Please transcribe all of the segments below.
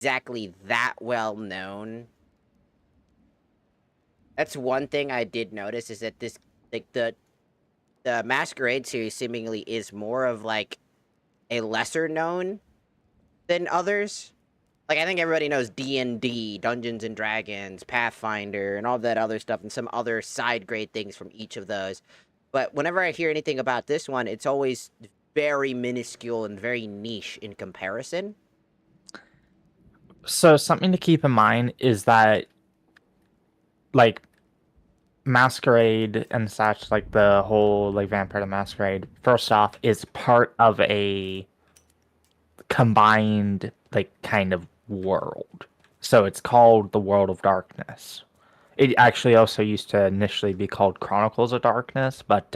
exactly that well known. That's one thing I did notice is that this like the Masquerade series seemingly is more of like a lesser known than others. Like I think everybody knows D&D, Dungeons and Dragons, Pathfinder, and all that other stuff, and some other side grade things from each of those. But whenever I hear anything about this one, it's always very minuscule and very niche in comparison. So something to keep in mind is that like Masquerade and such, like the whole like Vampire the Masquerade, first off, is part of a combined like kind of world. So it's called the World of Darkness. It actually also used to initially be called Chronicles of Darkness, but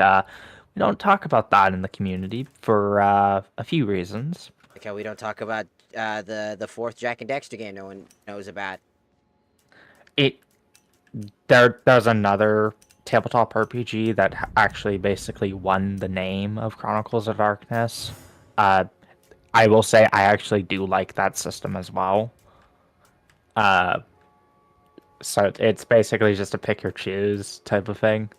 we don't talk about that in the community for a few reasons. Like how we don't talk about the fourth Jack and Dexter game no one knows about. It there's another tabletop RPG that actually basically won the name of Chronicles of Darkness. Uh, I will say I actually do like that system as well. Uh, so it's basically just a pick or choose type of thing.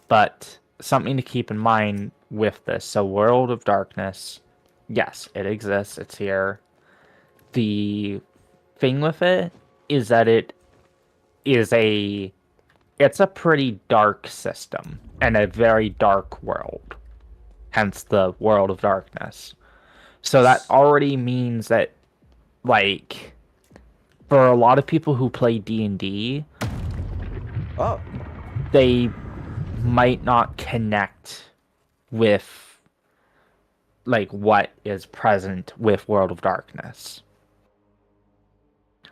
But something to keep in mind with this. So World of Darkness, yes, it exists. It's here. The thing with it is that is a it's a pretty dark system and a very dark world. Hence the World of Darkness. So that already means that like for a lot of people who play D&D, Oh, they might not connect with like what is present with World of Darkness.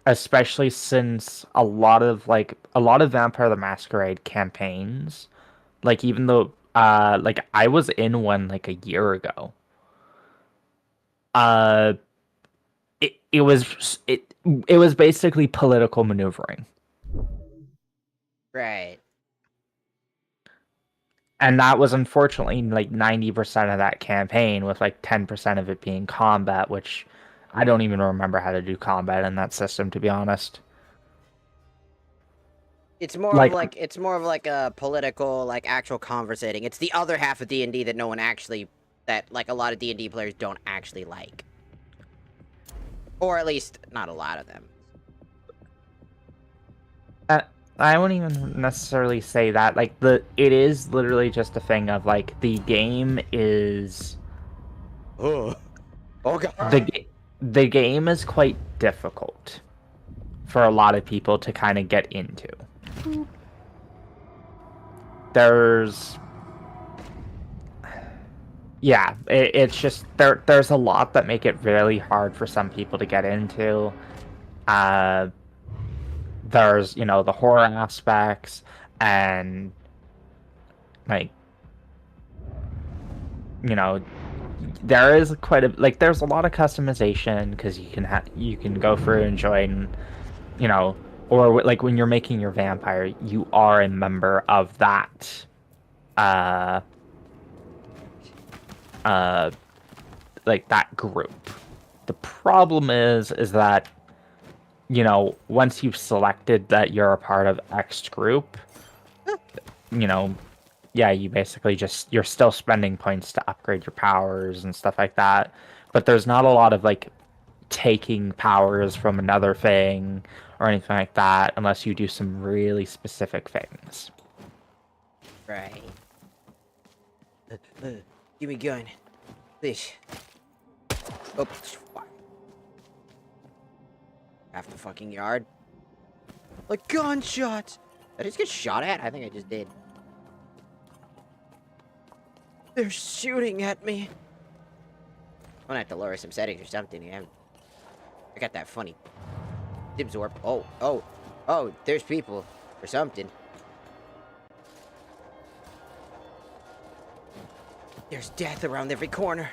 Especially since a lot of Vampire the Masquerade campaigns, like even though like I was in one like a year ago. Uh it was basically political maneuvering. right. And that was unfortunately like 90% of that campaign, with like 10% of it being combat, which I don't even remember how to do combat in that system, to be honest. Like, It's more of like a political, like actual conversating. It's the other half of D&D that no one actually, that like a lot of D&D players don't actually like, or at least not a lot of them. uh, I wouldn't even necessarily say that. Like, it is literally just a thing of like the game is Oh, oh god. the game is quite difficult for a lot of people to kind of get into. There's Yeah, it's just there's a lot that make it really hard for some people to get into. Uh, there's, the horror aspects, and like, you know, there is quite a like there's a lot of customization because you can go through and join, you know, or like when you're making your vampire, you are a member of that uh uh like that group. The problem is that, once you've selected that you're a part of X group, you know, yeah, you basically you're still spending points to upgrade your powers and stuff like that. But there's not a lot of like taking powers from another thing or anything like that unless you do some really specific things. Right. Give me gun, please. Oh, fuck. Half the fucking yard. Like gunshots. Did I just get shot at? I think I just did. They're shooting at me. I'm gonna have to lower some settings or something. Yeah. I got that funny absorb. Oh, there's people or something. There's death around every corner.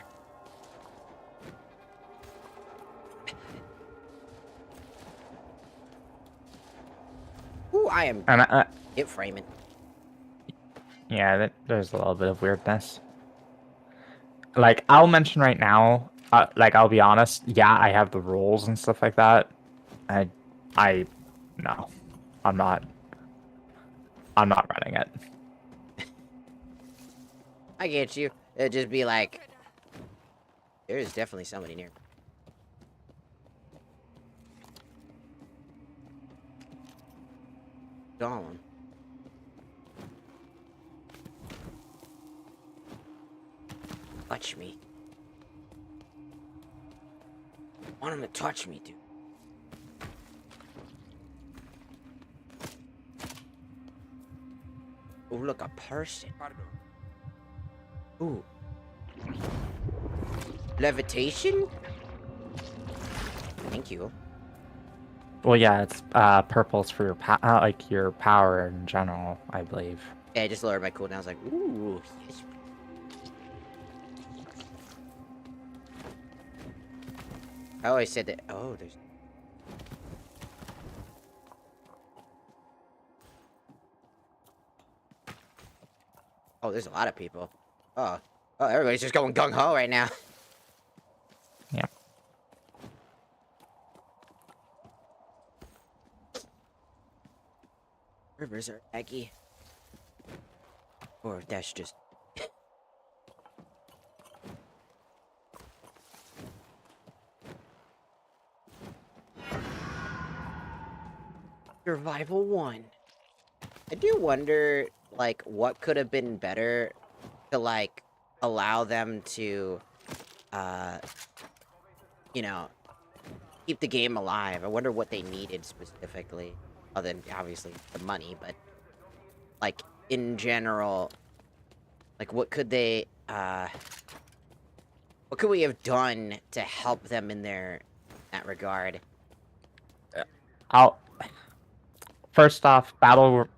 Ooh, I am And hit framing. yeah, there's a little bit of weirdness. Like, I'll mention right now, like, I'll be honest. Yeah, I have the rules and stuff like that. I, no, I'm not. I'm not running it. I get you. It'd just be like, there is definitely somebody near. Gone. Touch me. I want him to touch me, dude. Oh, look, a person. Ooh. Levitation? Thank you. Well, yeah, it's purple's for your like your power in general, I believe. Yeah, I just lowered my cooldown. I was like, ooh, yes. I always said that. Oh, there's. Oh, there's a lot of people. Oh, everybody's just going gung ho right now. Yeah. Rivers are aggy. Or if that's just. Survival 1. I do wonder, like, what could have been better to, like, allow them to, you know, keep the game alive. I wonder what they needed specifically. Other than, obviously, the money, but, like, in general, like, what could they, what could we have done to help them in that regard? First off,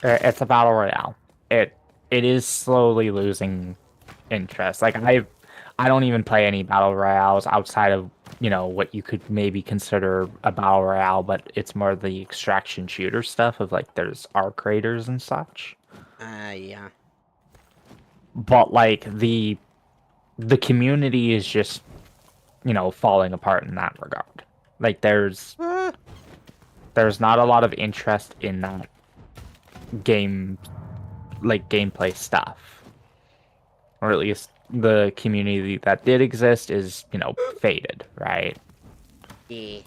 it's a battle royale. It is slowly losing interest. Like, I don't even play any battle royales outside of, you know, what you could maybe consider a battle royale, but it's more the extraction shooter stuff of, like, there's arc raiders and such. Yeah. But, like, the community is just, you know, falling apart in that regard. Like, there's not a lot of interest in that gameplay stuff. Or at least the community that did exist is, you know, faded, right? Yeah.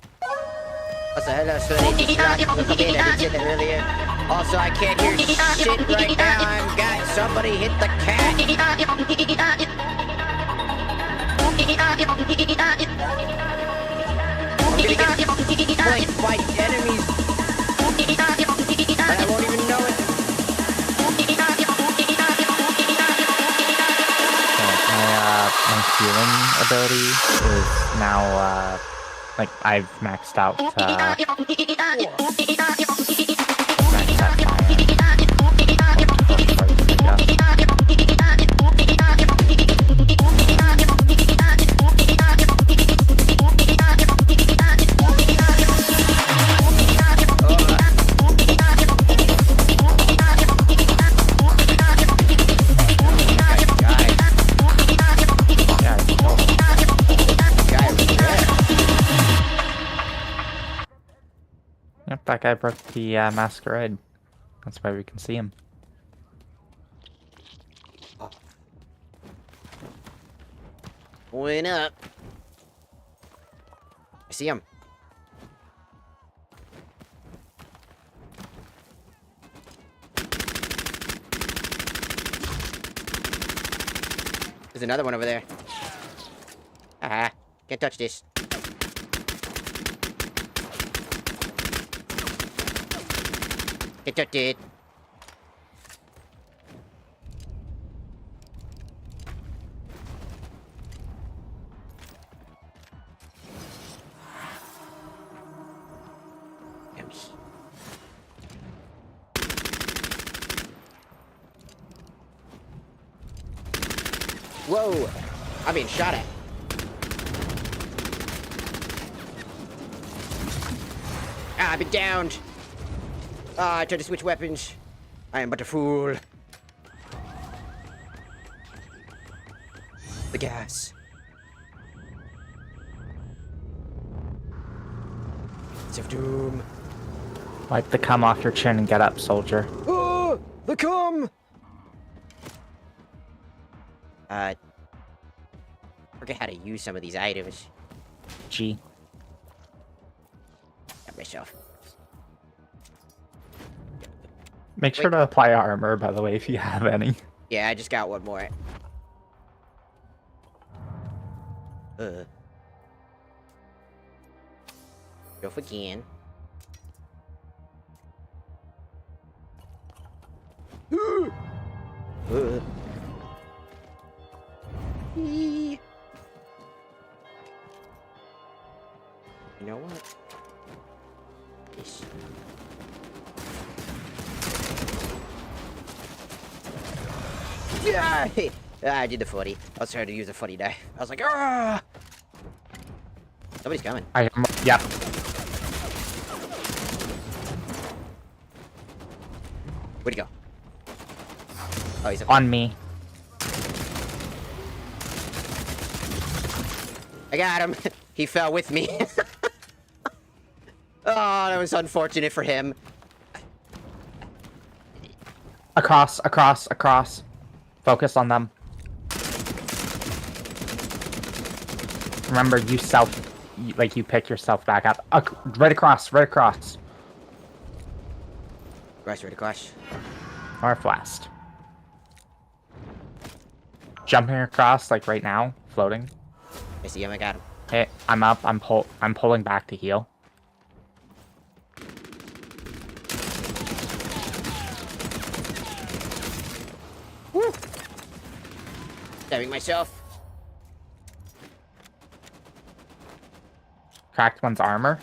Also, hello, Sweaty. I did say that earlier. Also, I can't hear shit right now. I've got somebody hit the cat. I'm gonna get flanked by enemies. And I won't even know it. My healing ability is now, like, I've maxed out, Yep, that guy broke the masquerade. That's why we can see him. Went up. I see him. There's another one over there. Haha. Can't touch this. Can't touch it. Whoa! I'm being shot at. Ah, I've been downed. Ah, I tried to switch weapons. I am but a fool. The gas. Gates of Doom. Wipe the cum off your chin and get up, soldier. Oh, the cum! Forget how to use some of these items. G. Got myself. Make sure to apply armor, by the way, if you have any. Yeah, I just got one more. Go again. You know what? Yes. Yeah! I did the footy. I was trying to use the footy knife. I was like, ah! Somebody's coming. Yep. Where'd he go? Oh, he's up. On me. I got him. He fell with me. Oh, that was unfortunate for him. Across. Focus on them. Remember, you pick yourself back up. Right across. Right across. Northwest. Jumping across, like right now, floating. I see him, I got him. Hey, I'm up. I'm pulling back to heal. Woo! Stabbing myself. Cracked one's armor.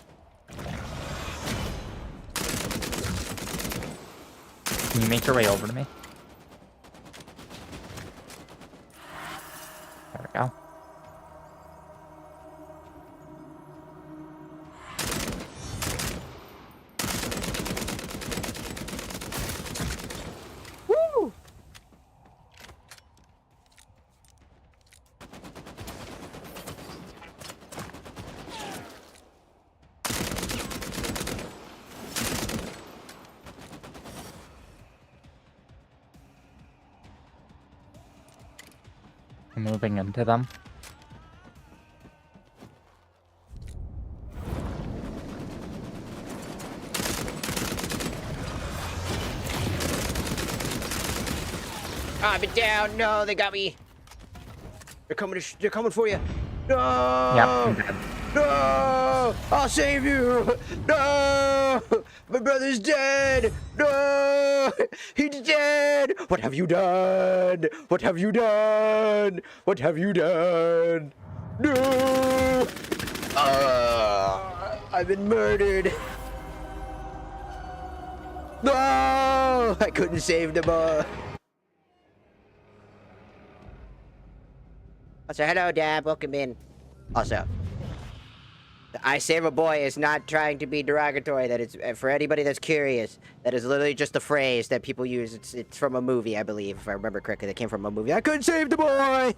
Can you make your way over to me? There we go. Woo! I'm moving into them. I've been down. No, they got me. They're coming. They're coming for you. No. Yep, I'm dead. No. I'll save you. No. My brother's dead. No. He's dead. What have you done? What have you done? What have you done? No. I've been murdered. No. I couldn't save them all. Also, hello, Dad. Welcome in. Also, I save a boy is not trying to be derogatory. That it's for anybody that's curious. That is literally just a phrase that people use. It's from a movie, I believe, if I remember correctly. That came from a movie. I couldn't save the boy. I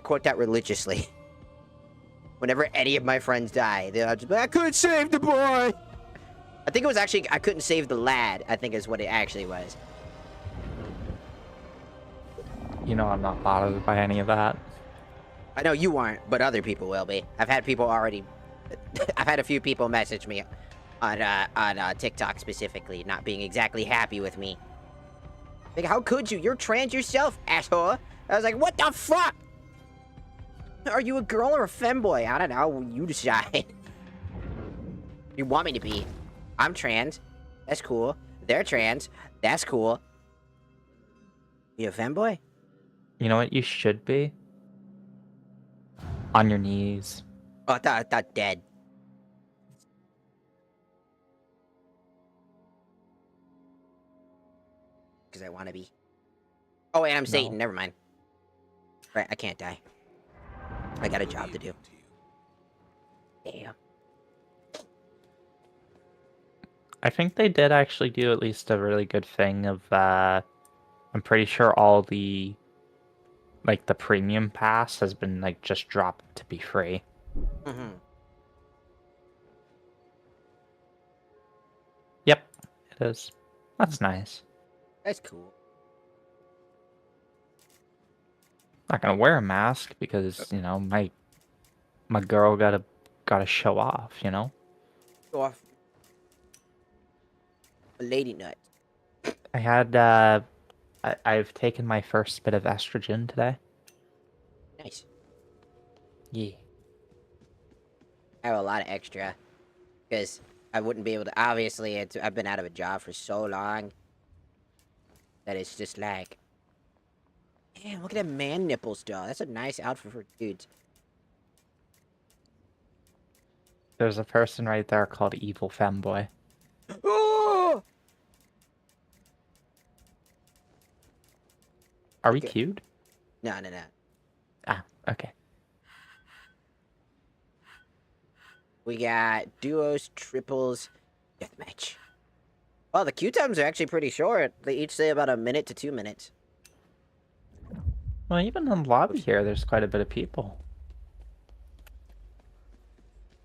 quote that religiously. Whenever any of my friends die, they'll just be, I couldn't save the boy. I think it was actually I couldn't save the lad. I think is what it actually was. You know I'm not bothered by any of that. I know you aren't, but other people will be. I've had people already... I've had a few people message me on TikTok specifically, not being exactly happy with me. Like, how could you? You're trans yourself, asshole. I was like, what the fuck? Are you a girl or a femboy? I don't know. You decide. You want me to be. I'm trans. That's cool. They're trans. That's cool. You a femboy? You know what you should be? On your knees. Oh, I thought dead. Because I want to be. Oh, and I'm Satan. Never mind. Right, I can't die. I got a job to do. Damn. I think they did actually do at least a really good thing of, I'm pretty sure all the, like, the premium pass has been, like, just dropped to be free. Mm-hmm. It is. That's nice. That's cool. Not gonna wear a mask because my girl gotta show off. Show off a lady nut. I had I've taken my first bit of estrogen today. Nice. Yeah. I have a lot of extra because I wouldn't be able to. Obviously, I've been out of a job for so long that it's just like, damn, look at that man nipples, dog. That's a nice outfit for dudes. There's a person right there called Evil Femboy. Oh! Are we Okay. queued? No. Ah, okay. We got duos, triples, deathmatch. Well, the queue times are actually pretty short. They each say about 1 minute to 2 minutes. Well, even in the lobby here, there's quite a bit of people.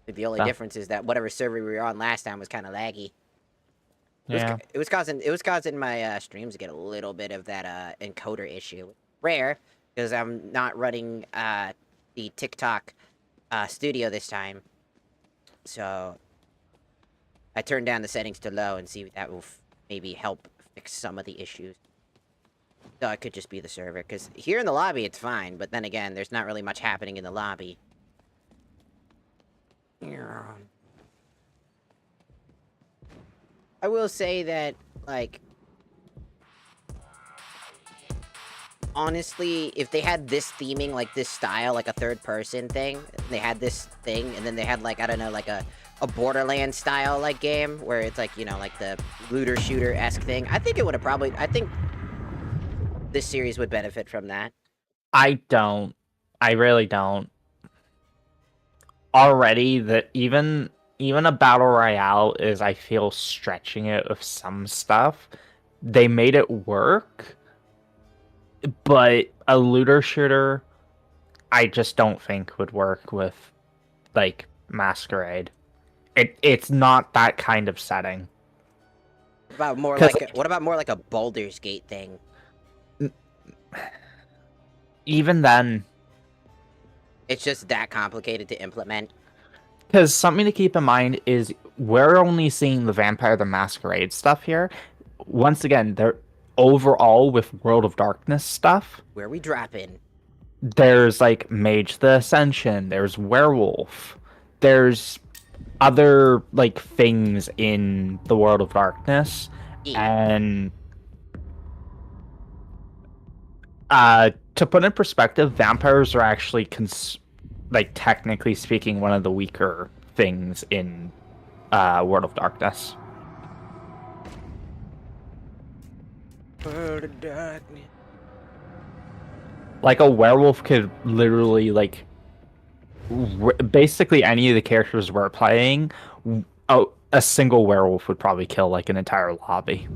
The only Ah. difference is that whatever server we were on last time was kind of laggy. Yeah. It was causing my streams to get a little bit of that encoder issue. Rare, because I'm not running the TikTok studio this time. So I turned down the settings to low and see if that will maybe help fix some of the issues. So it could just be the server, because here in the lobby it's fine, but then again, there's not really much happening in the lobby. I will say that, like, honestly, if they had this theming, like this style, like a third-person thing, they had this thing, and then they had, like, I don't know, like a Borderlands style, like, game, where it's, like, like the looter-shooter-esque thing, I think it would have probably, I think this series would benefit from that. I don't. I really don't. Already, that even a battle royale is, I feel, stretching it with some stuff. They made it work, but a looter shooter, I just don't think would work with, like, Masquerade. It's not that kind of setting. What about more like a Baldur's Gate thing? Even then, It's just that complicated to implement. because something to keep in mind is we're only seeing the Vampire the Masquerade stuff here. Once again, they're overall with World of Darkness stuff. Where we drop in. There's like Mage the Ascension, there's Werewolf, there's other like things in the World of Darkness, and to put in perspective, vampires are actually like technically speaking one of the weaker things in World of Darkness. World of Darkness. Like a werewolf could literally like basically any of the characters we're playing, a single werewolf would probably kill like an entire lobby.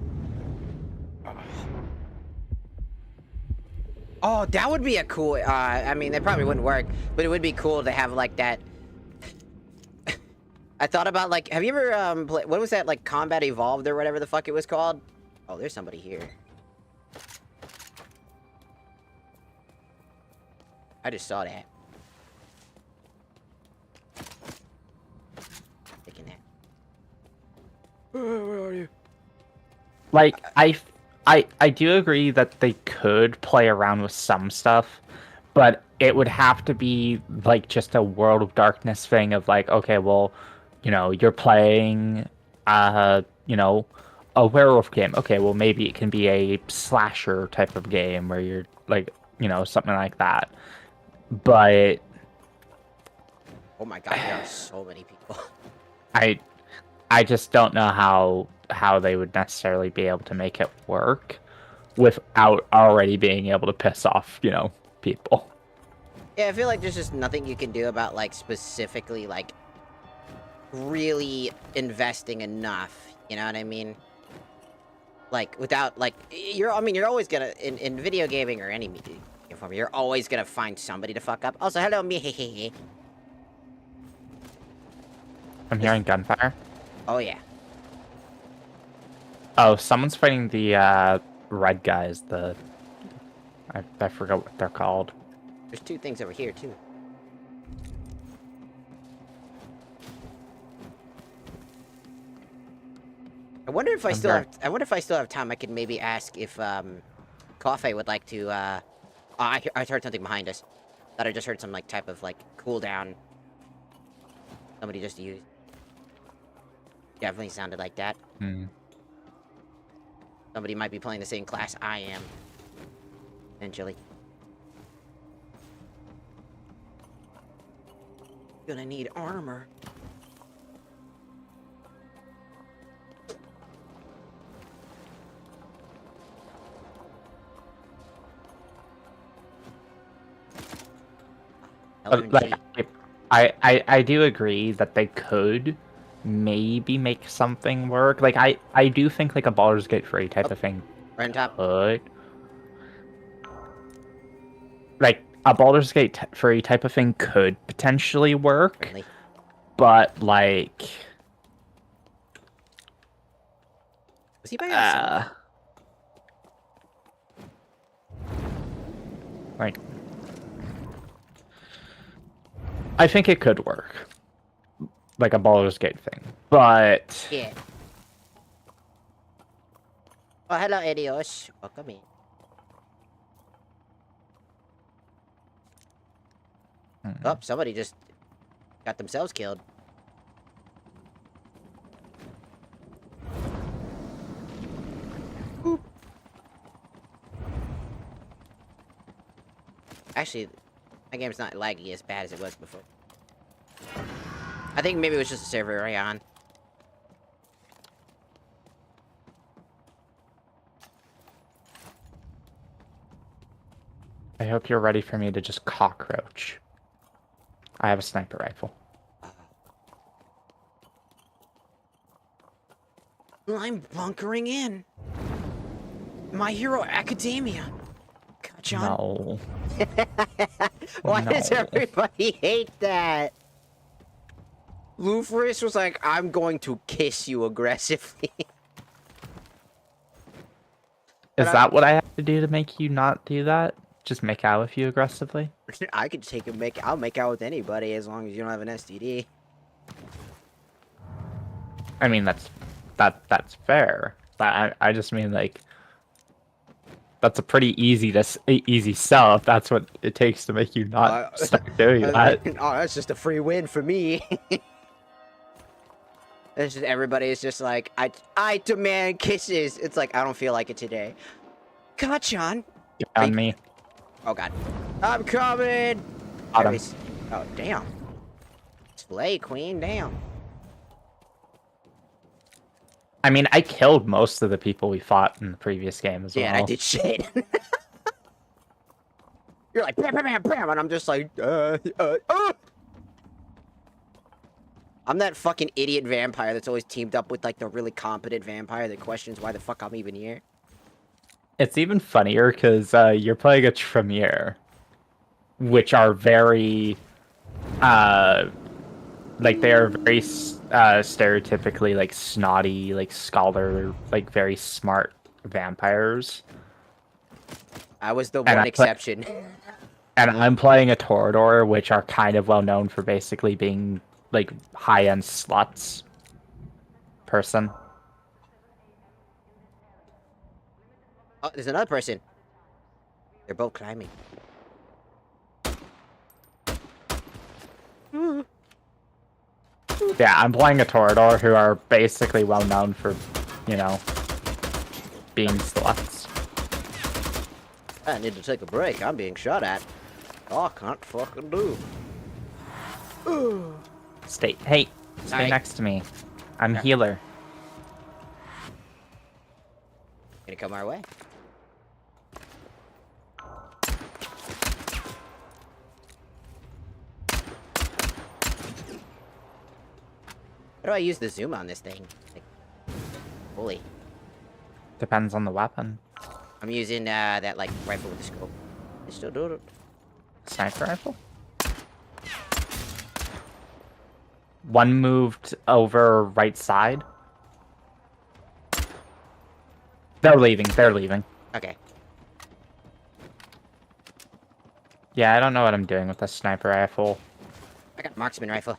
Oh, that would be a cool. I mean, that probably wouldn't work, but it would be cool to have like that. I thought about like, have you ever what was that, like Combat Evolved or whatever the fuck it was called? Oh, there's somebody here. I just saw that. Taking that. Where are you? Like I do agree that they could play around with some stuff, but it would have to be like just a World of Darkness thing of like, okay, well, you're playing a werewolf game. Okay, well maybe it can be a slasher type of game where you're like, something like that. But oh my god, there are so many people. I just don't know how they would necessarily be able to make it work without already being able to piss off, people. Yeah, I feel like there's just nothing you can do about like specifically like really investing enough, you know what I mean? Like without like you're always gonna in video gaming or any media form, you're always gonna find somebody to fuck up. Also, hello me. I'm hearing gunfire. Oh yeah. Oh, someone's fighting the red guys. I forgot what they're called. There's two things over here too. I wonder if I still have time. I could maybe ask if Coffee would like to. I heard something behind us. Thought I just heard some like type of like cooldown. Somebody just used. Definitely sounded like that. Hmm. Somebody might be playing the same class I am. Eventually. Gonna need armor. Like, I do agree that they could maybe make something work. Like, I do think, like, a Baldur's Gate 3 type of thing Right on top. could. Like, a Baldur's Gate 3 type of thing could potentially work. Friendly. But, like... Was he by himself? Like... I think it could work. Like a Baldur's Gate thing. But... Yeah. Oh, hello, Edios. Welcome in. Oh, somebody just got themselves killed. Boop. Actually, my game's not laggy as bad as it was before. I think maybe it was just a server right on. I hope you're ready for me to just cockroach. I have a sniper rifle. I'm bunkering in. My Hero Academia. God, John. No. Why does No. everybody hate that? Luferus was like, I'm going to kiss you aggressively. Is that what I have to do to make you not do that? Just make out with you aggressively? I could I'll make out with anybody as long as you don't have an STD. I mean, that's fair. But I just mean, like, that's a pretty easy sell if that's what it takes to make you not start doing that. Oh, that's just a free win for me. It's just everybody is just like, I demand kisses. It's like, I don't feel like it today. God, John. Get on me. Oh god. I'm coming! Got him. Oh, damn. Slay queen, damn. I mean, I killed most of the people we fought in the previous game as well. Yeah, I did shit. You're like, bam, bam, bam, bam, and I'm just like, I'm that fucking idiot vampire that's always teamed up with, like, the really competent vampire that questions why the fuck I'm even here. It's even funnier because you're playing a Tremere, which are very, like, they are very stereotypically, like, snotty, like, scholar, like, very smart vampires. I was the one exception. And I'm playing a Torador, which are kind of well known for basically being, like, high-end sluts person. Oh, there's another person. They're both climbing. Yeah, I'm playing a Torador who are basically well known for, you know, being sluts. I need to take a break. I'm being shot at. I can't fucking do. Stay Sorry. next to me. I'm Yeah. healer. Gonna come our way. How do I use the zoom on this thing? Like, fully. Depends on the weapon. I'm using that like rifle with the scope. I still do it. Sniper rifle? One moved over right side. They're leaving. They're leaving. Okay. Yeah, I don't know what I'm doing with the sniper rifle. I got a marksman rifle.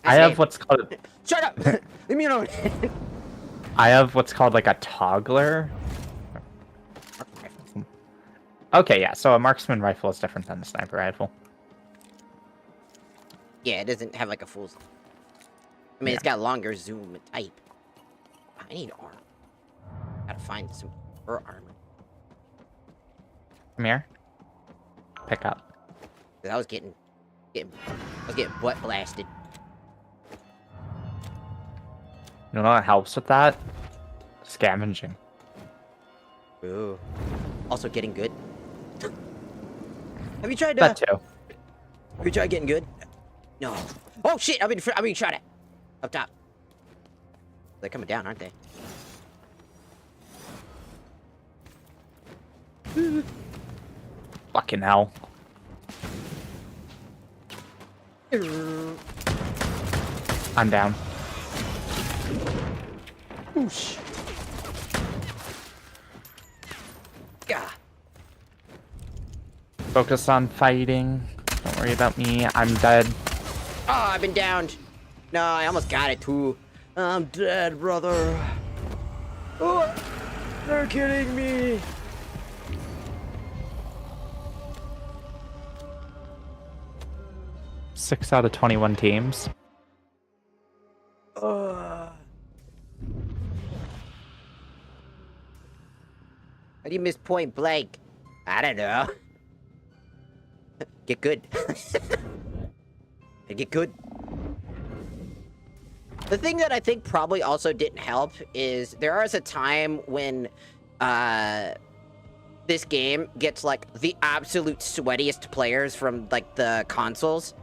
I have what's called... Shut up! Leave me alone! I have what's called like a toggler. Okay, yeah, so a marksman rifle is different than a sniper rifle. Yeah, it doesn't have like a full... I mean, it's got longer zoom type. I need armor. Gotta find some fur armor. Come here. Pick up. I was getting butt blasted. You know what helps with that? Scavenging. Ooh. Also getting good. Have you tried That too. Have you tried getting good? No. Oh shit! I'm being shot at. Up top. They're coming down, aren't they? Fucking hell. I'm down. Whoosh. Gah. Focus on fighting. Don't worry about me. I'm dead. Oh, I've been downed. No, I almost got it too. I'm dead, brother. Oh, they're kidding me. Six out of 21 teams. How do you miss point blank? I don't know. Get good. Get good. The thing that I think probably also didn't help is there was a time when this game gets like the absolute sweatiest players from like the consoles,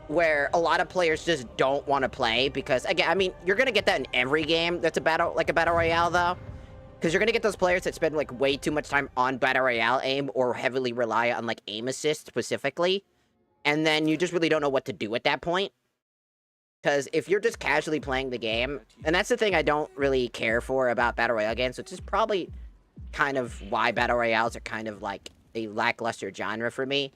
where a lot of players just don't want to play because, again, I mean, you're gonna get that in every game that's a battle royale though, because you're gonna get those players that spend like way too much time on battle royale aim or heavily rely on like aim assist specifically, and then you just really don't know what to do at that point. Because if you're just casually playing the game, and that's the thing I don't really care for about Battle Royale games, which is probably kind of why Battle Royales are kind of like a lackluster genre for me,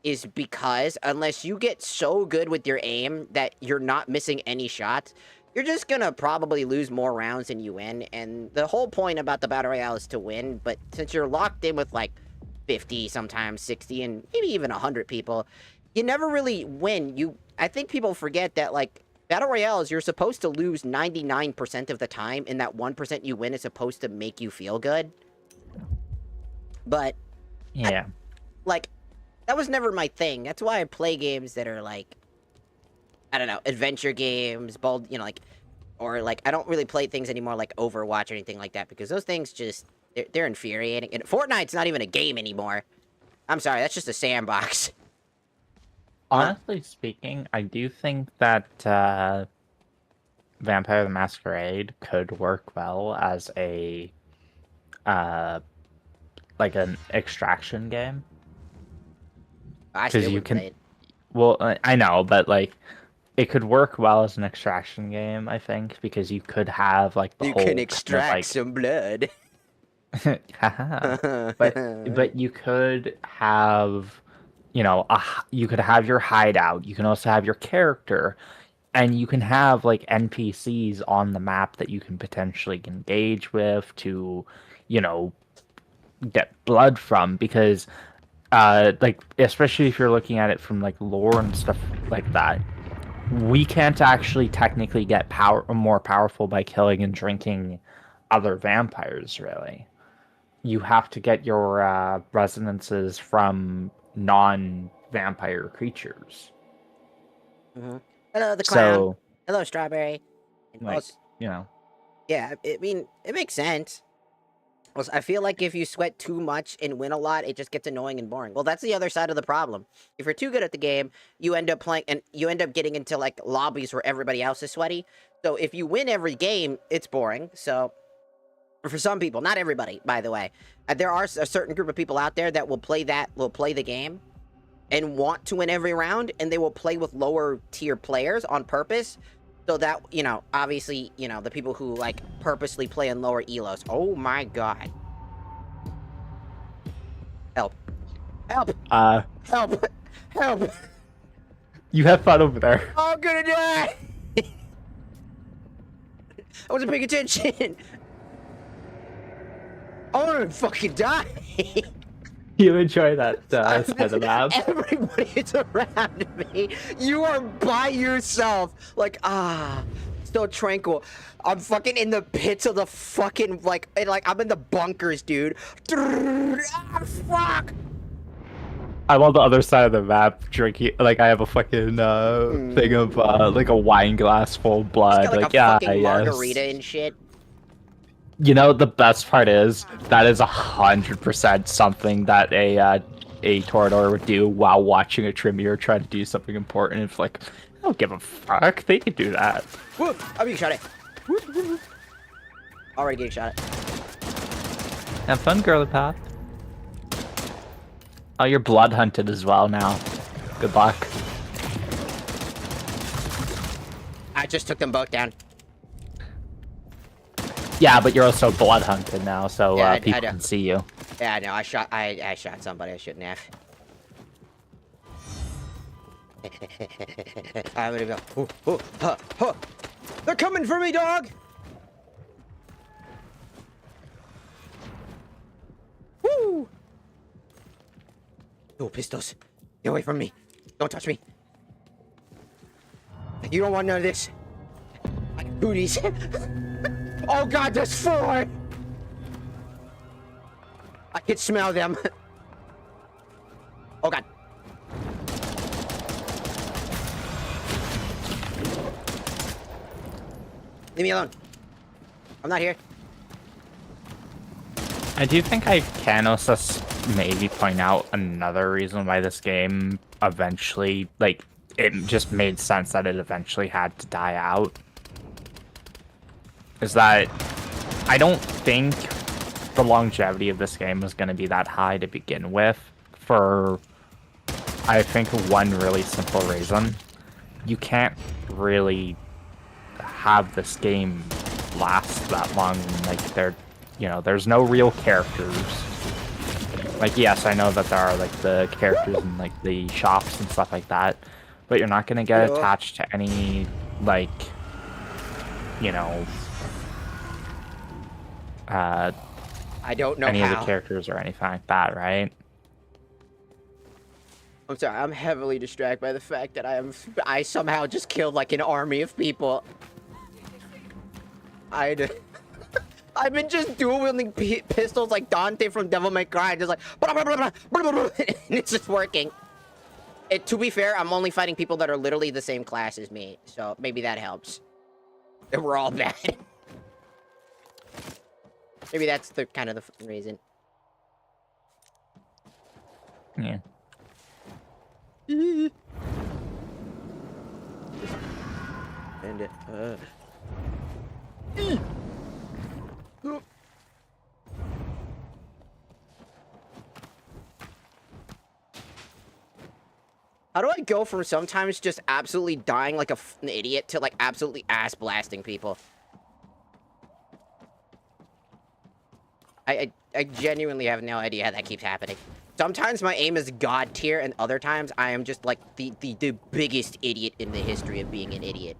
is because unless you get so good with your aim that you're not missing any shots, you're just gonna probably lose more rounds than you win. And the whole point about the Battle Royale is to win, but since you're locked in with like 50, sometimes 60, and maybe even 100 people, you never really win. I think people forget that, like, Battle Royales, you're supposed to lose 99% of the time, and that 1% you win is supposed to make you feel good. But, yeah. That was never my thing. That's why I play games that are, like, I don't know, adventure games, or, like, I don't really play things anymore like Overwatch or anything like that, because those things just, they're infuriating. And Fortnite's not even a game anymore. I'm sorry, that's just a sandbox. Honestly speaking, I do think that Vampire the Masquerade could work well as a like an extraction game. I still would play it. Well, I know, but like it could work well as an extraction game, I think, because you could have like the whole You can extract kind of, like... some blood. but you could have, you know, you could have your hideout. You can also have your character, and you can have like NPCs on the map that you can potentially engage with to, you know, get blood from. Because, like, especially if you're looking at it from like lore and stuff like that, we can't actually technically get more powerful by killing and drinking other vampires, really. You have to get your resonances from non-vampire creatures. Mm-hmm. Hello, the clown. So, hello, Strawberry. And like, also, you know. yeah, I mean, it makes sense. Also, I feel like if you sweat too much and win a lot, it just gets annoying and boring. Well, that's the other side of the problem. If you're too good at the game, you end up playing, and you end up getting into, like, lobbies where everybody else is sweaty. So if you win every game, it's boring. So, for some people, not everybody, by the way. There are a certain group of people out there that will play the game and want to win every round, and they will play with lower tier players on purpose So that, you know, obviously, you know, the people who, like, purposely play in lower elos. Oh my god. Help. Help! Help! Help! You have fun over there. I'm gonna die! I wasn't paying attention! I wanna fucking die! You enjoy that side of the map. Everybody is around me. You are by yourself. Like, so tranquil. I'm fucking in the pits of the fucking, like I'm in the bunkers, dude. Fuck! I'm on the other side of the map drinking, like I have a fucking thing of like a wine glass full of blood. Got, like, like a yeah, fucking yes. margarita and shit. You know, the best part is that is 100% something that a Torador would do while watching a Tremere try to do something important. It's like, I don't give a fuck. They can do that. Whoa, I'm being shot at. Already getting shot at. Have fun, girly pop. Oh, you're blood hunted as well now. Good luck. I just took them both down. Yeah, but you're also blood hunted now, so Yeah, people can see you. Yeah, I know. I shot somebody I shouldn't have. I'm gonna go. Ooh, ooh, huh, huh. They're coming for me, dog! Woo! Oh, pistols. Get away from me. Don't touch me. You don't want none of this. I got booties. Oh god, there's 4! I can smell them. Oh god. Leave me alone. I'm not here. I do think I can also maybe point out another reason why this game eventually, like, it just made sense that it eventually had to die out. Is that I don't think the longevity of this game was going to be that high to begin with for, I think, one really simple reason. You can't really have this game last that long. Like, there's no real characters. Like, yes, I know that there are, like, the characters in, like, the shops and stuff like that, but you're not going to get attached to any, like, you know, I don't know any how. of the characters or anything like that, right? I'm sorry, I'm heavily distracted by the fact that I somehow just killed like an army of people. I've been just dual wielding pistols like Dante from Devil May Cry, just like blah, blah, blah, blah, blah, blah, blah, and it's just working. To be fair, I'm only fighting people that are literally the same class as me, so maybe that helps. And we're all bad. Maybe that's the kind of the reason. Yeah. And it, How do I go from sometimes just absolutely dying like an idiot to like absolutely ass blasting people? I genuinely have no idea how that keeps happening. Sometimes my aim is god tier, and other times I am just like the biggest idiot in the history of being an idiot.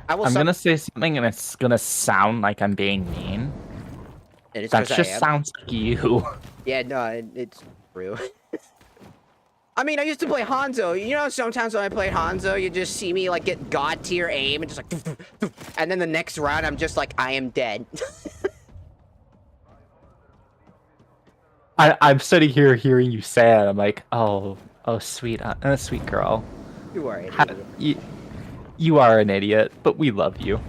I'm gonna say something, and it's gonna sound like I'm being mean. That just sounds like you. Yeah, no, it's true. I mean, I used to play Hanzo. You know, sometimes when I play Hanzo, you just see me like get god tier aim and just like, and then the next round I'm just like, I am dead. I'm sitting here hearing you say it. I'm like, oh, sweet, sweet girl. You are an idiot. You are an idiot, but we love you.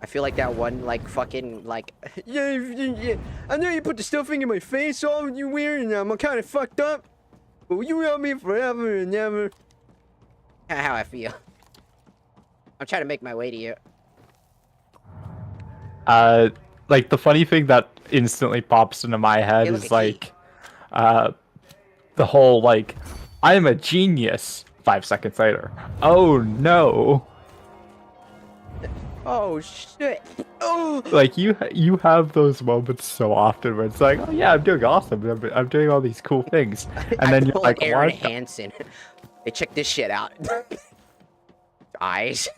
I feel like that one, like, fucking, like, yeah, I know you put the stuffing in my face, all you weird, and I'm kind of fucked up, but you love me forever and ever. How I feel. I'm trying to make my way to you. Like, the funny thing that instantly pops into my head is, like, the whole, like, I'm a genius. 5 seconds later. Oh no! Oh shit! Oh. Like you have those moments so often where it's like, oh yeah, I'm doing awesome. I'm doing all these cool things, and I then you're feel like like, Aaron what? Hansen. Hey, check this shit out. Eyes.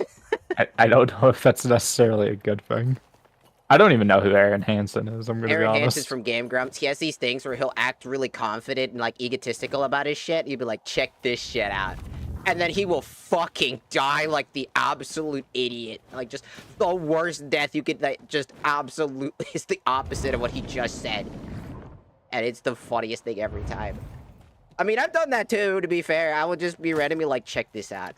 I don't know if that's necessarily a good thing. I don't even know who Aaron Hansen is. I'm gonna be Aaron Hansen's honest. from Game Grumps. He has these things where he'll act really confident and like egotistical about his shit. He'd be like, check this shit out. And then he will fucking die like the absolute idiot. Like just the worst death you could, like, just absolutely is the opposite of what he just said. And it's the funniest thing every time. I mean, I've done that too, to be fair. I would just be randomly like, check this out.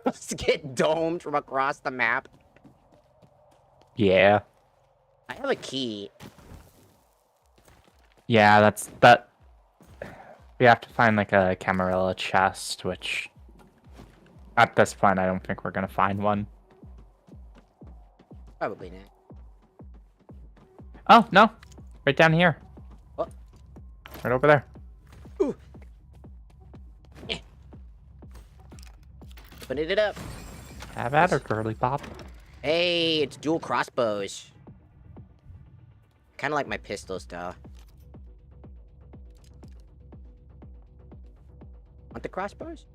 Just get domed from across the map. Yeah. I have a key. Yeah, that's that. We have to find like a Camarilla chest, which at this point I don't think we're gonna find one. Probably not. Oh no, right down here. What? Right over there. Ooh. Yeah. Opening it up. Have at her, girly pop. Hey, it's dual crossbows. Kind of like my pistols, though. Want the crossbows?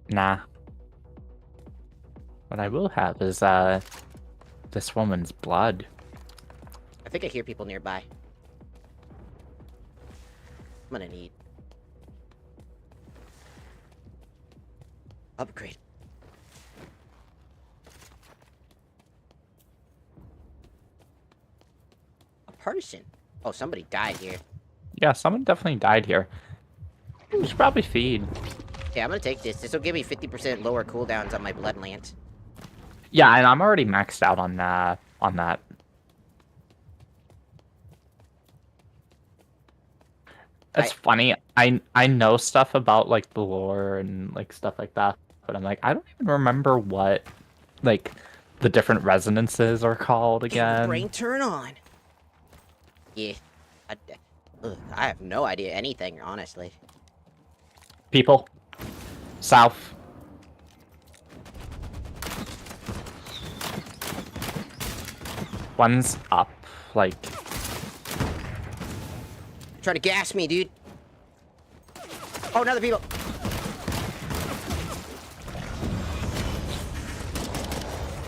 Nah. What I will have is this woman's blood. I think I hear people nearby. I'm gonna need upgrade. A person. Oh, somebody died here. Yeah, someone definitely died here. We should probably feed. Yeah, I'm gonna take this. This will give me 50% lower cooldowns on my blood lance. Yeah, and I'm already maxed out on that. It's funny. I know stuff about like the lore and like stuff like that, but I'm like, I don't even remember what like the different resonances are called again. Brain turn on. Yeah. I have no idea anything, honestly. People. South. One's up, like. Trying to gas me, dude. Oh, another people.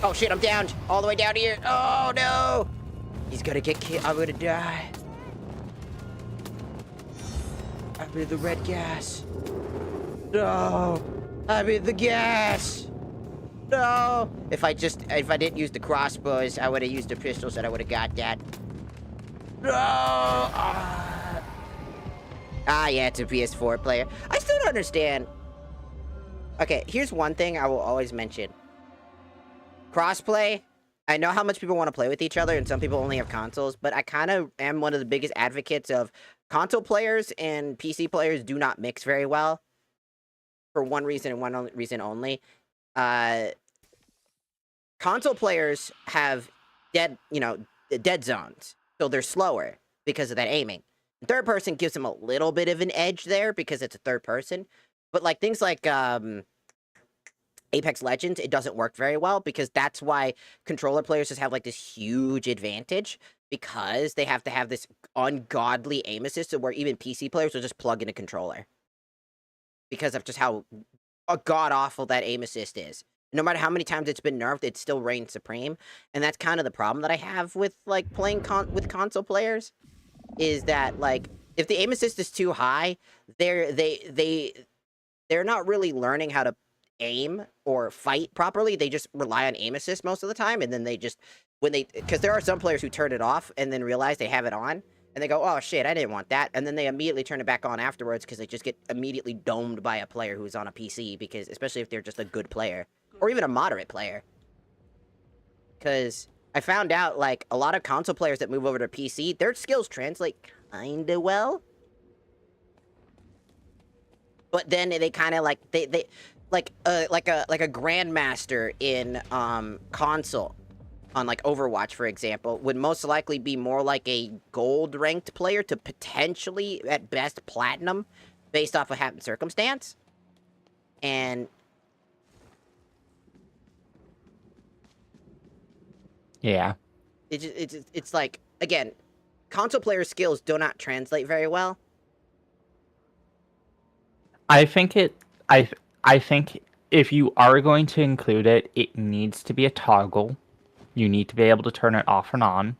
Oh shit, I'm down. All the way down here. Oh no. He's gonna get killed. I'm gonna die. I breathe the red gas. No. I breathe the gas. No. If I didn't use the crossbows, I would have used the pistols and I would have got that. No. Yeah, it's a PS4 player. I still don't understand. Okay, here's one thing I will always mention. Crossplay. I know how much people want to play with each other, and some people only have consoles, but I kind of am one of the biggest advocates of console players and PC players do not mix very well. For one reason and one reason only. Console players have dead zones, so they're slower because of that aiming. Third person gives them a little bit of an edge there because it's a third person, but like things like Apex Legends, it doesn't work very well because that's why controller players just have like this huge advantage because they have to have this ungodly aim assist where even PC players will just plug in a controller because of just how god awful that aim assist is. No matter how many times it's been nerfed, it still reigns supreme, and that's kind of the problem that I have with like playing with console players. Is that like if the aim assist is too high, they're not really learning how to aim or fight properly. They just rely on aim assist most of the time, and then they just because there are some players who turn it off and then realize they have it on, and they go, "Oh shit, I didn't want that," and then they immediately turn it back on afterwards because they just get immediately domed by a player who's on a PC because especially if they're just a good player or even a moderate player. Because I found out, like, a lot of console players that move over to PC, their skills translate kinda well. But then they kind of, like, they like a grandmaster in, console, on, like, Overwatch, for example, would most likely be more like a gold-ranked player to potentially, at best, platinum. based off of happened circumstance. And Yeah. it's like, again, console player skills do not translate very well. I think it. I think if you are going to include it, it needs to be a toggle. You need to be able to turn it off and on.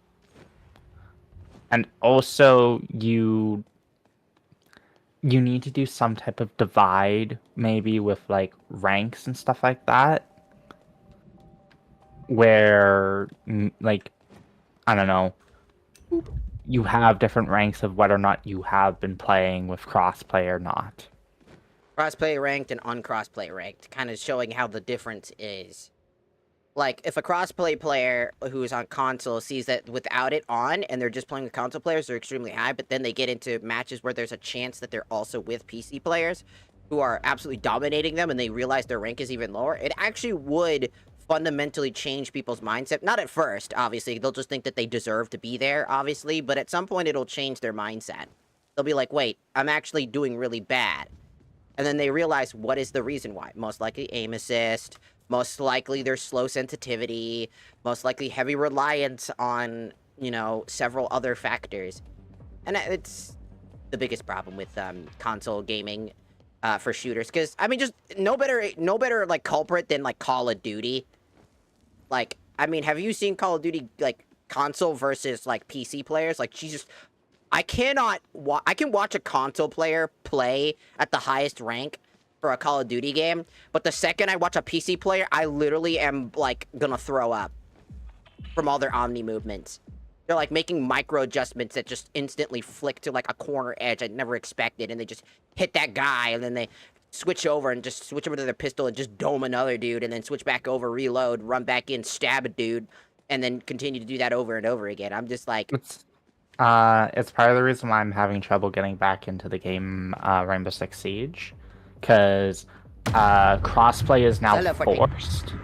And also, you need to do some type of divide, maybe with like ranks and stuff like that, where like I don't know, you have different ranks of whether or not you have been playing with crossplay or not. Crossplay ranked and uncrossplay ranked, kind of showing how the difference is. Like, if a crossplay player who's on console sees that without it on and they're just playing with console players, they're extremely high, but then they get into matches where there's a chance that they're also with PC players who are absolutely dominating them and they realize their rank is even lower, it actually would fundamentally change people's mindset. Not at first, obviously. They'll just think that they deserve to be there, obviously, but at some point it'll change their mindset. They'll be like, wait, I'm actually doing really bad. And then they realize what is the reason why. Most likely aim assist, most likely there's slow sensitivity, most likely heavy reliance on, you know, several other factors. And it's the biggest problem with console gaming for shooters. Because, I mean, just no better, like, culprit than, like, Call of Duty. Like, I mean, have you seen Call of Duty, like, console versus, like, PC players? Like, Jesus, I cannot I can watch a console player play at the highest rank for a Call of Duty game, but the second I watch a PC player, I literally am, like, gonna throw up from all their Omni movements. They're, like, making micro adjustments that just instantly flick to, like, a corner edge I never expected, and they just hit that guy, and then they switch over and just switch over to their pistol and just dome another dude, and then switch back over, reload, run back in, stab a dude, and then continue to do that over and over again. I'm just like... It's part of the reason why I'm having trouble getting back into the game, Rainbow Six Siege, because crossplay is now forced.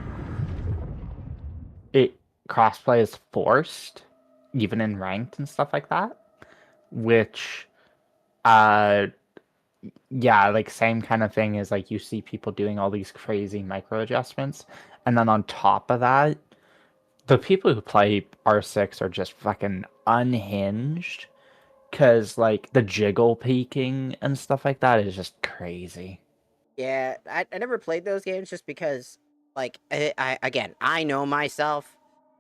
Crossplay is forced, even in ranked and stuff like that, which, yeah, like same kind of thing is like you see people doing all these crazy micro adjustments, and then on top of that, the people who play R6 are just fucking unhinged, because like the jiggle peeking and stuff like that is just crazy. Yeah, I never played those games just because, like, again, I know myself,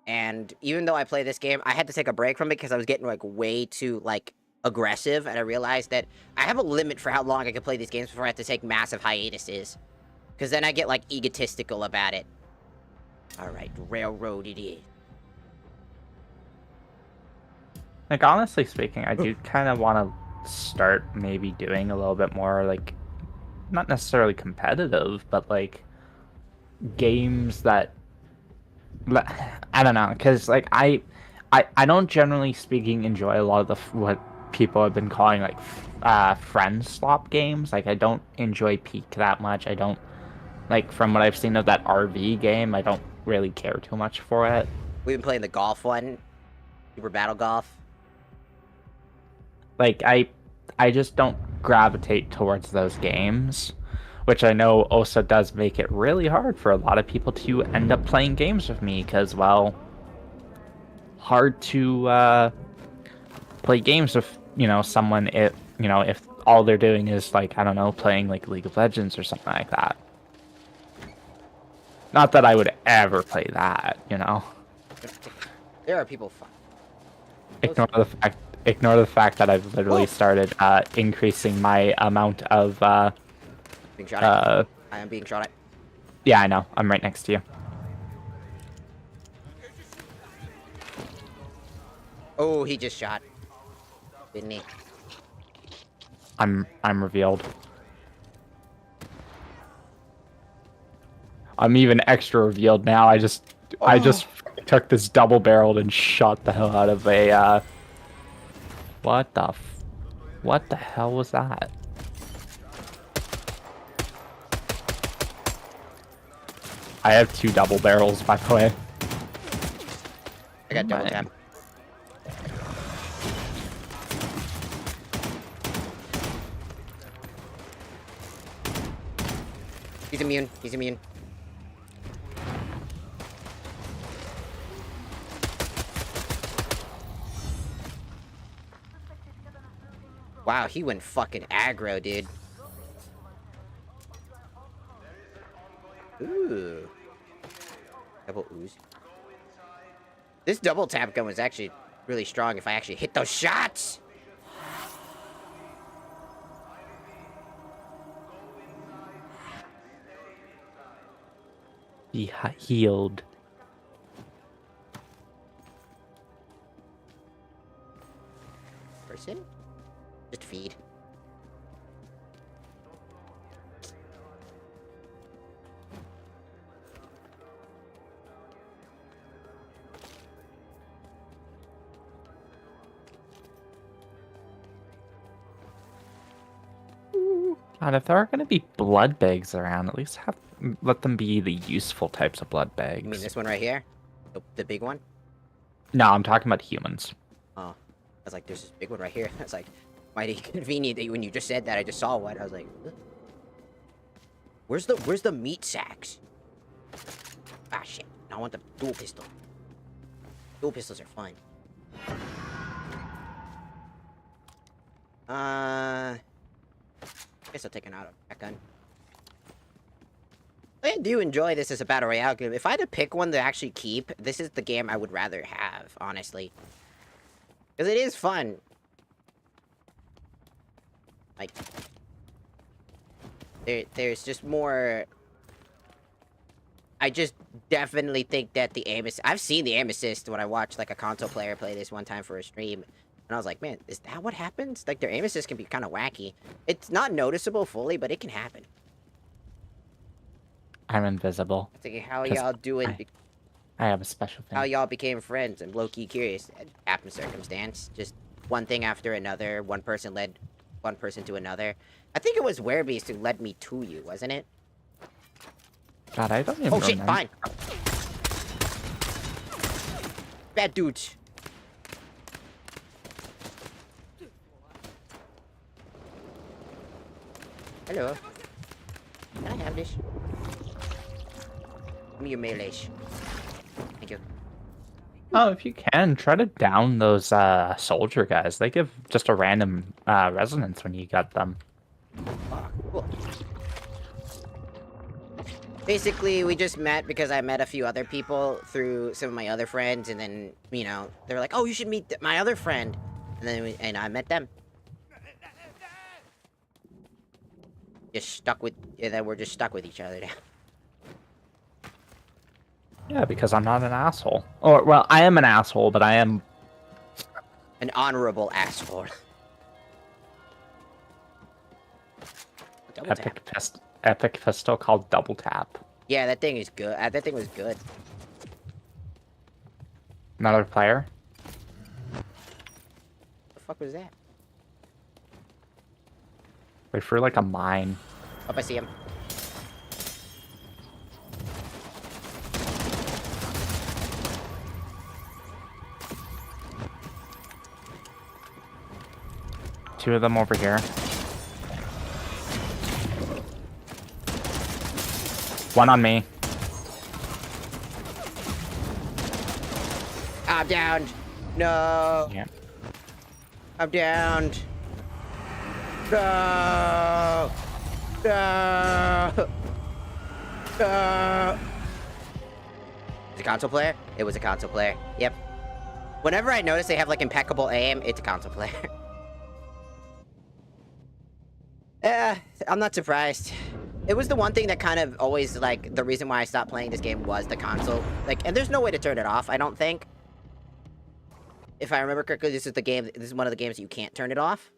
and even though I play this game, I had to take a break from it because I was getting, like, way too, like, aggressive, and I realized that I have a limit for how long I can play these games before I have to take massive hiatuses, because then I get, like, egotistical about it. Alright, railroad it is. Like, honestly speaking, I do kind of want to start maybe doing a little bit more, like, not necessarily competitive, but, like, games that, I don't know, because, like, I don't generally speaking enjoy a lot of the, what people have been calling, like, friend swap games. Like, I don't enjoy Peak that much. I don't, like, from what I've seen of that RV game, I don't really care too much for it. We've been playing the golf one, Super Battle Golf. Like, I just don't gravitate towards those games, which I know also does make it really hard for a lot of people to end up playing games with me, because, well, hard to play games with, you know, someone if, you know, if all they're doing is, like, I don't know, playing, like, League of Legends or something like that. Not that I would ever play that, you know. There are people fun. Ignore the fact that I've literally started increasing my amount of being shot at. I am being shot at. Yeah, I know. I'm right next to you. Oh, he just shot. Didn't he? I'm revealed. I'm even extra revealed now. I just took this double barreled and shot the hell out of a what the hell was that? I have 2 double barrels, by the way. I got double tap. He's immune. He's immune. Wow, he went fucking aggro, dude. Ooh. Double ooze. This double tap gun was actually really strong if I actually hit those shots. He healed. Person? Just feed. God, if there are going to be blood bags around, at least let them be the useful types of blood bags. You mean this one right here? The big one? No, I'm talking about humans. Oh. I was like, there's this big one right here. I was like, mighty convenient that when you just said that, I just saw one. I was like, what? Where's the meat sacks? Ah, shit. I want the dual pistol. Dual pistols are fun. I guess I'll take an auto gun. I do enjoy this as a battle royale game. If I had to pick one to actually keep, this is the game I would rather have, honestly. Because it is fun. Like, there's just more... I just definitely think that the aim assist... I've seen the aim assist when I watched, like, a console player play this one time for a stream. And I was like, man, is that what happens? Like, their aim assist can be kind of wacky. It's not noticeable fully, but it can happen. I'm invisible. I think how y'all doing... I have a special thing. How y'all became friends. I'm low-key curious. It happened circumstance. Just one thing after another. One person led one person to another. I think it was Werebeast who led me to you, wasn't it? God, I don't even Oh, shit, remember. fine. Bad dudes. Hello. Can I have this? Give me your melees. Thank you. Oh, if you can, try to down those soldier guys. They give just a random resonance when you get them. Oh, cool. Basically, we just met because I met a few other people through some of my other friends, and then, you know, they were like, oh, you should meet my other friend. And then I met them. And then we're just stuck with each other now. Yeah, because I'm not an asshole. Or, well, I am an asshole, but I am... An honorable asshole. Epic pistol called Double Tap. Yeah, that thing is good. That thing was good. Another player? The fuck was that? Wait for like a mine. Oh, I see him. Two of them over here. One on me. I'm down. No. Yeah. I'm down. No. No. No. It's a console player? It was a console player. Yep. Whenever I notice they have like impeccable aim, it's a console player. I'm not surprised. It was the one thing that kind of always, like, the reason why I stopped playing this game was the console. Like, and there's no way to turn it off, I don't think. If I remember correctly, this is one of the games that you can't turn it off.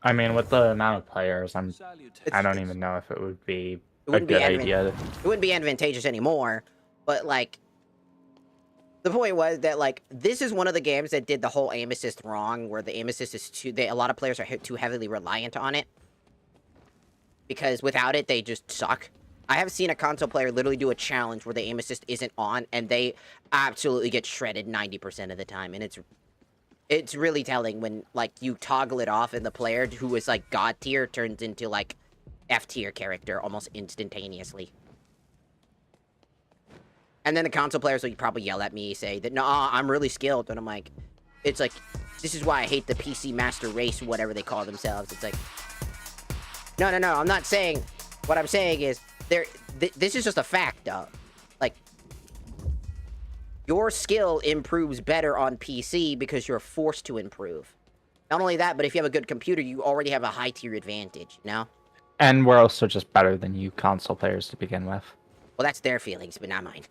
I mean, with the amount of players, I don't even know if it would be a good idea. It wouldn't be advantageous anymore, but, like, the point was that, like, this is one of the games that did the whole aim assist wrong, where the aim assist is a lot of players are too heavily reliant on it. Because without it, they just suck. I have seen a console player literally do a challenge where the aim assist isn't on, and they absolutely get shredded 90% of the time. And it's really telling when, like, you toggle it off and the player who is, like, god tier turns into, like, F tier character almost instantaneously. And then the console players will probably yell at me, say that, no, I'm really skilled. And I'm like, it's like, this is why I hate the PC Master Race, whatever they call themselves. It's like, no, I'm not saying, what I'm saying is, this is just a fact, though. Like, your skill improves better on PC because you're forced to improve. Not only that, but if you have a good computer, you already have a high tier advantage, you know? And we're also just better than you console players to begin with. Well, that's their feelings, but not mine.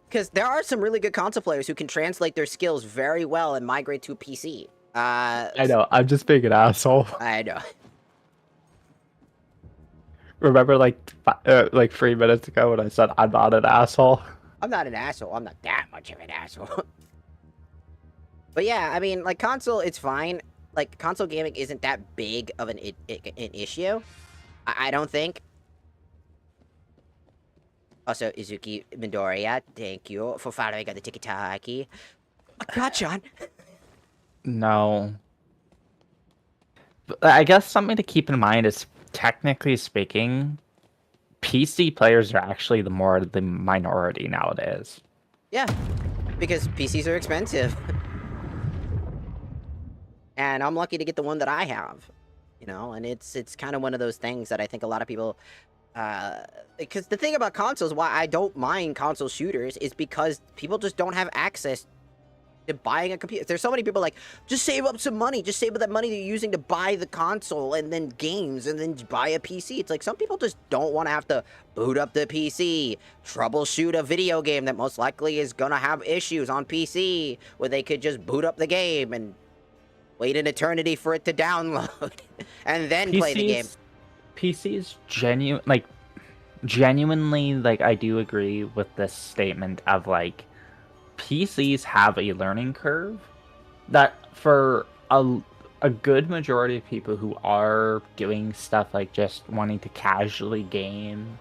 Because there are some really good console players who can translate their skills very well and migrate to a PC. I know, I'm just being an asshole. I know. Remember, like 3 minutes ago when I said I'm not an asshole? I'm not an asshole. I'm not that much of an asshole. But yeah, I mean, like, console, it's fine. Like, console gaming isn't that big of an issue. I don't think. Also, Izuki Midoriya, thank you for following on the Tiki-Taki. God, John. No. But I guess something to keep in mind is, technically speaking, PC players are actually the minority nowadays. Yeah, because PCs are expensive. And I'm lucky to get the one that I have. You know, and it's kind of one of those things that I think a lot of people... because the thing about consoles, why I don't mind console shooters, is because people just don't have access to buying a computer. There's so many people like, just save up some money, just save up that money you're using to buy the console and then games and then buy a PC. It's like, some people just don't want to have to boot up the PC, troubleshoot a video game that most likely is gonna have issues on PC, where they could just boot up the game and wait an eternity for it to download and then play the game. PCs genuinely, like, I do agree with this statement of, like, PCs have a learning curve that for a good majority of people who are doing stuff like just wanting to casually game,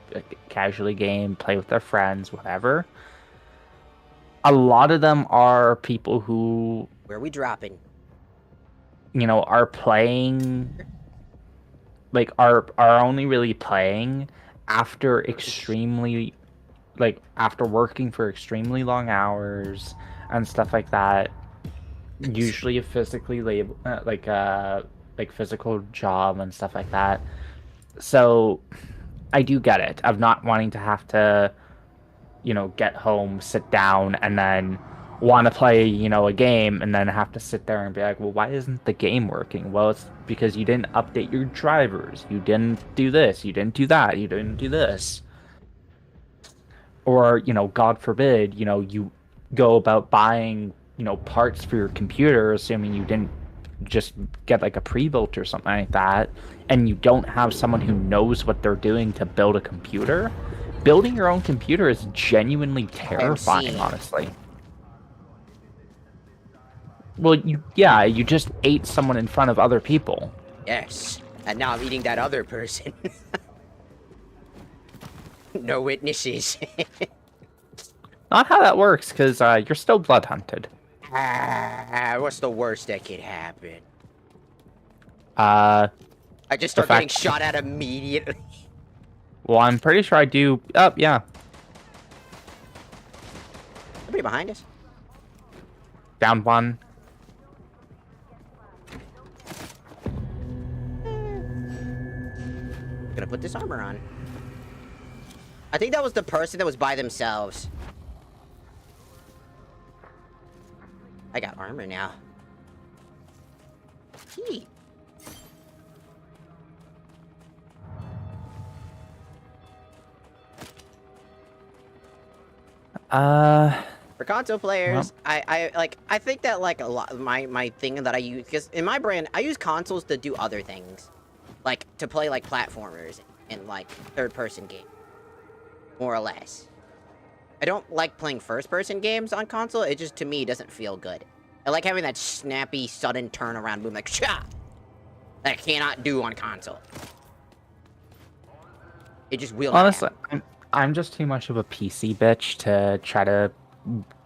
play with their friends, whatever, a lot of them are people who... Where are we dropping? You know, are playing... Like, are only really playing after extremely... Like, after working for extremely long hours and stuff like that. Usually a physically like physical job and stuff like that. So I do get it of not wanting to have to, you know, get home, sit down, and then want to play, you know, a game, and then have to sit there and be like, well, why isn't the game working? Well, it's because you didn't update your drivers. You didn't do this. You didn't do that. You didn't do this. Or, you know, God forbid, you know, you go about buying, you know, parts for your computer, assuming you didn't just get like a pre-built or something like that, and you don't have someone who knows what they're doing to build a computer. Building your own computer is genuinely terrifying, honestly. Well, you just ate someone in front of other people. Yes, and now I'm eating that other person. No witnesses. Not how that works, because you're still blood hunted. What's the worst that could happen? I just start getting shot at immediately. Well, I'm pretty sure I do. Oh, yeah. Somebody behind us? Down one. Gonna put this armor on. I think that was the person that was by themselves. I got armor now. Gee. For console players, well, I think that like a lot my thing that I use, because in my brand I use consoles to do other things, like to play like platformers and like third-person games, more or less. I don't like playing first-person games on console. It just, to me, doesn't feel good. I like having that snappy, sudden turnaround boom, like, shot! That I cannot do on console. It just will not honestly, I'm just too much of a PC bitch to try to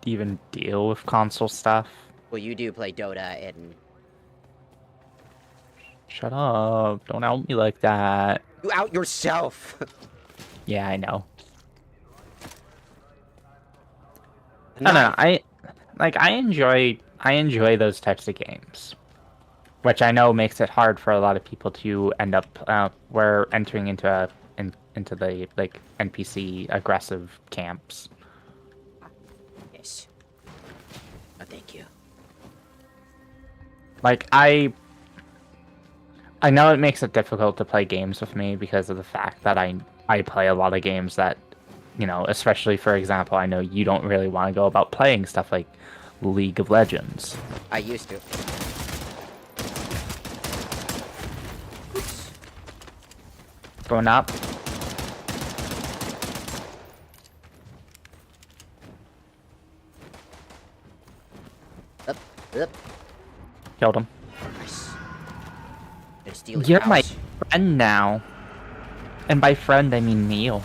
even deal with console stuff. Well, you do play Dota and... Shut up. Don't out me like that. You out yourself. Yeah, I know. A I don't know. knife. I enjoy those types of games, which I know makes it hard for a lot of people to end up we're entering into the like NPC aggressive camps. Yes. Oh, thank you. Like I know it makes it difficult to play games with me because of the fact that I play a lot of games that, you know, especially for example, I know you don't really want to go about playing stuff like League of Legends. I used to. Going up. Up, up. Killed him. Nice. Gonna steal his You're my house. friend now. And by friend, I mean Neil.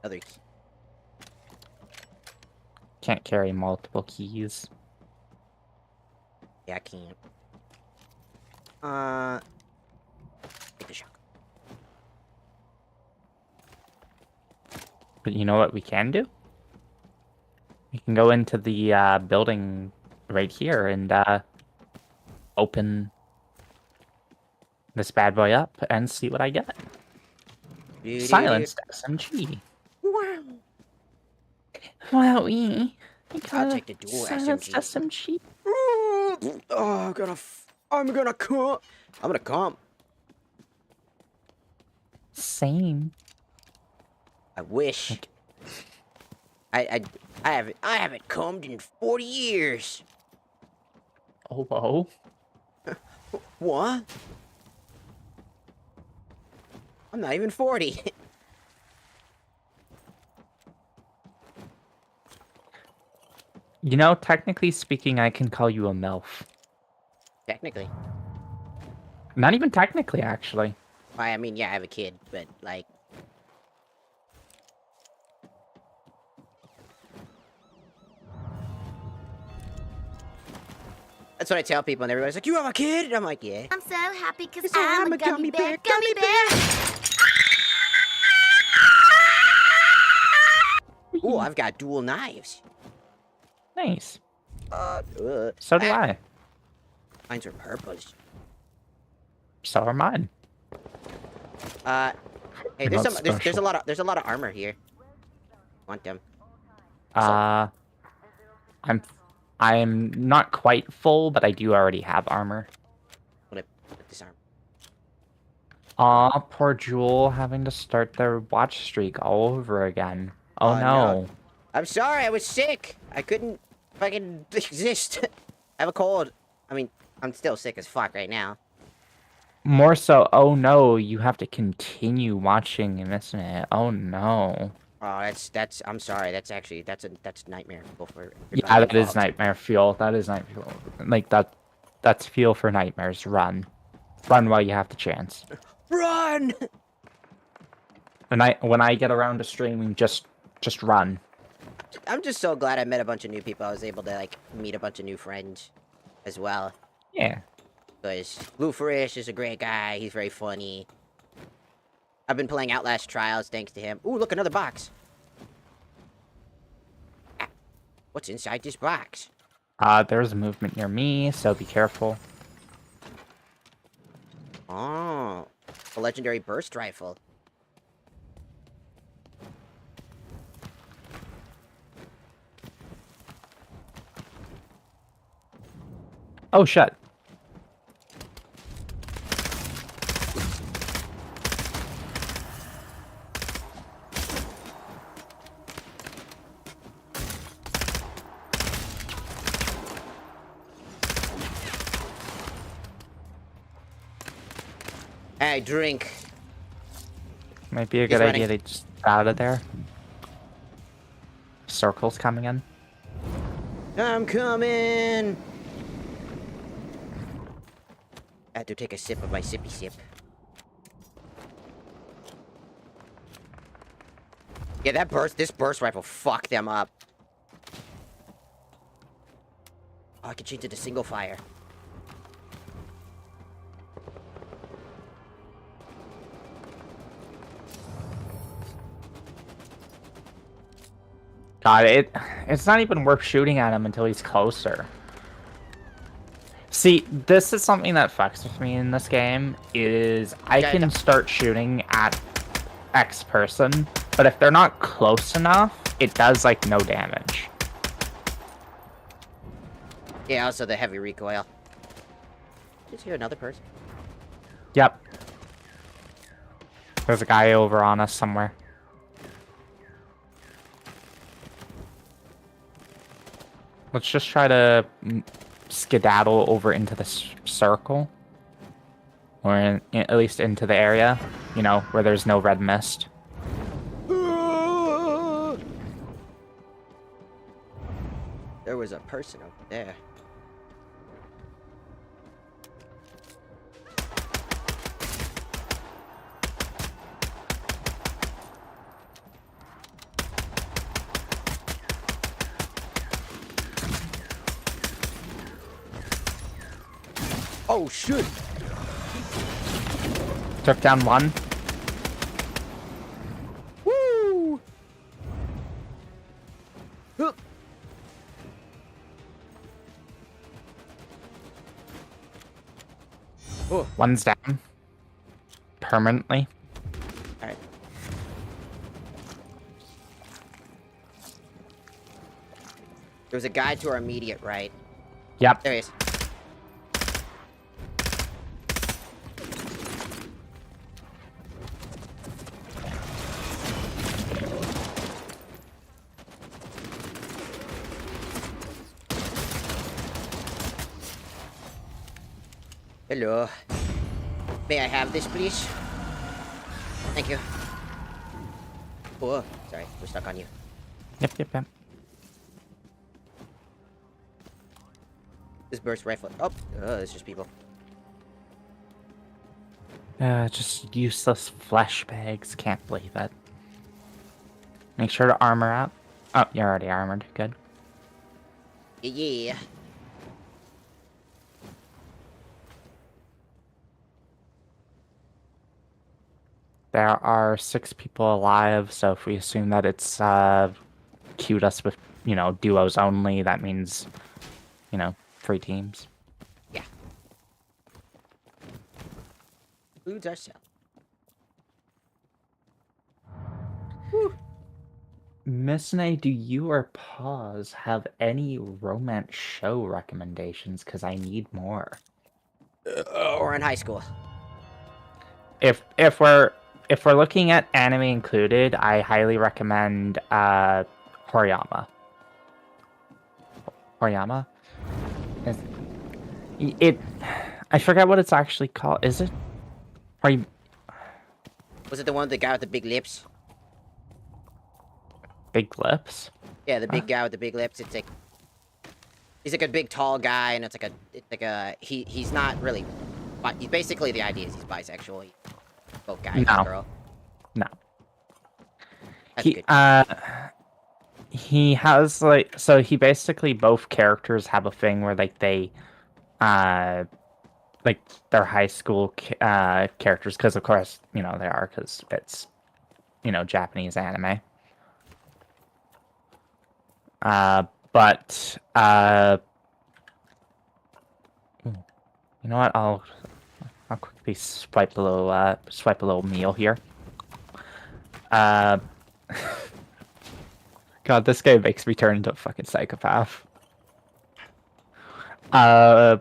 Other key. Can't carry multiple keys. Yeah, I can't. Take the shotgun. But you know what we can do? We can go into the building right here and open this bad boy up and see what I get. Silenced SMG. Wow. Wowie. I'll take the dual silenced SMG. SMG. Oh, I'm gonna come. I'm gonna come. Same. I wish. Like, I haven't combed in 40 years. oh, whoa. What? I'm not even 40. You know, technically speaking, I can call you a MILF. Technically. Not even technically, actually. I mean, yeah, I have a kid, but like. That's what I tell people, and everybody's like, "You have a kid?" And I'm like, "Yeah." I'm so happy because Yes, I'm a gummy bear. Gummy bear! Ooh, I've got dual knives. Nice. Uh, So do I. Mines are purples. So are mine. Hey, You're there's not some, there's special. a lot of armor here. Want them? I'm not quite full, but I do already have armor. I'm gonna put this armor. Aw, poor Jewel having to start their watch streak all over again. Oh No. no. I'm sorry, I was sick. I couldn't fucking exist. I have a cold. I mean, I'm still sick as fuck right now. More so, oh no, you have to continue watching and missing it. Oh no. Oh, I'm sorry. That's nightmare fuel for everybody Yeah, that is involved. nightmare fuel. That is nightmare fuel. Like that's fuel for nightmares. Run. Run while you have the chance. Run! When I get around to streaming, just run. I'm just so glad I met a bunch of new people. I was able to like meet a bunch of new friends as well. Yeah. Because Lufarish is a great guy. He's very funny. I've been playing Outlast Trials thanks to him. Ooh, look, another box. Ah, what's inside this box? There's movement near me, so be careful. Oh, a legendary burst rifle. Oh shit. Hey, drink. Might be a He's good running. idea to just get out of there. Circles coming in. I'm coming. I have to take a sip of my sippy sip. Yeah, this burst rifle fucked them up. Oh, I can change it to single fire. God, it's not even worth shooting at him until he's closer. See, this is something that fucks with me in this game, is I can start shooting at X person, but if they're not close enough, it does, like, no damage. Yeah, also the heavy recoil. Is here another person? Yep. There's a guy over on us somewhere. Let's just try to skedaddle over into the circle. Or at least into the area, you know, where there's no red mist. There was a person over there. Oh, shit! Took down one. Woo! Huh. Oh. One's down. Permanently. Alright. There was a guy to our immediate right. Yep. There he is. Hello. May I have this, please? Thank you. Oh, sorry. We're stuck on you. Yep. This burst rifle. Oh, it's just people. Just useless flesh bags. Can't believe it. Make sure to armor up. Oh, you're already armored. Good. Yeah. There are 6 people alive, so if we assume that it's queued us with, you know, duos only, that means, you know, 3 teams. Yeah. Includes ourselves. Missane, do you or Pause have any romance show recommendations? Because I need more. Or in high school. If we're looking at anime included, I highly recommend Horiyama. Horiyama? I forget what it's actually called. Is it? Was it the one with the guy with the big lips? Big lips? Yeah, the big guy with the big lips. It's like he's like a big tall guy, and it's like a he's not really. He's basically the idea is he's bisexual. He's both guy and girl. No. That's good. He has like so he basically both characters have a thing where like they like they're high school characters because of course you know they are because it's you know Japanese anime. But you know what? I'll quickly swipe a little meal here. God, this game makes me turn into a fucking psychopath. They're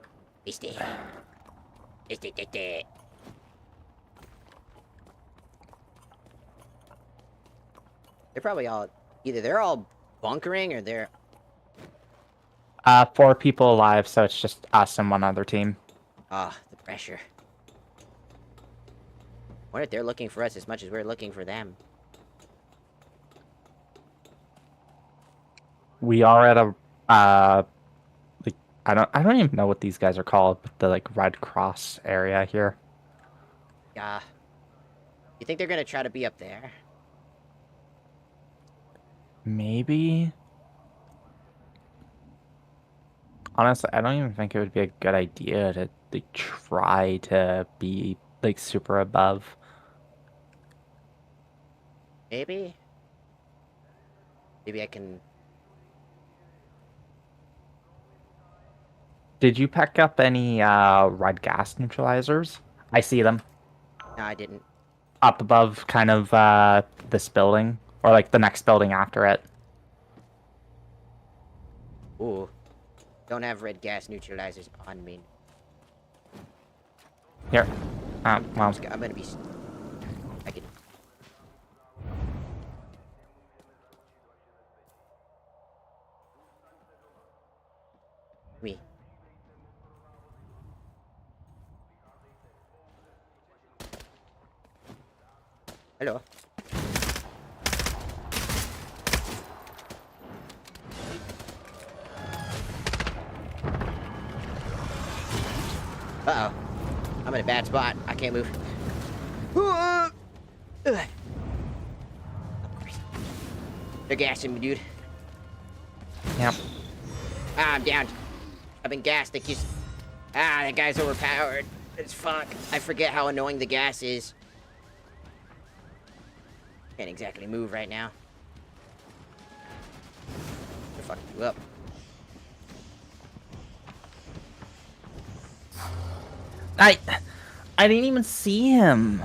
probably all either they're all bunkering or they're 4 people alive, so it's just us and one other team. Ah, the pressure. What if they're looking for us as much as we're looking for them? We are at a like I don't even know what these guys are called, but the like Red Cross area here. Yeah. You think they're gonna try to be up there? Maybe. Honestly, I don't even think it would be a good idea to try to be like super above. Maybe? Maybe I can... Did you pick up any red gas neutralizers? I see them No, I didn't. up above kind of this building or like the next building after it. Ooh. Don't have red gas neutralizers on me. Here. Well, I'm gonna be... I can... Me. Hello. Uh-oh. I'm in a bad spot. I can't move. Ugh. They're gassing me, dude. yep. Ah, I'm down. I've been gassed. Thank you. Ah, that guy's overpowered. It's fuck. I forget how annoying the gas is. Can't exactly move right now. They're fucking you up. I didn't even see him.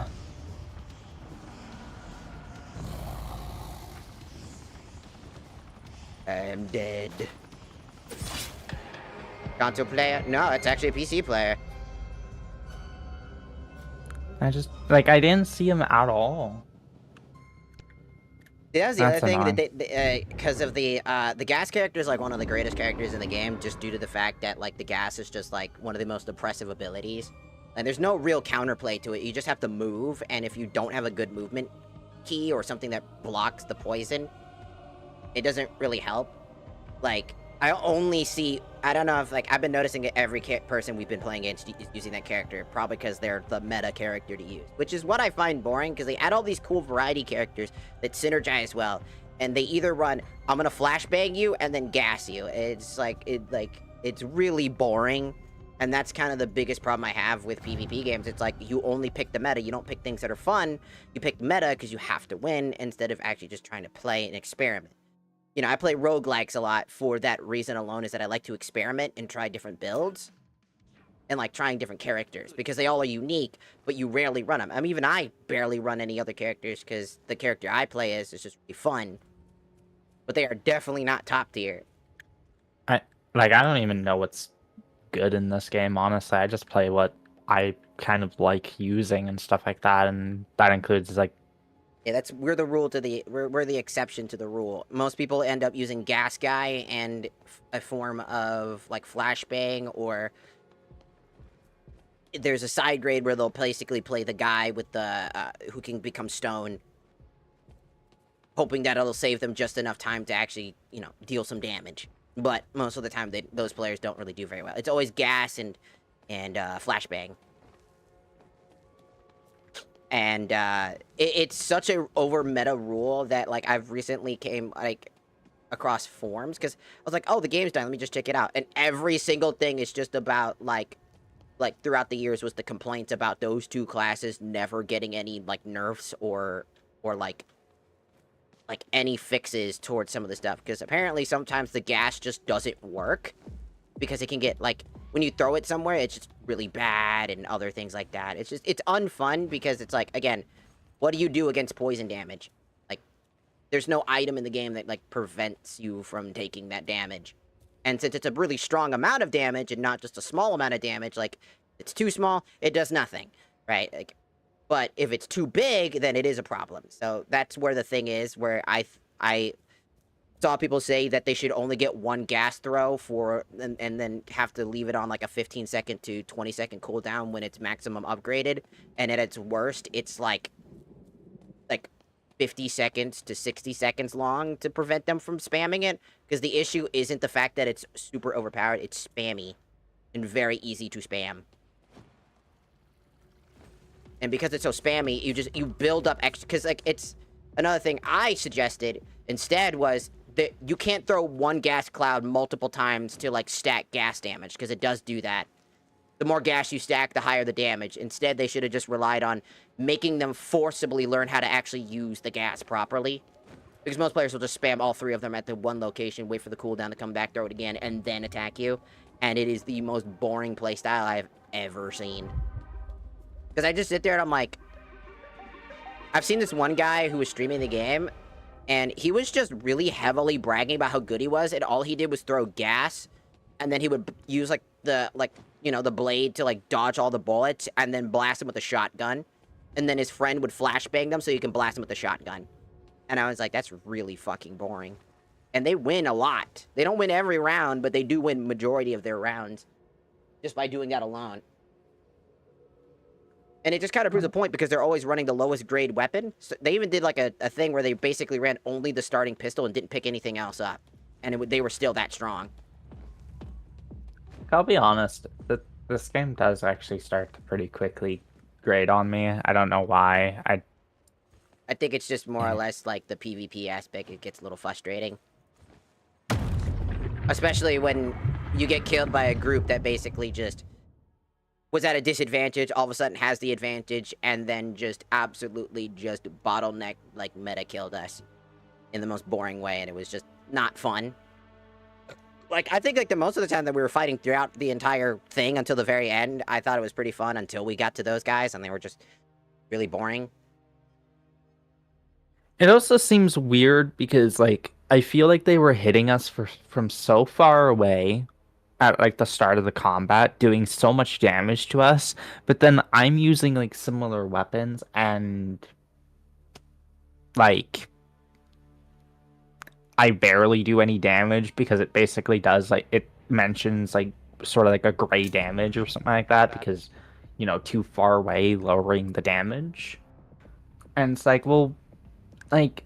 I'm dead. Console player? No, it's actually a PC player. I just I didn't see him at all. Yeah, that's the That's other thing annoying. that they, because of the gas character is like one of the greatest characters in the game, just due to the fact that like the gas is just like one of the most oppressive abilities, and there's no real counterplay to it. You just have to move, and if you don't have a good movement key or something that blocks the poison, it doesn't really help. Like, I only see, I don't know if, like, I've been noticing that every person we've been playing against is using that character, probably because they're the meta character to use, which is what I find boring, because they add all these cool variety characters that synergize well, and they either run, I'm gonna flashbang you, and then gas you. It's like, it's really boring, and that's kind of the biggest problem I have with PvP games. It's like, you only pick the meta, you don't pick things that are fun, you pick meta because you have to win, instead of actually just trying to play and experiment. You know, I play roguelikes a lot for that reason alone, is that I like to experiment and try different builds. And, like, trying different characters. Because they all are unique, but you rarely run them. I mean, even I barely run any other characters, because the character I play is just really fun. But they are definitely not top tier. I don't even know what's good in this game, honestly. I just play what I kind of like using and stuff like that, and that includes like Yeah, we're the rule to the, we're the exception to the rule. Most people end up using Gas Guy and a form of, like, Flashbang, or there's a side grade where they'll basically play the guy with the, who can become stone, hoping that it'll save them just enough time to actually, you know, deal some damage. But most of the time, those players don't really do very well. It's always Gas and Flashbang. And it's such a over meta rule that, like, I've recently came, like, across forums, because I was like, oh, the game's done, let me just check it out, and every single thing is just about, like throughout the years was the complaints about those two classes never getting any, like, nerfs or like any fixes towards some of the stuff, because apparently sometimes the gas just doesn't work, because it can get, like, when you throw it somewhere, it's just really bad, and other things like that. It's unfun, because it's like, again, what do you do against poison damage? Like, there's no item in the game that, like, prevents you from taking that damage. And since it's a really strong amount of damage, and not just a small amount of damage, like, it's too small, it does nothing, right? Like, but if it's too big, then it is a problem. So that's where the thing is, where I saw people say that they should only get one gas throw for, and then have to leave it on, like, a 15-second to 20-second cooldown when it's maximum upgraded. And at its worst, it's like 50 seconds to 60 seconds long to prevent them from spamming it. Because the issue isn't the fact that it's super overpowered, it's spammy and very easy to spam. And because it's so spammy, you build up extra, because, like, it's, Another thing I suggested instead was that you can't throw one gas cloud multiple times to, like, stack gas damage, because it does do that. The more gas you stack, the higher the damage. Instead, they should have just relied on making them forcibly learn how to actually use the gas properly. Because most players will just spam all 3 of them at the one location, wait for the cooldown to come back, throw it again, and then attack you. And it is the most boring playstyle I've ever seen. Because I just sit there and I'm like... I've seen this one guy who was streaming the game, and he was just really heavily bragging about how good he was, and all he did was throw gas, and then he would use, like, the blade to, like, dodge all the bullets, and then blast him with a shotgun. And then his friend would flashbang them so you can blast him with a shotgun. And I was like, that's really fucking boring. And they win a lot. They don't win every round, but they do win majority of their rounds. Just by doing that alone. And it just kind of proves a point because they're always running the lowest grade weapon. So they even did like a thing where they basically ran only the starting pistol and didn't pick anything else up. And they were still that strong. I'll be honest, this game does actually start to pretty quickly grade on me. I don't know why. I think it's just more or less like the PvP aspect. It gets a little frustrating. Especially when you get killed by a group that basically just was at a disadvantage, all of a sudden has the advantage, and then just absolutely just bottleneck, like, meta killed us in the most boring way, and it was just not fun. Like, I think, like, the most of the time that we were fighting throughout the entire thing until the very end, I thought it was pretty fun until we got to those guys, and they were just really boring. It also seems weird because, like, I feel like they were hitting us from so far away at, like, the start of the combat, doing so much damage to us, but then I'm using, like, similar weapons, and, like, I barely do any damage because it basically does, like, it mentions, like, sort of like a gray damage or something like that because, you know, too far away, lowering the damage. And it's like, well, like,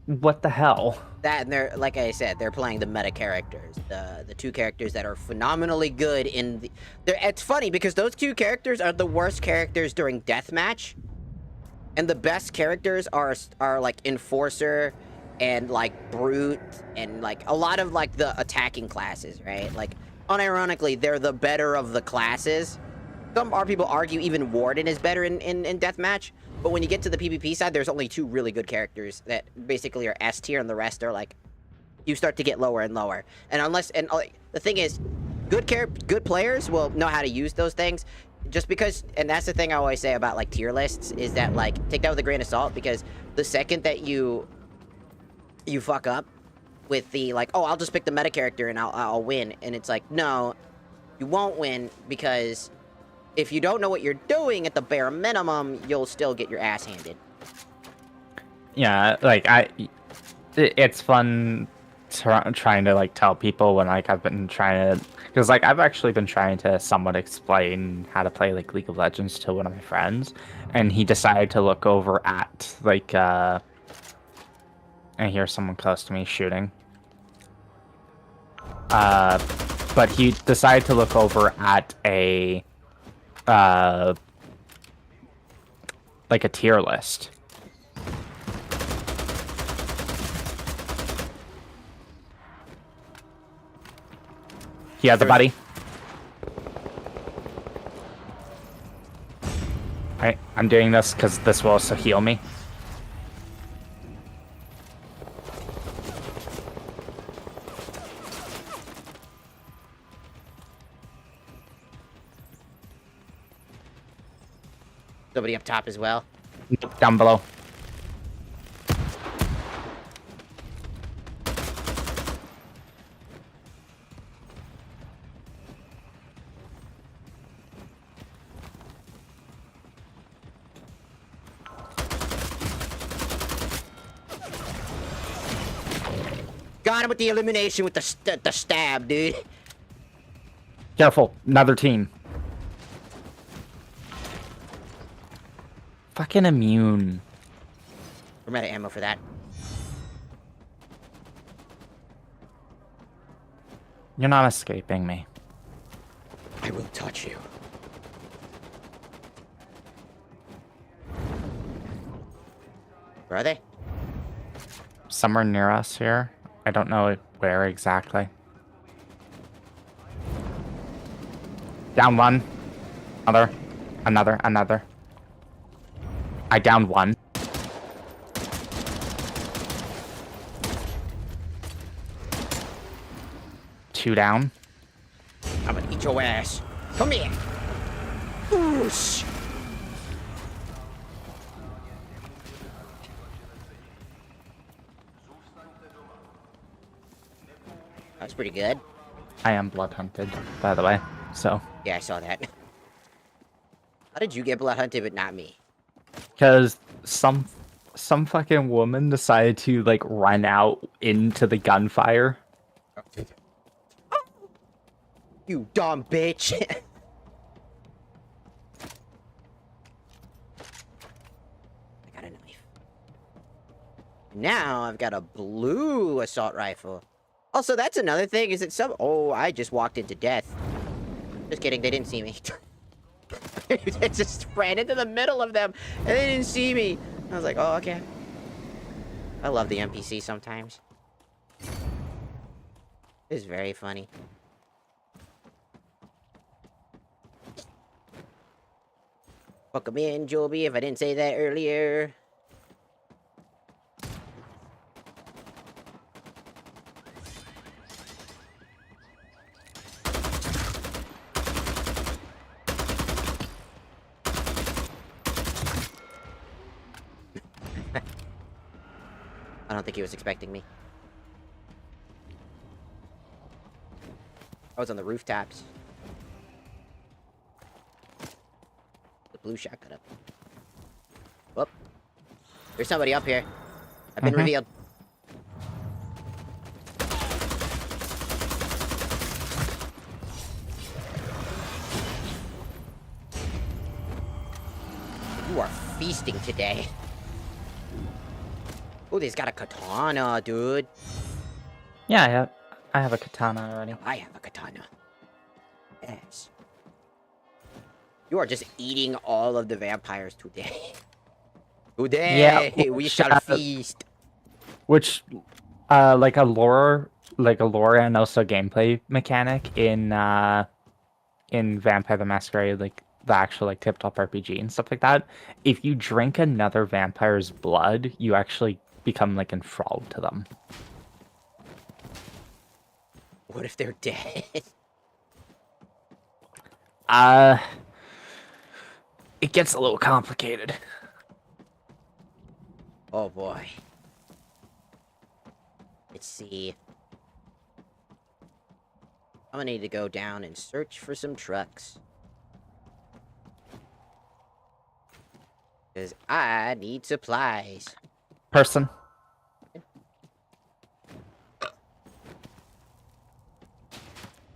what the hell? That, and they're, like I said, they're playing the meta characters. The 2 characters that are phenomenally good in the... It's funny, because those 2 characters are the worst characters during deathmatch. And the best characters are like, Enforcer and, like, Brute and, like, a lot of, like, the attacking classes, right? Like, unironically, they're the better of the classes. Some people argue even Warden is better in deathmatch. But when you get to the PvP side, there's only 2 really good characters that basically are S tier, and the rest are like, you start to get lower and lower. And the thing is, good players will know how to use those things. Just because, and that's the thing I always say about, like, tier lists, is that, like, take that with a grain of salt, because the second that you fuck up with the, like, oh, I'll just pick the meta character and I'll win, and it's like, no, you won't win, because if you don't know what you're doing at the bare minimum, you'll still get your ass handed. Yeah, like, it's fun trying to, like, tell people when, like, I've been trying to, because, like, I've actually been trying to somewhat explain how to play, like, League of Legends to one of my friends, and he decided to look over at, like, I hear someone close to me shooting. But he decided to look over at a, like, a tier list. He has a buddy. Alright, I'm doing this because this will also heal me. Somebody up top as well. Down below. Got him with the elimination with the stab, dude. Careful, another team. Fucking immune. We're out of ammo for that. You're not escaping me. I will touch you. Where are they? Somewhere near us here. I don't know where exactly. Down one. Another. I downed one. Two down. I'm gonna eat your ass. Come here. Oosh. That's pretty good. I am blood hunted, by the way. So. Yeah, I saw that. How did you get blood hunted but not me? Because some fucking woman decided to like run out into the gunfire. You dumb bitch. I got a knife. Now I've got a blue assault rifle. Also, that's another thing, is that oh, I just walked into death. Just kidding, they didn't see me. It just ran into the middle of them, and they didn't see me. I was like, oh, okay. I love the NPC sometimes. It's very funny. Welcome in, Joby, if I didn't say that earlier. I don't think he was expecting me. I was on the rooftops. The blue shotgun up. Whoop. There's somebody up here. I've been revealed. You are feasting today. Oh, he's got a katana, dude. Yeah, I have a katana already. I have a katana. Yes. You are just eating all of the vampires today. Today, Yeah, we shall feast. Which, like a lore and also gameplay mechanic in Vampire the Masquerade, like the actual like tabletop RPG and stuff like that. If you drink another vampire's blood, you actually become like enthralled to them. What if they're dead? It gets a little complicated. Oh boy. Let's see. I'm gonna need to go down and search for some trucks. Because I need supplies. Person.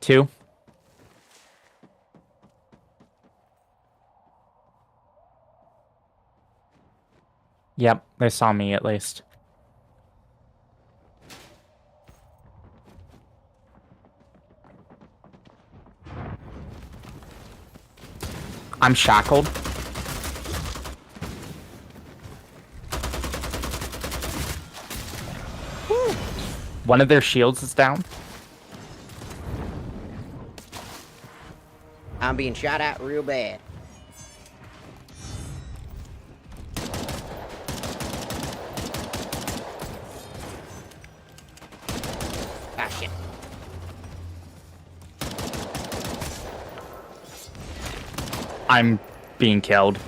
Two. Yep, they saw me at least. I'm shackled. Woo. One of their shields is down. I'm being shot at real bad. Ah, shit. I'm being killed.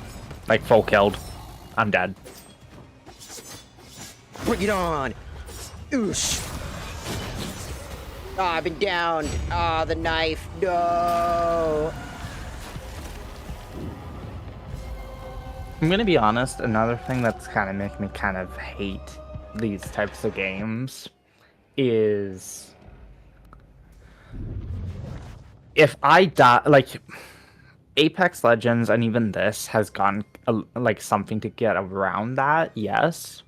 Like, full killed. I'm dead. Bring it on! Oosh! Ah, I've been downed. Ah, the knife. No! I'm gonna be honest, another thing that's kind of making me kind of hate these types of games is if I die, like Apex Legends and even this has gone like something to get around that, yes,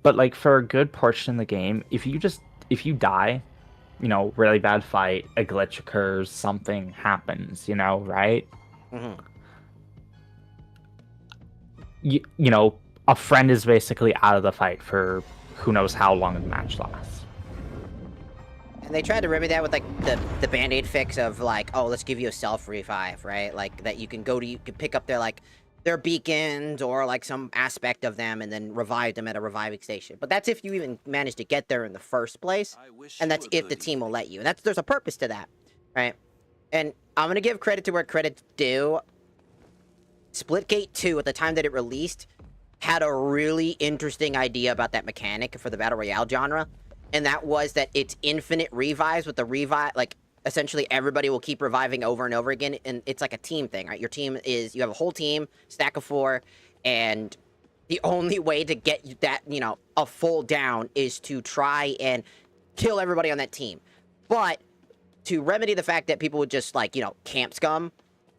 but like for a good portion of the game, if you die, you know, really bad fight, a glitch occurs, something happens, you know, right? Mm-hmm. You know, a friend is basically out of the fight for who knows how long the match lasts. And they tried to remedy that with, like, the Band-Aid fix of, like, oh, let's give you a self-revive, right? Like, that you can pick up their, like, their beacons or, like, some aspect of them and then revive them at a reviving station. But that's if you even manage to get there in the first place. And that's if the team will let you. And there's a purpose to that, right? And I'm going to give credit to where credit's due. Splitgate 2, at the time that it released, had a really interesting idea about that mechanic for the Battle Royale genre. And that was that it's infinite revives with the revive, like, essentially everybody will keep reviving over and over again, and it's like a team thing, right? Your team is, you have a whole team, stack of 4, and the only way to get that, you know, a full down is to try and kill everybody on that team. But to remedy the fact that people would just, like, you know, camp scum,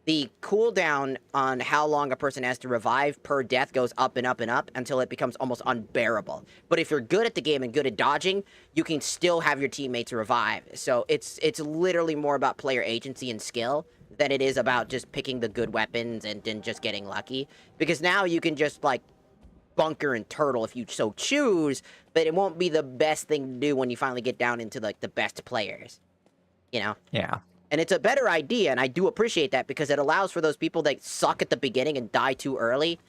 the cooldown on how long a person has to revive per death goes up and up and up until it becomes almost unbearable. But if you're good at the game and good at dodging, you can still have your teammates revive. So it's literally more about player agency and skill than it is about just picking the good weapons and then just getting lucky. Because now you can just, like, bunker and turtle if you so choose, but it won't be the best thing to do when you finally get down into, like, the best players. You know? Yeah. And it's a better idea, and I do appreciate that, because it allows for those people that suck at the beginning and die too early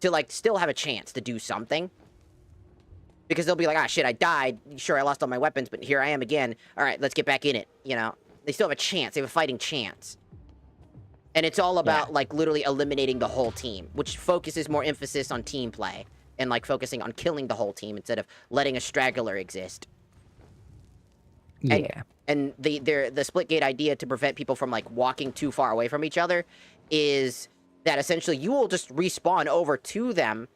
to, like, still have a chance to do something. Because they'll be like, ah, shit, I died. Sure, I lost all my weapons, but here I am again. All right, let's get back in it, you know? They still have a chance. They have a fighting chance. And it's all about, like, literally eliminating the whole team, which focuses more emphasis on team play and, like, focusing on killing the whole team instead of letting a straggler exist. Yeah. And the Splitgate idea to prevent people from, like, walking too far away from each other is that essentially you will just respawn over to them,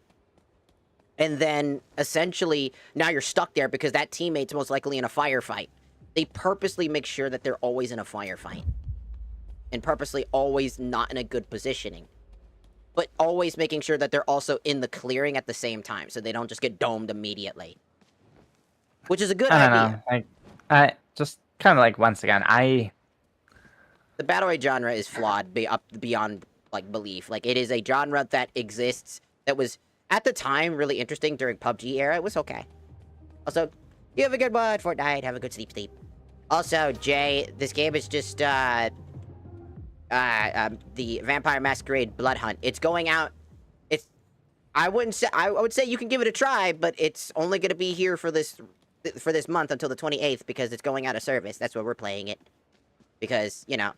and then essentially now you're stuck there because that teammate's most likely in a firefight. They purposely make sure that they're always in a firefight. And purposely always not in a good positioning. But always making sure that they're also in the clearing at the same time, so they don't just get domed immediately. Which is a good idea. I don't know. I just kind of like, once again, The Battle Royale genre is flawed beyond, like, belief. Like, it is a genre that exists, that was, at the time, really interesting during PUBG era. It was okay. Also, you have a good one, Fortnite. Have a good sleep. Also, Jay, this game is just, the Vampire Masquerade Blood Hunt. It's going out, I would say you can give it a try, but it's only going to be here for this month until the 28th, because it's going out of service. That's why we're playing it. Because, you know,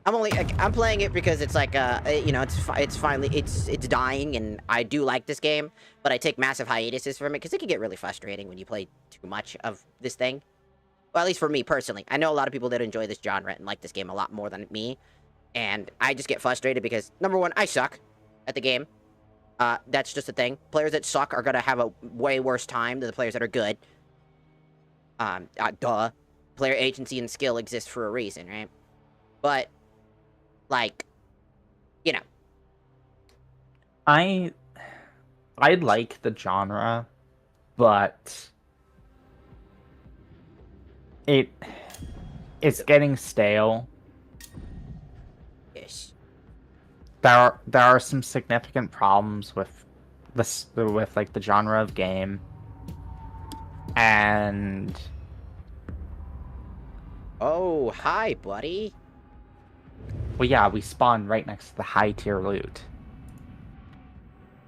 I'm playing it because it's like, you know, it's finally, it's dying, and I do like this game, but I take massive hiatuses from it, because it can get really frustrating when you play too much of this thing. Well, at least for me, personally. I know a lot of people that enjoy this genre and like this game a lot more than me, and I just get frustrated because, number one, I suck at the game. That's just a thing. Players that suck are gonna have a way worse time than the players that are good. Duh. Player agency and skill exist for a reason, right? But, like, you know. I like the genre, but it's getting stale. Yes. There are some significant problems with like the genre of game, and oh, hi, buddy. well, yeah, we spawn right next to the high tier loot.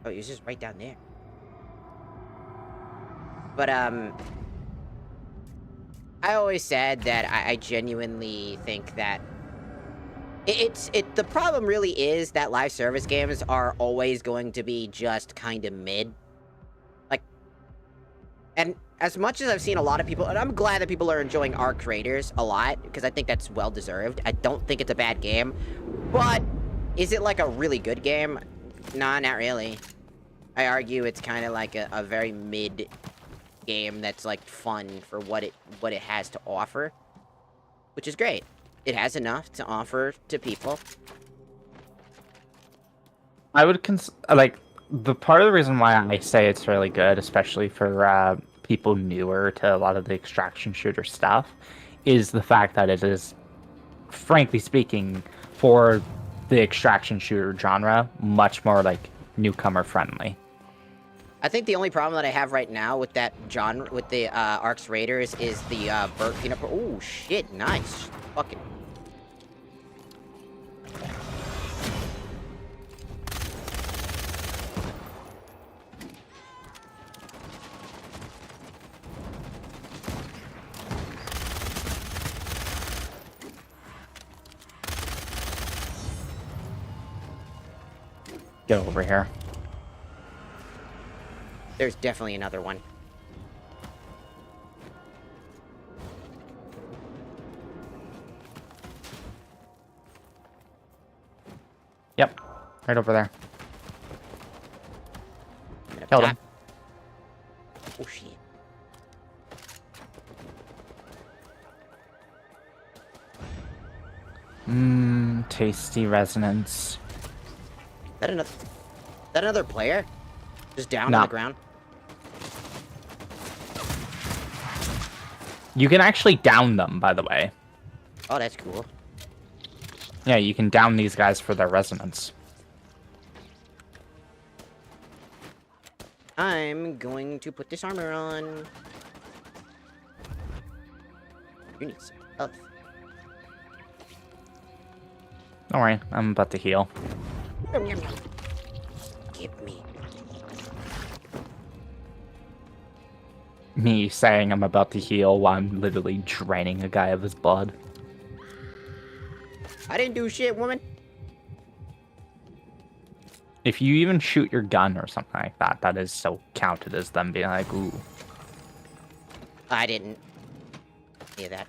Oh, he's just right down there. But, I always said that I genuinely think that the problem really is that live service games are always going to be just kind of mid. Like, and as much as I've seen a lot of people, and I'm glad that people are enjoying Arc Raiders a lot, because I think that's well deserved. I don't think it's a bad game, but is it like a really good game? Nah, not really. I argue it's kind of like a very mid game that's like fun for what it has to offer, which is great. It has enough to offer to people. I would like, the part of the reason why I say it's really good, especially for people newer to a lot of the extraction shooter stuff, is the fact that it is, frankly speaking, for the extraction shooter genre, much more like newcomer friendly. I think the only problem that I have right now with that genre, with the Arcs Raiders, is the burnt peanut butter. Oh shit! Nice, fucking. Get over here. There's definitely another one. Yep. Right over there. And up Killed top. him. Oh shit. Mmm, tasty resonance. Is that another player? Just down No. on the ground? You can actually down them, by the way. Oh, that's cool. Yeah, you can down these guys for their resonance. I'm going to put this armor on. You need some health. Don't worry, I'm about to heal. Yum, yum, yum. Give me. Me saying I'm about to heal while I'm literally draining a guy of his blood. I didn't do shit, woman. If you even shoot your gun or something like that, that is so counted as them being like, ooh. I didn't. Any of that.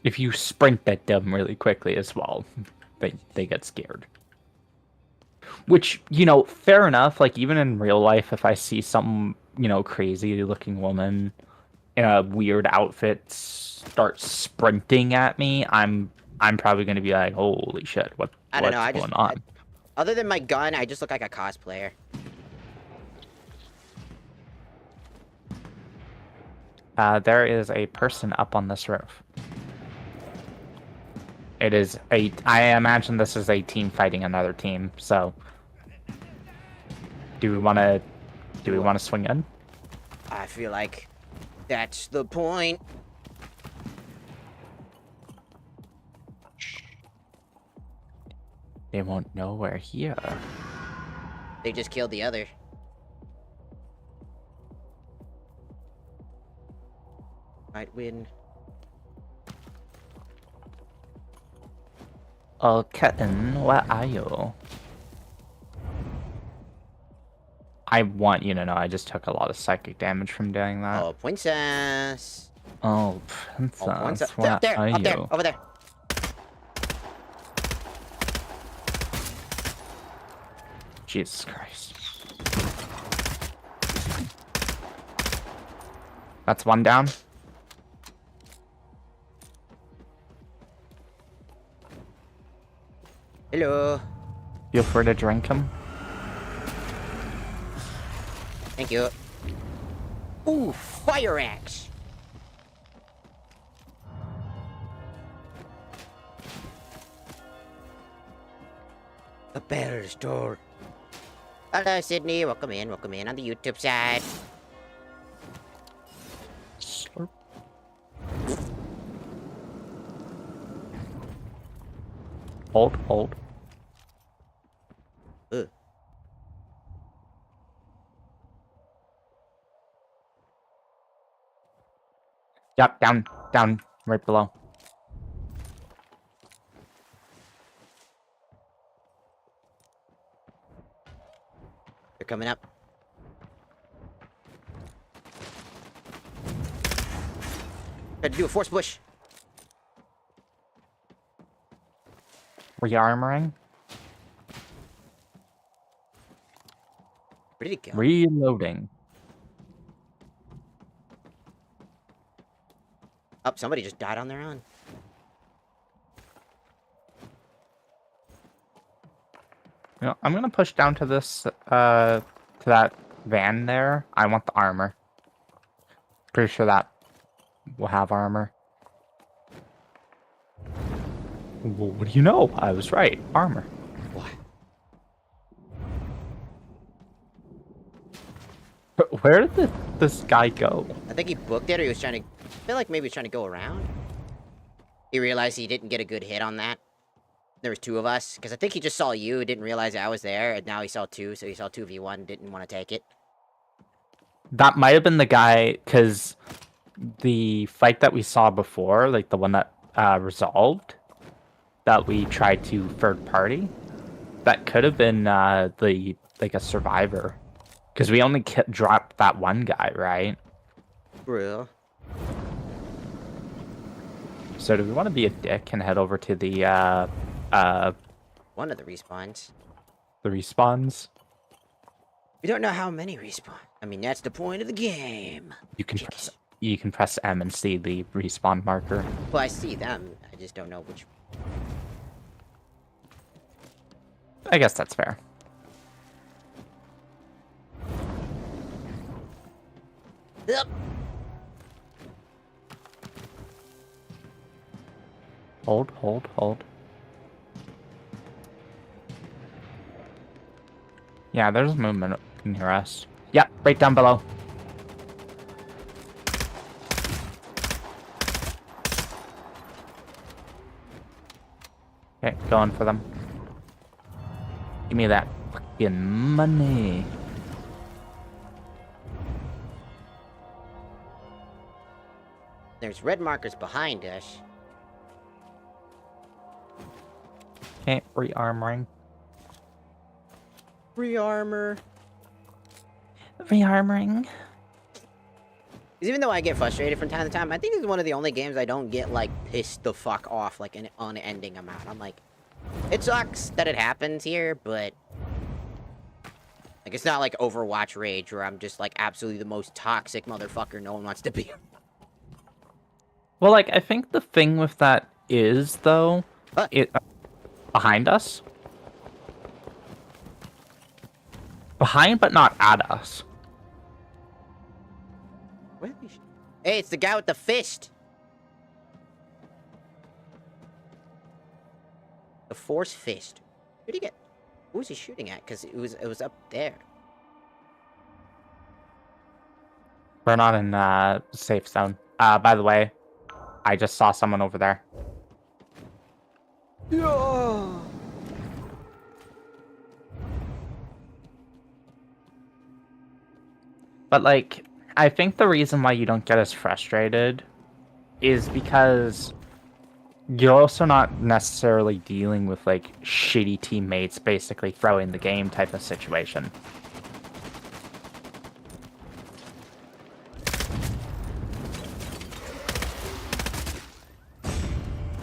If you sprint at them really quickly as well, they get scared. Which, you know, fair enough. Like, even in real life, if I see some, you know, crazy looking woman in a weird outfit start sprinting at me, I'm probably going to be like, holy shit, what's I don't know. going on? Other than my gun, I just look like a cosplayer. There is a person up on this roof. It is I imagine this is a team fighting another team, so do we want to swing in? I feel like that's the point. They won't know we're here. They just killed the other. Might win. Oh, kitten, where are you? I want you to know I just took a lot of psychic damage from doing that. Oh, princess. Oh, princess, Oh, princess. where Up there, are up you? there, over there. Jesus Christ. That's one down. Hello. Feel free to drink him. Thank you. Ooh, fire axe. A better store. Hello, Sydney. Welcome in on the YouTube side. Slurp. Hold. Ugh. Yep, down, right below. They're coming up. Tried to do a force push. Rearmoring. Where did it go? Reloading. Oh, somebody just died on their own. You know, I'm gonna push down to this, to that van there. I want the armor. Pretty sure that will have armor. Well, what do you know? I was right. Armor. Where did this guy go? I think he booked it, or he was trying to... I feel like maybe he was trying to go around. He realized he didn't get a good hit on that. There was 2 of us, because I think he just saw you, didn't realize I was there, and now he saw 2, so he saw 2v1, didn't want to take it. That might have been the guy, because the fight that we saw before, like the one that resolved, that we tried to third party, that could have been a survivor, because we only dropped that one guy, right? Bro. So do we want to be a dick and head over to the One of the respawns. respawns? We don't know how many respawn. I mean, that's the point of the game. You can press M and see the respawn marker. Well, I see them. I just don't know which. I guess that's fair. Yep. Hold. Yeah, there's movement near us. Yeah, right down below. Okay, going for them. Give me that fucking money. There's red markers behind us. Okay, rearmoring. Rearmor. Rearmoring. Even though I get frustrated from time to time, I think this is one of the only games I don't get, like, pissed the fuck off, like, an unending amount. I'm like, it sucks that it happens here, but... like, it's not like Overwatch Rage, where I'm just, like, absolutely the most toxic motherfucker no one wants to be. Well, like, I think the thing with that is, though, What? behind us? Behind, but not at us. Where is she? Hey, it's the guy with the fist! The force fist. Who'd he get? Who was he shooting at? Because it was up there. We're not in safe zone. By the way, I just saw someone over there. Yeah. But, like, I think the reason why you don't get as frustrated is because you're also not necessarily dealing with, like, shitty teammates basically throwing the game type of situation.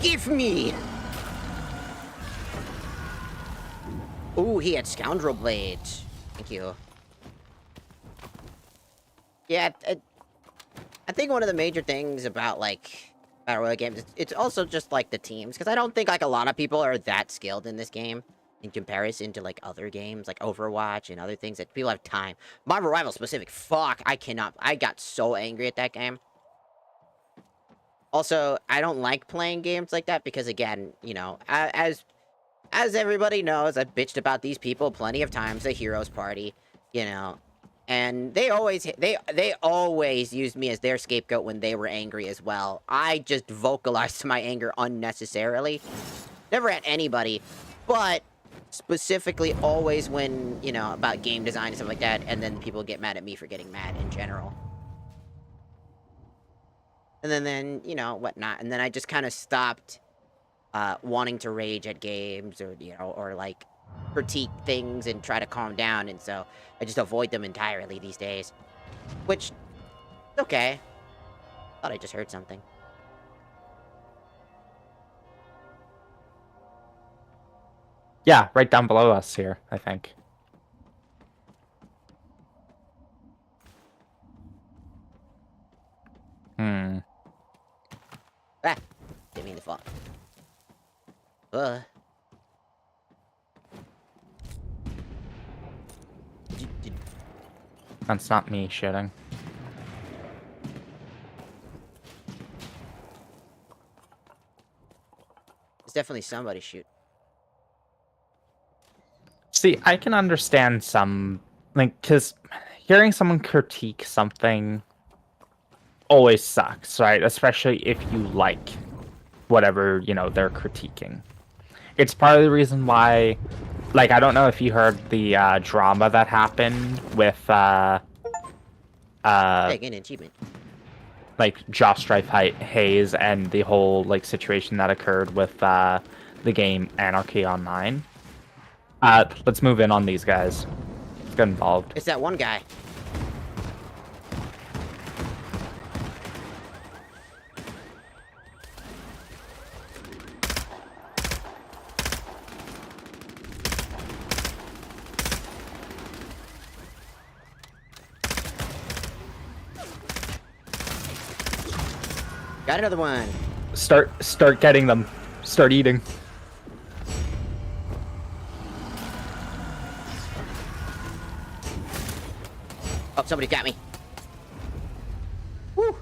Give me! Ooh, he had scoundrel blades. Thank you. Yeah, I think one of the major things about, like, Battle Royale games, it's also just, like, the teams. Because I don't think, like, a lot of people are that skilled in this game. In comparison to, like, other games, like Overwatch and other things that people have time. Marvel Rival specific, fuck, I cannot. I got so angry at that game. Also, I don't like playing games like that because, again, you know, as everybody knows, I've bitched about these people plenty of times, the Heroes Party, you know, and they always used me as their scapegoat when they were angry as well. I just vocalized my anger unnecessarily. Never at anybody, but specifically always when, you know, about game design and stuff like that, and then people get mad at me for getting mad in general. And then, you know, whatnot. And then I just kind of stopped wanting to rage at games or, you know, or, like, critique things and try to calm down. And so I just avoid them entirely these days. Which, okay. Thought I just heard something. Yeah, right down below us here, I think. Ah! Didn't mean to fall. That's not me shooting. It's definitely somebody shoot. See, I can understand some, like, because hearing someone critique something always sucks, right? Especially if you like whatever, they're critiquing. It's part of the reason why, like, I don't know if you heard the drama that happened with Hey, get an achievement. like Josh Strife Hayes and the whole like situation that occurred with the game Anarchy Online. Let's move in on these guys. Let's get involved. It's that one guy. Got another one. Start getting them. Start eating. Oh, somebody got me. Woo.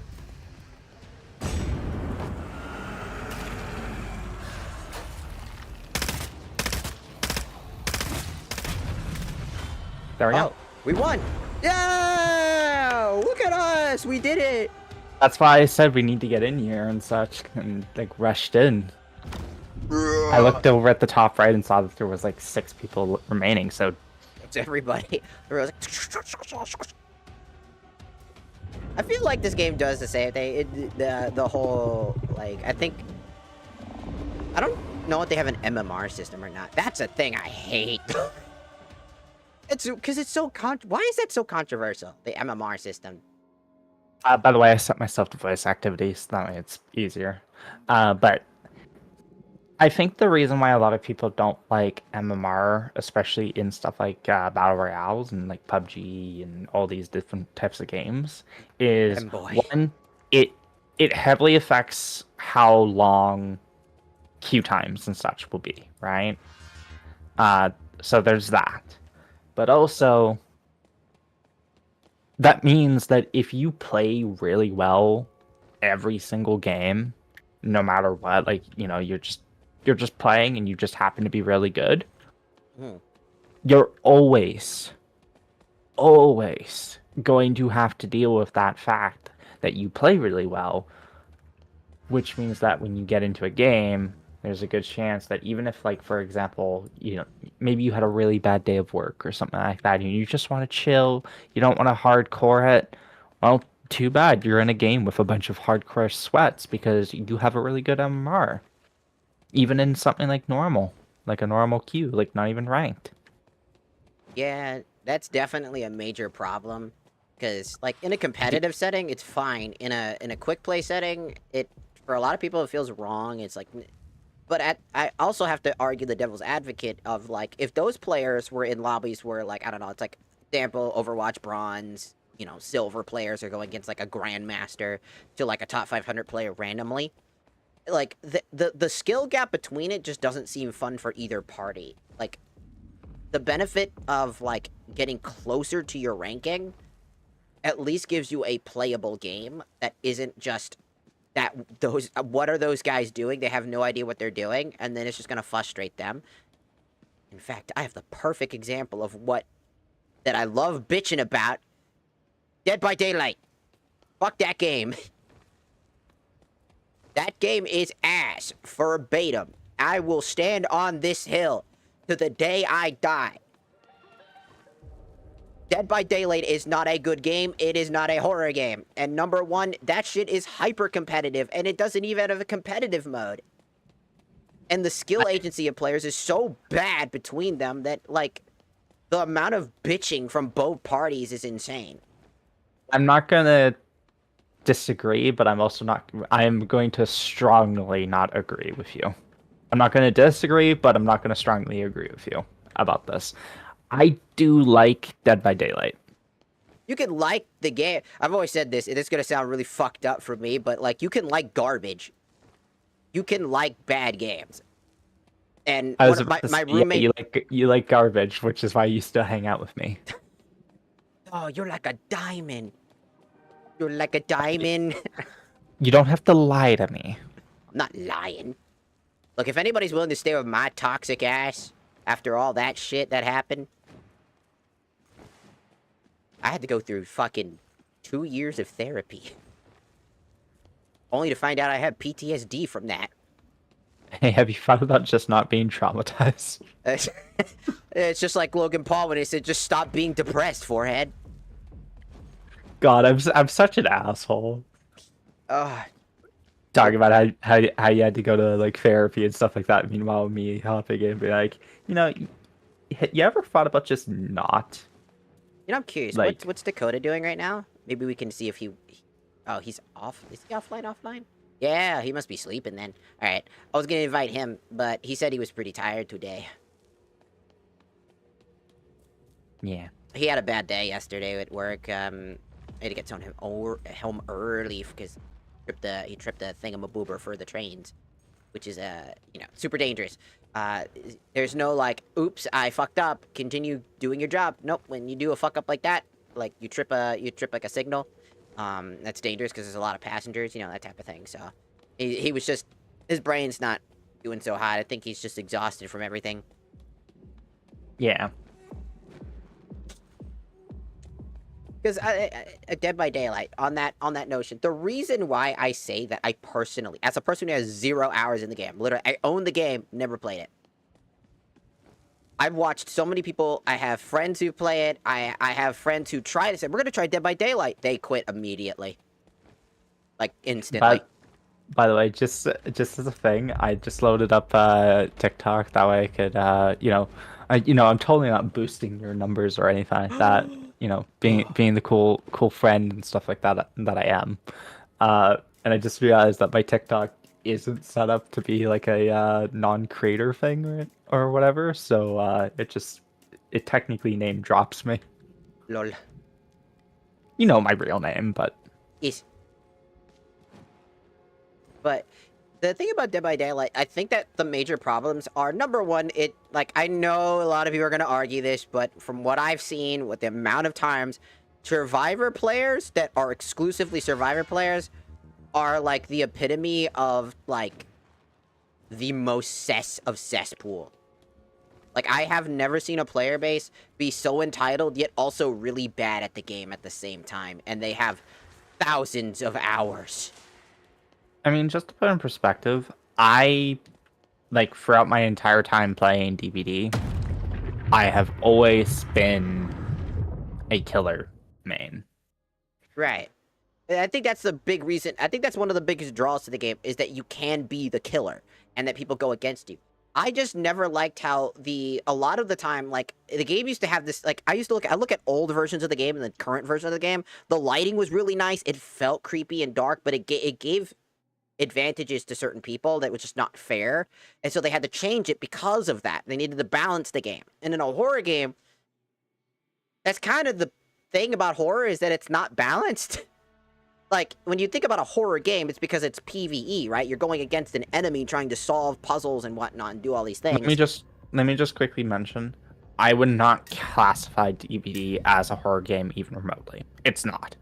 There we go. Oh, we won. Yeah! Look at us. We did it. That's why I said we need to get in here and such, and like rushed in. I looked over at the top right and saw that there was like 6 people remaining, so It's everybody. I feel like this game does the same thing. The whole, like, I don't know if they have an MMR system or not. That's a thing I hate. It's because it's so why is that so controversial? The MMR system. by the way, I set myself to voice activities, so that way it's easier. But I think the reason why a lot of people don't like MMR, especially in stuff like Battle Royales and like PUBG and all these different types of games, is one, it heavily affects how long queue times and such will be, right? So there's that. But also, that means that if you play really well every single game, no matter what, like, you're just playing and you just happen to be really good, you're always going to have to deal with that fact that you play really well, which means that when you get into a game, there's a good chance that even if, like, for example, maybe you had a really bad day of work or something like that, and you just want to chill, you don't want to hardcore it, well, too bad. You're in a game with a bunch of hardcore sweats because you have a really good MMR. Even in something like normal, like a normal queue, like not even ranked. Yeah, that's definitely a major problem. Because, like, in a competitive setting, it's fine. In a quick play setting, for a lot of people, it feels wrong. It's like... But I also have to argue the devil's advocate of, like, if those players were in lobbies where, like, I don't know, it's like, example, Overwatch Bronze, silver players are going against, like, a Grandmaster to, like, a top 500 player randomly. Like, the skill gap between it just doesn't seem fun for either party. Like, the benefit of, like, getting closer to your ranking at least gives you a playable game that isn't just... what are those guys doing? They have no idea what they're doing, and then it's just gonna frustrate them. In fact, I have the perfect example of that I love bitching about. Dead by Daylight. Fuck that game. That game is ass, verbatim. I will stand on this hill to the day I die. Dead by Daylight is not a good game. It is not a horror game. And number one, that shit is hyper competitive, and it doesn't even have a competitive mode. And the skill agency of players is so bad between them that, like, the amount of bitching from both parties is insane. I'm not gonna disagree, but I'm going to strongly not agree with you. I'm not going to disagree, but I'm not going to strongly agree with you about this. I do like Dead by Daylight. You can like the game. I've always said this, and it's going to sound really fucked up for me, but, like, you can like garbage. You can like bad games. And my roommate... Yeah, you like garbage, which is why you still hang out with me. Oh, you're like a diamond. You're like a diamond. You don't have to lie to me. I'm not lying. Look, if anybody's willing to stay with my toxic ass after all that shit that happened, I had to go through fucking 2 years of therapy. Only to find out I had PTSD from that. Hey, have you thought about just not being traumatized? It's just like Logan Paul when he said, just stop being depressed, forehead. God, I'm such an asshole. Ugh. Talking about how you had to go to like therapy and stuff like that. Meanwhile, me hopping in and be like, you ever thought about just not I'm curious. like? What's Dakota doing right now? Maybe we can see if oh, he's off. Is he offline? Yeah, he must be sleeping then. All right. I was gonna invite him, but he said he was pretty tired today. Yeah. He had a bad day yesterday at work. I had to get home early because he tripped the thingamaboober for the trains, which is super dangerous. There's no like, oops, I fucked up. Continue doing your job. Nope. When you do a fuck up like that, like you trip like a signal, that's dangerous because there's a lot of passengers, that type of thing. So he was just, his brain's not doing so hot. I think he's just exhausted from everything. Yeah. Because Dead by Daylight, on that notion, the reason why I say that I personally, as a person who has 0 hours in the game, literally, I own the game, never played it. I've watched so many people, I have friends who play it, I have friends who try to say, we're going to try Dead by Daylight. They quit immediately. Like, instantly. By the way, just as a thing, I just loaded up TikTok, that way I could, I'm totally not boosting your numbers or anything like that. Being the cool friend and stuff like that I am. And I just realized that my TikTok isn't set up to be like a non-creator thing or whatever, so it technically name drops me. Lol. You know my real name, but Yes. But the thing about Dead by Daylight, I think that the major problems are, number one, I know a lot of you are going to argue this, but from what I've seen, with the amount of times, Survivor players that are exclusively Survivor players are, like, the epitome of, like, the most cesspool. Like, I have never seen a player base be so entitled, yet also really bad at the game at the same time, and they have thousands of hours. I mean, just to put in perspective, throughout my entire time playing DBD, I have always been a killer main. Right. I think that's the big reason. I think that's one of the biggest draws to the game, is that you can be the killer and that people go against you. I just never liked how a lot of the time, like, the game used to have this, like, I look at old versions of the game and the current version of the game. The lighting was really nice. It felt creepy and dark, but it gave advantages to certain people that was just not fair, and so they had to change it because of that. They needed to balance the game. And in a horror game, that's kind of the thing about horror, is that it's not balanced. Like, when you think about a horror game, it's because it's PvE, right? You're going against an enemy trying to solve puzzles and whatnot and do all these things. Let me just quickly mention, I would not classify DBD as a horror game even remotely. It's not.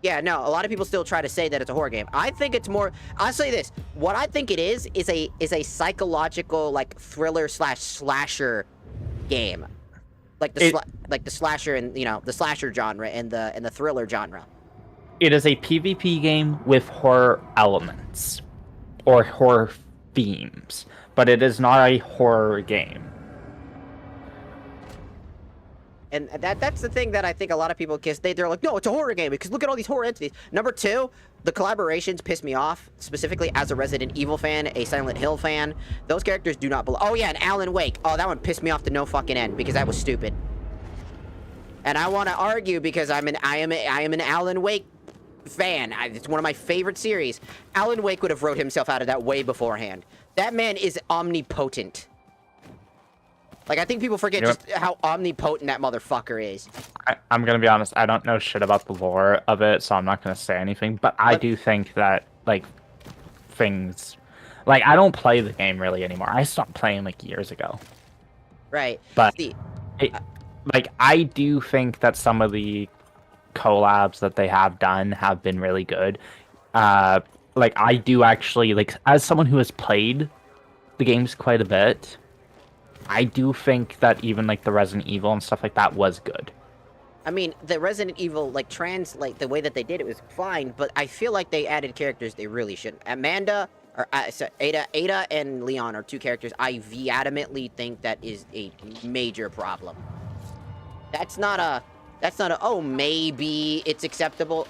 Yeah, no, a lot of people still try to say that it's a horror game. I think it's more, I'll say this, what I think it is a psychological, like, thriller / slasher game. Like the slasher and, the slasher genre and the thriller genre. It is a PvP game with horror elements or horror themes, but it is not a horror game. And that's the thing that I think a lot of people, because they're like, no, it's a horror game, because look at all these horror entities. Number two, the collaborations piss me off, specifically as a Resident Evil fan, a Silent Hill fan. Those characters do not belong. Oh yeah, and Alan Wake. Oh, that one pissed me off to no fucking end, because that was stupid. And I want to argue, because I am an Alan Wake fan. It's one of my favorite series. Alan Wake would have wrote himself out of that way beforehand. That man is omnipotent. Like, I think people forget just how omnipotent that motherfucker is. I'm going to be honest, I don't know shit about the lore of it, so I'm not going to say anything, but I do think that, like, things... Like, I don't play the game really anymore. I stopped playing, like, years ago. Right. But, I do think that some of the collabs that they have done have been really good. I do actually, like, as someone who has played the games quite a bit, I do think that even, like, the Resident Evil and stuff like that was good. I mean, the Resident Evil, like, translate, the way that they did it was fine, but I feel like they added characters they really shouldn't. Ada and Leon are two characters I vehemently think that is a major problem. That's not a, oh, maybe it's acceptable.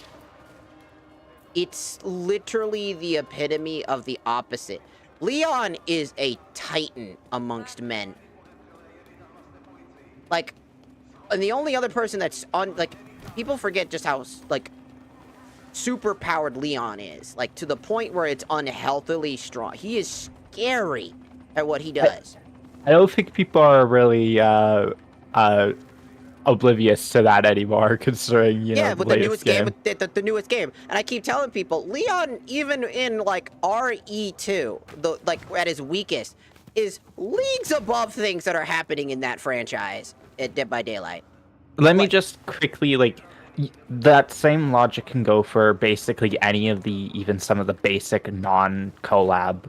It's literally the epitome of the opposite. Leon is a titan amongst men. Like, and the only other person that's on, like, people forget just how, like, super powered Leon is. Like, to the point where it's unhealthily strong. He is scary at what he does. I don't think people are really oblivious to that anymore, considering, you know, with the the newest game. the newest game. And I keep telling people, Leon, even in, like, RE2, like, at his weakest, is leagues above things that are happening in that franchise at Dead by Daylight. Let me just quickly, like, that same logic can go for basically any of the, even some of the basic non-collab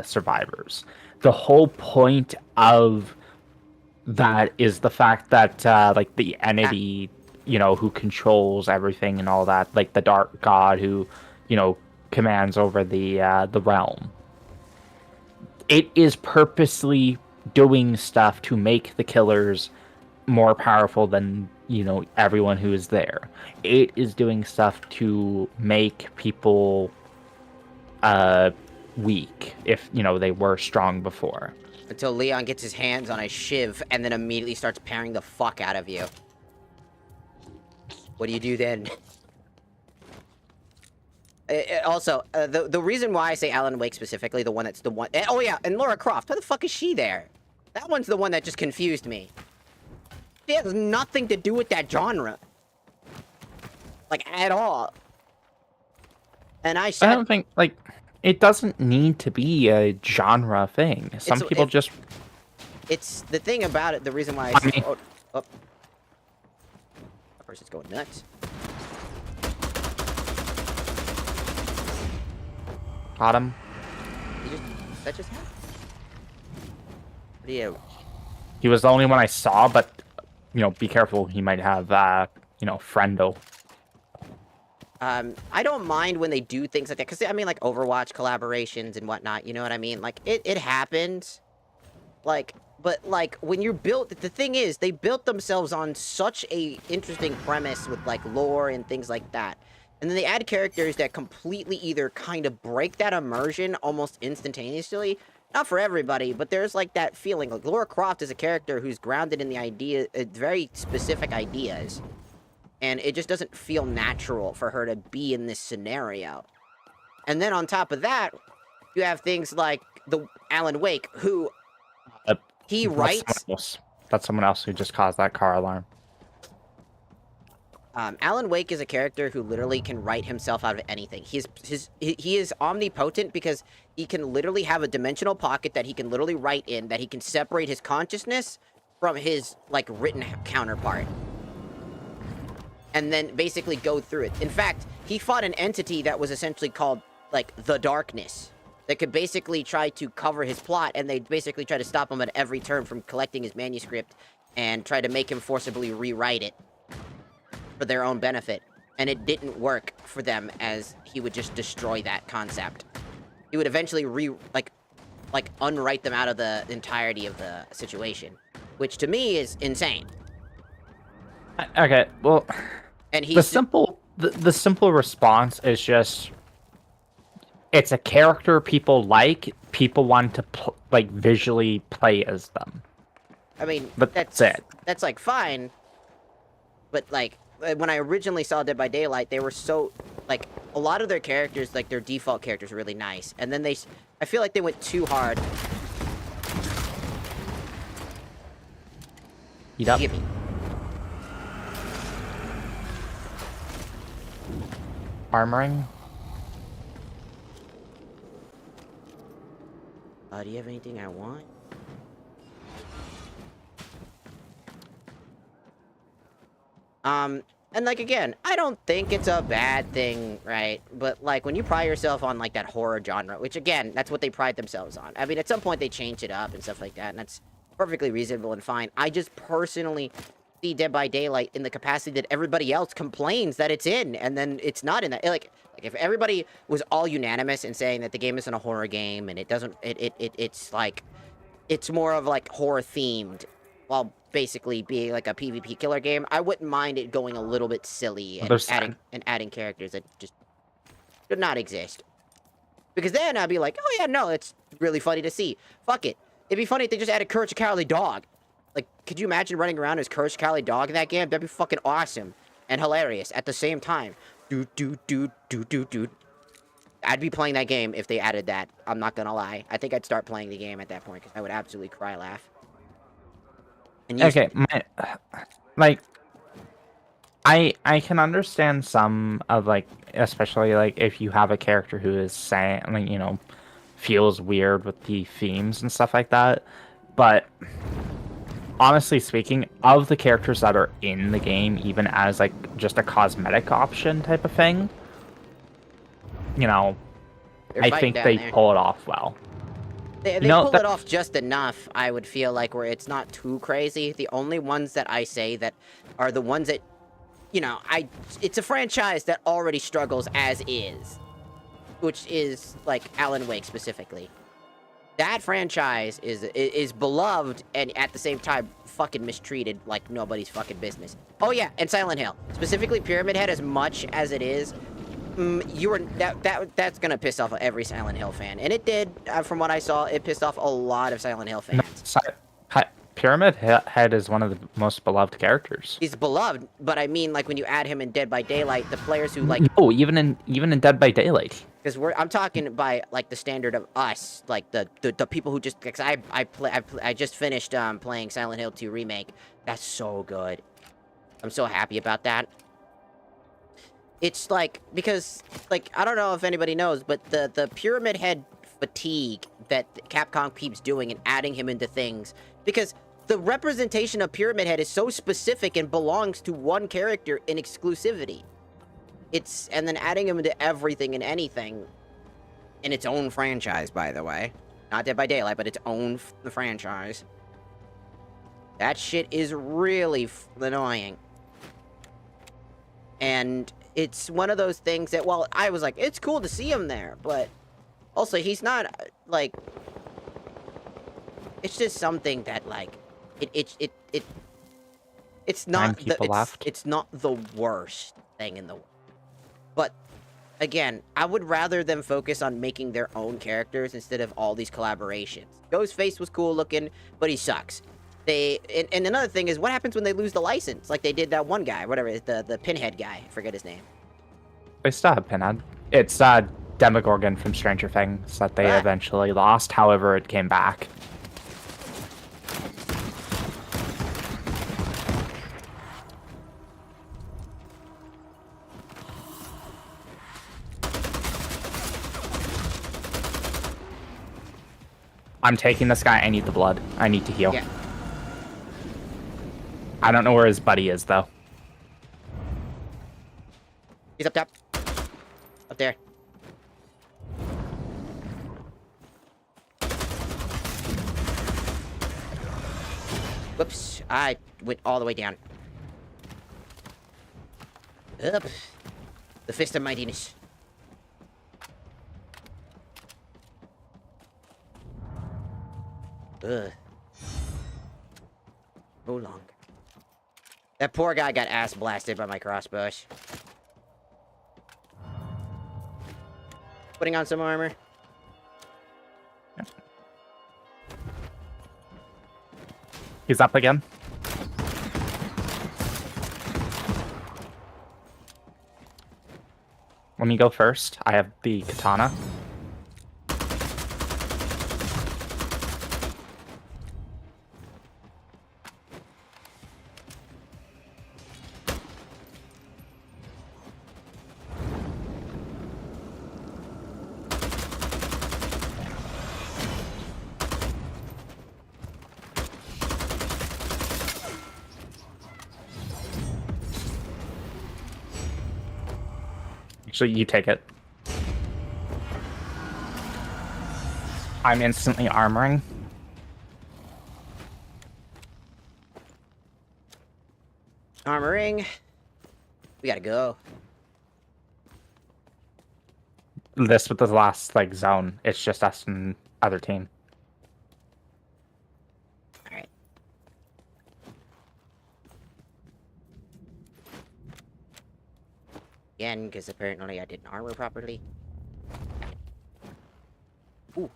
survivors. The whole point of that is the fact that, like, the entity, you know, who controls everything and all that, like the Dark God who, you know, commands over the realm. It is purposely doing stuff to make the killers more powerful than, you know, everyone who is there. It is doing stuff to make people weak if, you know, they were strong before. Until Leon gets his hands on a shiv and then immediately starts parrying the fuck out of you. What do you do then? Also, the reason why I say Alan Wake specifically, the one that's the one... Oh yeah, and Lara Croft, how the fuck is she there? That one's the one that just confused me. She has nothing to do with that genre. Like, at all. And I don't think, like, it doesn't need to be a genre thing. Some people just... It's the thing about it, the reason why I say... Oh. That person's going nuts. Got him. That just happened? What do you... He was the only one I saw, but, you know, be careful. He might have, you know, friendo. I don't mind when they do things like that, because, I mean, like, Overwatch collaborations and whatnot, you know what I mean? Like, it happens. Like, but, like, when you're built... The thing is, they built themselves on such a interesting premise with, like, lore and things like that. And then they add characters that completely either kind of break that immersion almost instantaneously. Not for everybody, but there's, like, that feeling. Like, Lara Croft is a character who's grounded in the idea... very specific ideas. And it just doesn't feel natural for her to be in this scenario. And then on top of that, you have things like the Alan Wake, who he writes... That's someone else who just caused that car alarm. Alan Wake is a character who literally can write himself out of anything. He is omnipotent because he can literally have a dimensional pocket that he can literally write in, that he can separate his consciousness from his, like, written counterpart. And then basically go through it. In fact, he fought an entity that was essentially called, like, the Darkness, that could basically try to cover his plot, and they basically try to stop him at every turn from collecting his manuscript and try to make him forcibly rewrite it for their own benefit. And it didn't work for them, as he would just destroy that concept. He would eventually unwrite them out of the entirety of the situation, which to me is insane. Okay, well, and the simple response is just, it's a character people like. People want to like visually play as them. I mean, but that's it. That's like fine, but like when I originally saw Dead by Daylight, they were so like a lot of their characters, like their default characters, were really nice, and then I feel like they went too hard. Eat up. Give me. Armoring. Do you have anything I want? And like, again, I don't think it's a bad thing, right? But like, when you pride yourself on like that horror genre, which again, that's what they pride themselves on. I mean, at some point they changed it up and stuff like that, and that's perfectly reasonable and fine. I just personally see Dead by Daylight in the capacity that everybody else complains that it's in, and then it's not in that. Like if everybody was all unanimous in saying that the game isn't a horror game and it doesn't, it's like, it's more of like horror themed, while basically being like a PvP killer game, I wouldn't mind it going a little bit silly and adding characters that just should not exist. Because then I'd be like, oh yeah, no, it's really funny to see. Fuck it. It'd be funny if they just added Courage the Cowardly Dog. Like, could you imagine running around as Courage the Cowardly Dog in that game? That'd be fucking awesome and hilarious at the same time. Dude. I'd be playing that game if they added that. I'm not gonna lie. I think I'd start playing the game at that point because I would absolutely cry laugh. And okay, like, I can understand some of, like, especially, like, if you have a character who is saying, like, you know, feels weird with the themes and stuff like that, but honestly speaking, of the characters that are in the game, even as, like, just a cosmetic option type of thing, you know, I think they pull it off well. They pull it off just enough, I would feel like, where it's not too crazy. The only ones that I say that are the ones that, you know, it's a franchise that already struggles as is, which is, like, Alan Wake specifically. That franchise is beloved and at the same time fucking mistreated like nobody's fucking business. Oh yeah, and Silent Hill. Specifically Pyramid Head, as much as it is, that's gonna piss off every Silent Hill fan. And it did, from what I saw, it pissed off a lot of Silent Hill fans. Pyramid Head is one of the most beloved characters. He's beloved, but I mean, like, when you add him in Dead by Daylight, the players who, like... No, even in Dead by Daylight. Because I'm talking by, like, the standard of us, like, the people who just... Because I just finished playing Silent Hill 2 Remake. That's so good. I'm so happy about that. It's, like, because, like, I don't know if anybody knows, but the Pyramid Head fatigue that Capcom keeps doing and adding him into things... Because... the representation of Pyramid Head is so specific and belongs to one character in exclusivity. And then adding him into everything and anything in its own franchise, by the way. Not Dead by Daylight, but its own franchise. That shit is really annoying. And it's one of those things that, well, I was like, it's cool to see him there, but also he's not, like, it's just something that, like, it's not it's not the worst thing in the world. But again, I would rather them focus on making their own characters instead of all these collaborations. Ghostface was cool looking, but he sucks. And another thing is, what happens when they lose the license? Like they did that one guy, whatever, the Pinhead guy. I forget his name. They still have Pinhead. It's Demogorgon from Stranger Things that they eventually lost. However, it came back. I'm taking this guy. I need the blood. I need to heal. Yeah. I don't know where his buddy is, though. He's up top. Up there. Whoops. I went all the way down. Up. The Fist of Mightiness. Ugh. No longer. That poor guy got ass blasted by my crossbows. Putting on some armor. He's up again. Let me go first. I have the katana. Actually, you take it. I'm instantly armoring. Armoring. We gotta go. This was the last like zone. It's just us and other team. Alright. Again, because apparently I didn't armor properly. Ooh.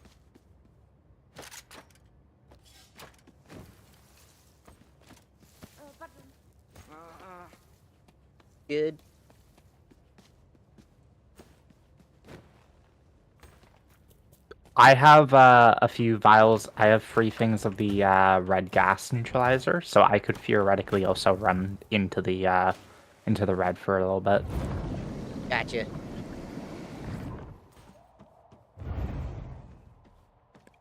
Good. I have a few vials. I have 3 things of the red gas neutralizer, so I could theoretically also run into the red for a little bit. Gotcha.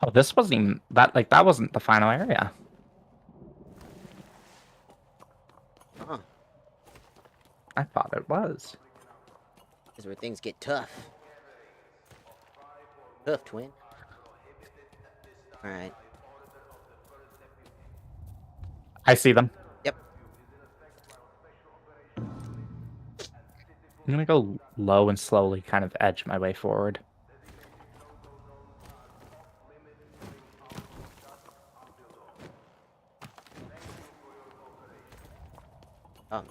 Oh, this wasn't even that. Like that wasn't the final area. Huh. I thought it was. This is where things get tough. Tough, twin. Alright. I see them. Yep. I'm gonna go low and slowly kind of edge my way forward. Oh.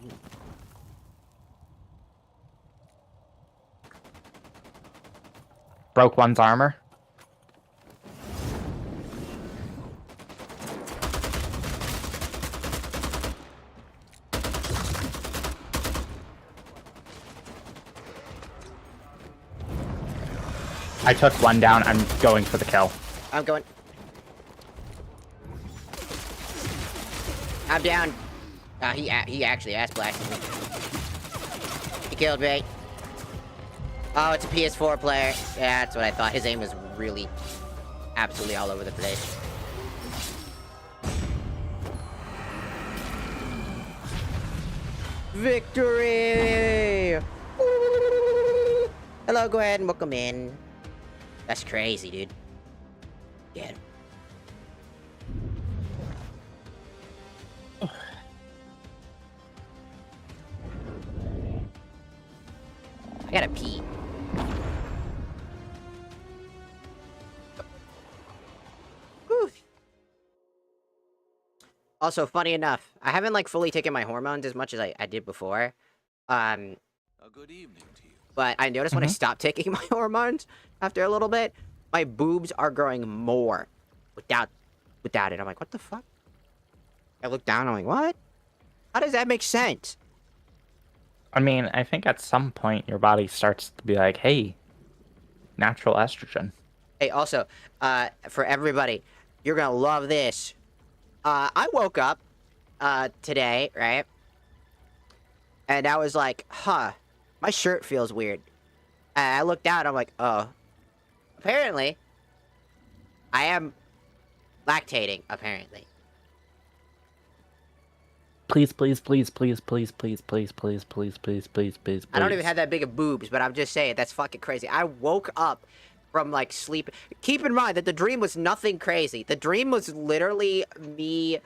Broke one's armor. I took one down. I'm going for the kill. I'm going. I'm down. He actually ass blasted me. He killed me. Oh, it's a PS4 player. Yeah, that's what I thought. His aim was really absolutely all over the place. Victory! Woo! Hello, go ahead and welcome in. That's crazy, dude. Get him. I gotta pee. Whew. Also, funny enough, I haven't like fully taken my hormones as much as I did before. A good evening to you. But I noticed when I stopped taking my hormones after a little bit, my boobs are growing more without it. I'm like, what the fuck? I look down, I'm like, what? How does that make sense? I mean, I think at some point your body starts to be like, hey, natural estrogen. Hey, also, for everybody, you're gonna love this. I woke up, today, right? And I was like, huh, my shirt feels weird. And I looked down, I'm like, oh. Apparently, I am lactating, apparently. Please, please, please, please, please, please, please, please, please, please, please, please. I don't even have that big of boobs, but I'm just saying, that's fucking crazy. I woke up from, like, sleep. Keep in mind that the dream was nothing crazy. The dream was literally me,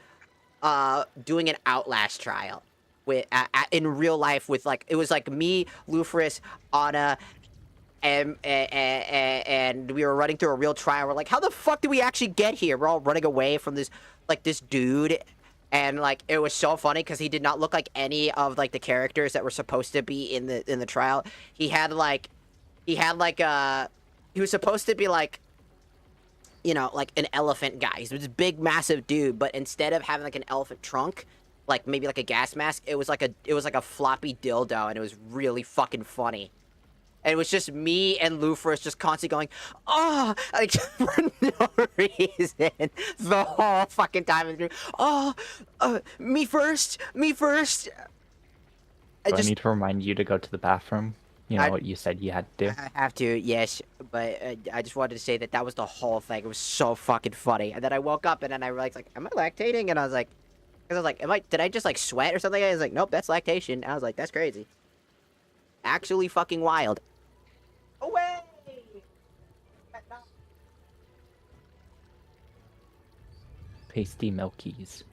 doing an Outlast trial. With, in real life with, like, it was, like, me, Lufris, Anna, and we were running through a real trial. We're like, how the fuck did we actually get here? We're all running away from this, like, this dude. And, like, it was so funny because he did not look like any of, like, the characters that were supposed to be in the trial. He was supposed to be, like, you know, like, an elephant guy. He's this big, massive dude, but instead of having, like, an elephant trunk, like, maybe, like, a gas mask, it was like a floppy dildo, and it was really fucking funny. And it was just me and Lufris just constantly going, oh, like, for no reason, the whole fucking time. Oh, me first. Do I need to remind you to go to the bathroom? You know what you said you had to do? I have to, yes, but I just wanted to say that was the whole thing. It was so fucking funny. And then I woke up, and then I realized, like, am I lactating? And I was like, did I just, like, sweat or something? I was like, nope, that's lactation. And I was like, that's crazy. Actually fucking wild. Away! Pasty milkies.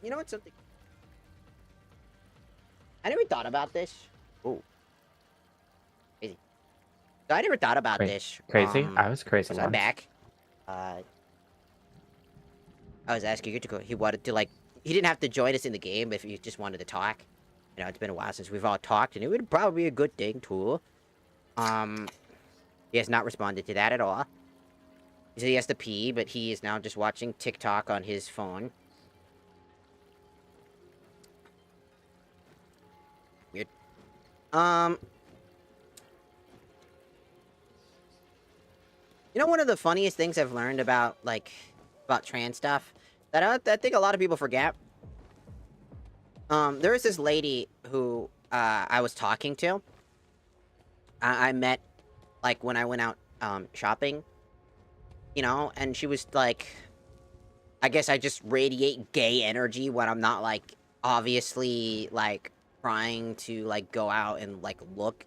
You know what's something? I never thought about this. Oh, crazy. So I never thought about this. Crazy? I was crazy Was once. I back? I was asking you to go. He wanted to he didn't have to join us in the game if he just wanted to talk. You know, it's been a while since we've all talked, and it would probably be a good thing too. He has not responded to that at all. He said he has to pee, but he is now just watching TikTok on his phone. Weird. You know, one of the funniest things I've learned about trans stuff that I think a lot of people forget. There was this lady who I was talking to. I met when I went out shopping, you know, and she was like, I guess I just radiate gay energy when I'm not obviously trying to go out and look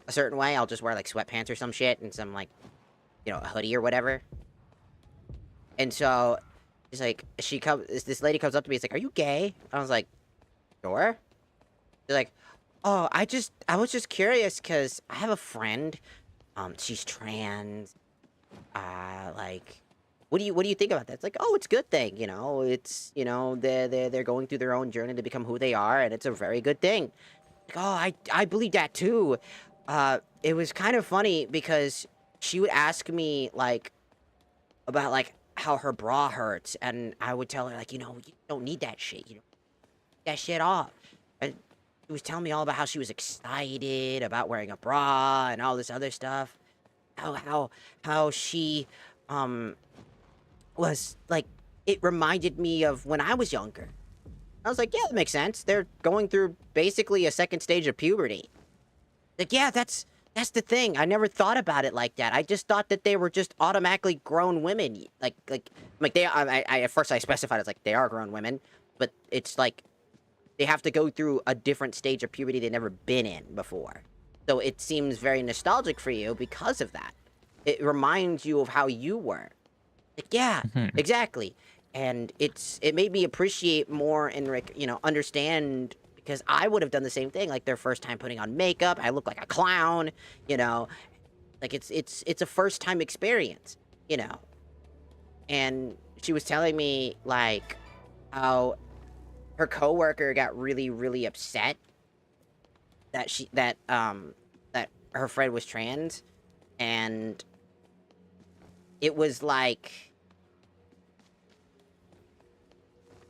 a certain way. I'll just wear sweatpants or some shit and some you know, a hoodie or whatever. And so she's like, this lady comes up to me, it's like, "Are you gay?" I was like, "Sure." She's like, "Oh, I was just curious because I have a friend, she's trans, what do you think about that?" It's like, "Oh, it's a good thing, you know, it's, you know, they're going through their own journey to become who they are, and it's a very good thing." Like, "Oh, I believe that too." It was kind of funny because she would ask me about how her bra hurts, and I would tell her you know, you don't need that shit, you know, that shit off. And she was telling me all about how she was excited about wearing a bra and all this other stuff. How she was it reminded me of when I was younger. I was like, "Yeah, that makes sense. They're going through basically a second stage of puberty." Like, "Yeah, that's That's the thing. I never thought about it like that. I just thought that they were just automatically grown women. Like they. I at first I specified it's like they are grown women, but it's like they have to go through a different stage of puberty they've never been in before. So it seems very nostalgic for you because of that. It reminds you of how you were. Like, yeah, exactly. And it made me appreciate more and understand, because I would have done the same thing. Like their first time putting on makeup, I look like a clown, like it's a first time experience, And she was telling me like how her coworker got really, really upset that her friend was trans, and it was like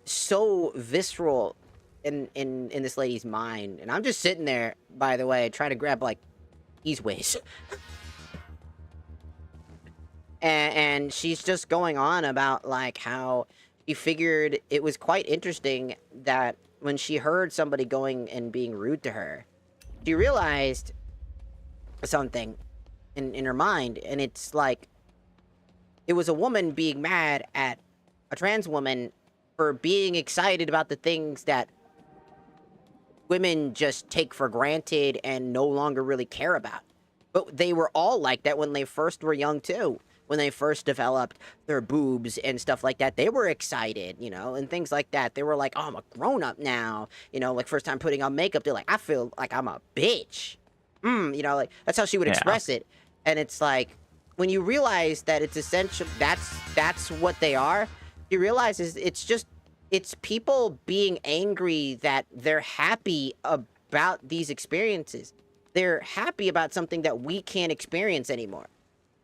so visceral in this lady's mind. And I'm just sitting there, by the way, trying to grab like these ways. and she's just going on about like how she figured it was quite interesting that when she heard somebody going and being rude to her, she realized something in her mind, and it's like it was a woman being mad at a trans woman for being excited about the things that women just take for granted and no longer really care about. But they were all like that when they first were young too. When they first developed their boobs and stuff like that, they were excited, and things like that. They were like, oh, I'm a grown-up now. Like first time putting on makeup, they're like, I feel like I'm a bitch. Like that's how she would express it. And it's like, when you realize that it's essential, that's what they are, you realize it's people being angry that they're happy about these experiences. They're happy about something that we can't experience anymore.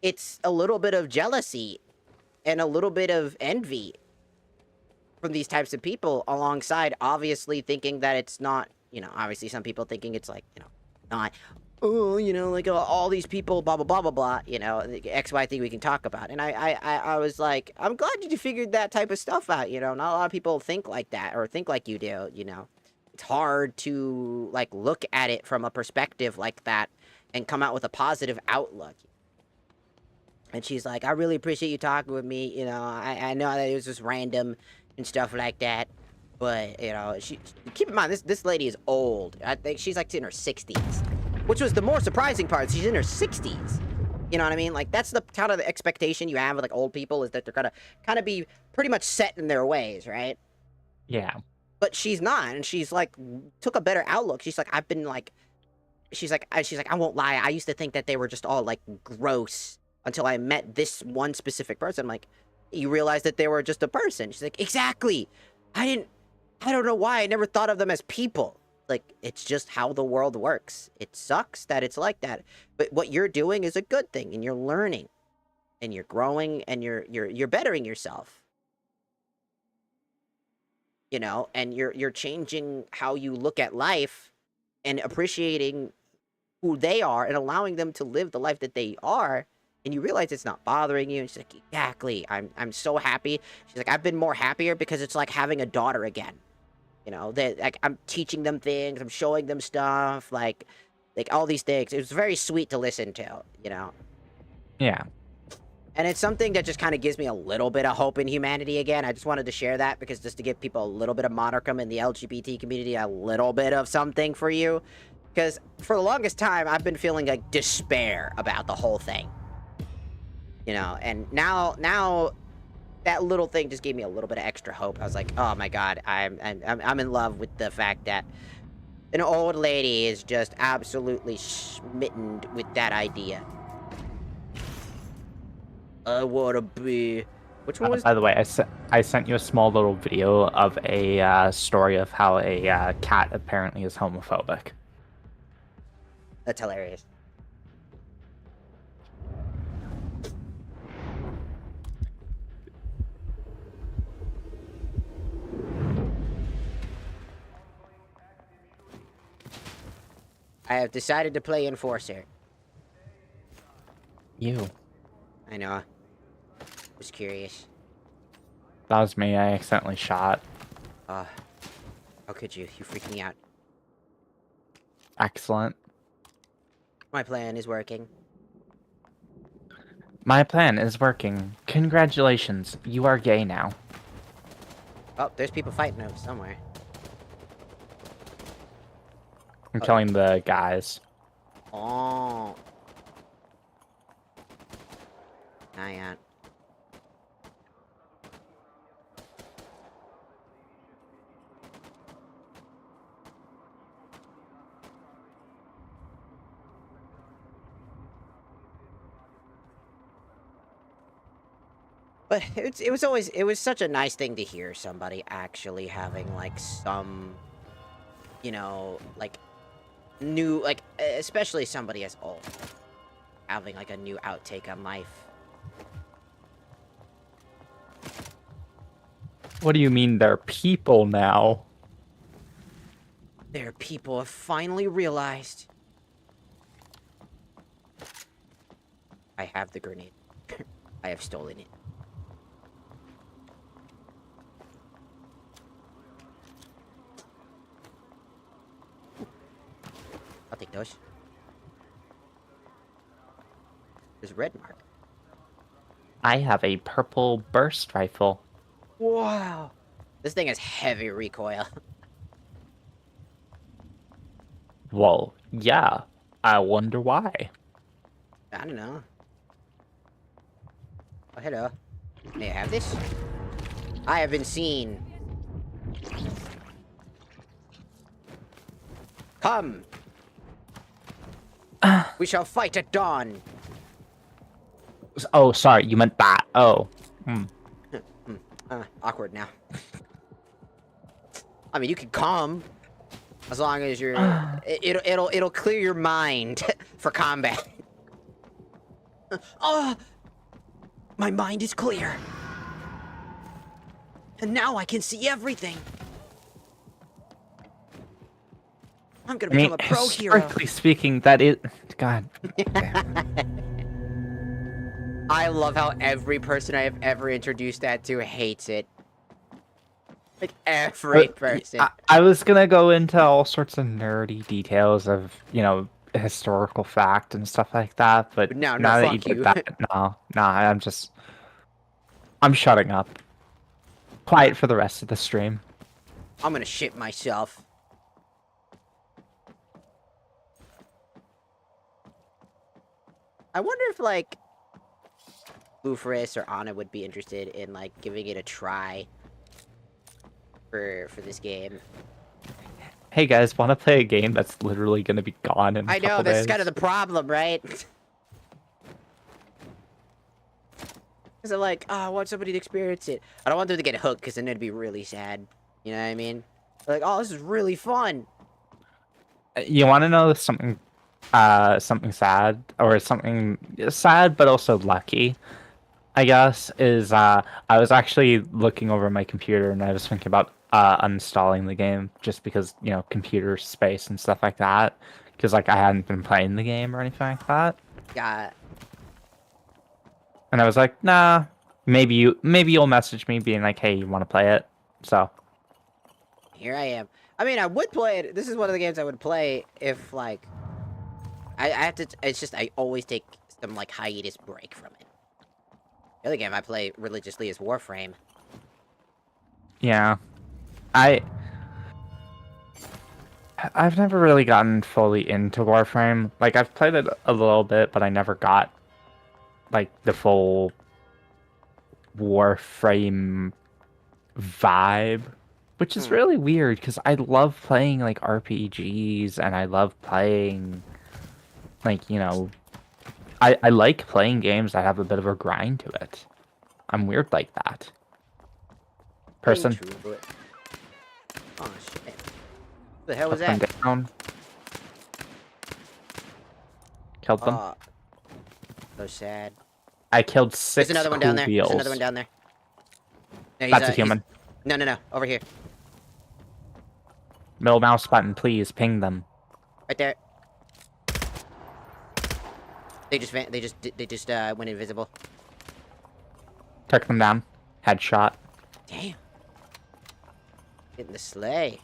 It's a little bit of jealousy and a little bit of envy from these types of people, alongside obviously thinking that it's not, obviously some people thinking it's like, not, like all these people, blah, blah, blah, blah, blah, the X, Y thing we can talk about. And I was like, I'm glad you figured that type of stuff out, not a lot of people think like that or think like you do, It's hard to, like, look at it from a perspective like that and come out with a positive outlook. And she's like, I really appreciate you talking with me. I know that it was just random and stuff like that. But, keep in mind, this lady is old. I think she's like in her 60s. Which was the more surprising part. She's in her 60s. You know what I mean? Like, that's the kind of the expectation you have with like old people, is that they're gonna kind of be pretty much set in their ways, right? Yeah. But she's not, and she's like, took a better outlook. She's like, she's like, I won't lie. I used to think that they were just all like gross until I met this one specific person. I'm like, you realize that they were just a person. She's like, exactly. I don't know why I never thought of them as people. Like, it's just how the world works. It sucks that it's like that. But what you're doing is a good thing, and you're learning, and you're growing, and you're bettering yourself. And you're changing how you look at life and appreciating who they are and allowing them to live the life that they are. And you realize it's not bothering you. And she's like, exactly. I'm so happy. She's like, I've been more happier because it's like having a daughter again. That like I'm teaching them things, I'm showing them stuff, like all these things. It was very sweet to listen to, Yeah. And it's something that just kind of gives me a little bit of hope in humanity again. I just wanted to share that, because just to give people a little bit of modicum in the LGBT community, a little bit of something for you. Because for the longest time, I've been feeling like despair about the whole thing. And now that little thing just gave me a little bit of extra hope. I was like, oh my god, I'm in love with the fact that an old lady is just absolutely smitten with that idea. I wanna be... Which one was... By the way, I sent you a small little video of a story of how a cat apparently is homophobic. That's hilarious. I have decided to play Enforcer. You. I know. Was curious. That was me. I accidentally shot. How could you? You freaked me out. Excellent. My plan is working. My plan is working. Congratulations, you are gay now. Oh, there's people fighting over somewhere. I'm Oh. killing the guys. Oh. Nah, yeah. But it was such a nice thing to hear somebody actually having like some, you know, like new, like especially somebody as old, having like a new outtake on life. What do you mean they're people now? Their people have finally realized. I have the grenade. I have stolen it. I'll take those. There's a red mark. I have a purple burst rifle. Wow. This thing has heavy recoil. Well, yeah. I wonder why. I don't know. Oh, hello. May I have this? I have been seen. Come. We shall fight at dawn. Oh, sorry, you meant that. Oh. Awkward now. I mean, you can come, as long as you're. It'll clear your mind for combat. Oh, my mind is clear, and now I can see everything. I'm gonna become a pro hero. Historically speaking, that is... God. I love how every person I have ever introduced that to hates it. Like, every person. I was gonna go into all sorts of nerdy details of, you know, historical fact and stuff like that, but No, now that you fuck you. did that, I'm shutting up. Quiet for the rest of the stream. I'm gonna shit myself. I wonder if, like, Boofris or Anna would be interested in, like, giving it a try for this game. Hey guys, want to play a game that's literally going to be gone in a I know, couple that's days? kind of the problem, right? Because I'm like, oh, I want somebody to experience it. I don't want them to get hooked, because then it'd be really sad. You know what I mean? Like, oh, this is really fun. You want to know something, something sad, or something sad but also lucky, I guess, is I was actually looking over my computer and I was thinking about uninstalling the game just because, you know, computer space and stuff like that, because like I hadn't been playing the game or anything like that. Yeah. And I was like, nah, maybe you'll message me being like, hey, you want to play it? So Here I am. I mean, I would play it. This is one of the games I would play if, like, I have to. It's just I always take some like hiatus break from it. The other game I play religiously is Warframe. yeah, I've never really gotten fully into Warframe. Like I've played it a little bit, but I never got like the full Warframe vibe, which is really weird because I love playing like RPGs and I love playing like, you know, I like playing games that have a bit of a grind to it. I'm weird like that. Person. True, but... Oh shit! What the hell was Up and that? down. Killed them. Oh, so sad. I killed 6 There's another one down there. wheels. There's another one down there. No, That's a human. No. Over here. Middle mouse button, please ping them. Right there. They just went invisible. Took them down. Headshot. Damn. Getting the sleigh.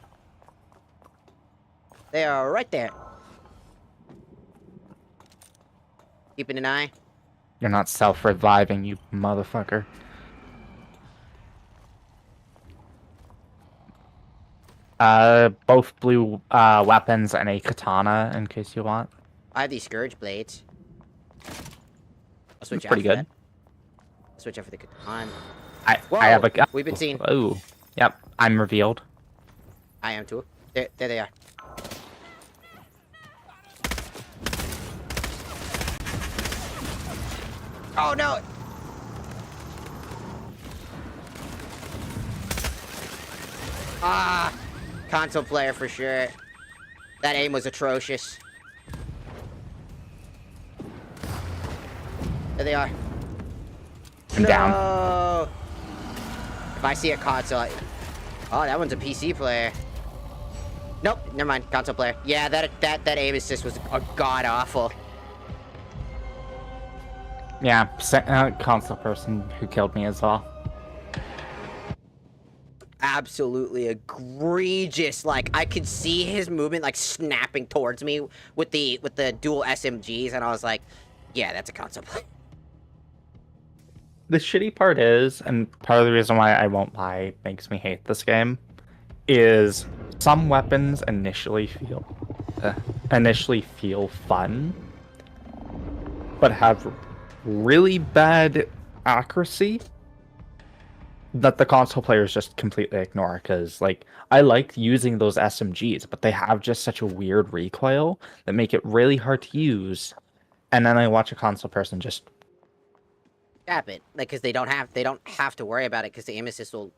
They are right there. Keeping an eye. You're not self-reviving, you motherfucker. Both blue weapons and a katana, in case you want. I have these Scourge Blades. I'll switch It's out pretty for good. that. I'll switch out for the Katana. I Whoa, have a. we've been seen. Oh, yep. I'm revealed. I am too. There they are. Oh no! Ah! Console player for sure. That aim was atrocious. There they are. I'm down. No! If I see a console, oh, that one's a PC player. Nope, never mind. Console player. Yeah, that aim assist was god awful. Yeah, console person who killed me as well. Absolutely egregious. Like, I could see his movement like snapping towards me with the dual SMGs, and I was like, yeah, that's a console player. The shitty part is, and part of the reason why I won't buy makes me hate this game, is some weapons initially feel fun, but have really bad accuracy that the console players just completely ignore. Because, like, I like using those SMGs, but they have just such a weird recoil that make it really hard to use. And then I watch a console person just Tap it, like, because they don't have to worry about it, because the aim assist will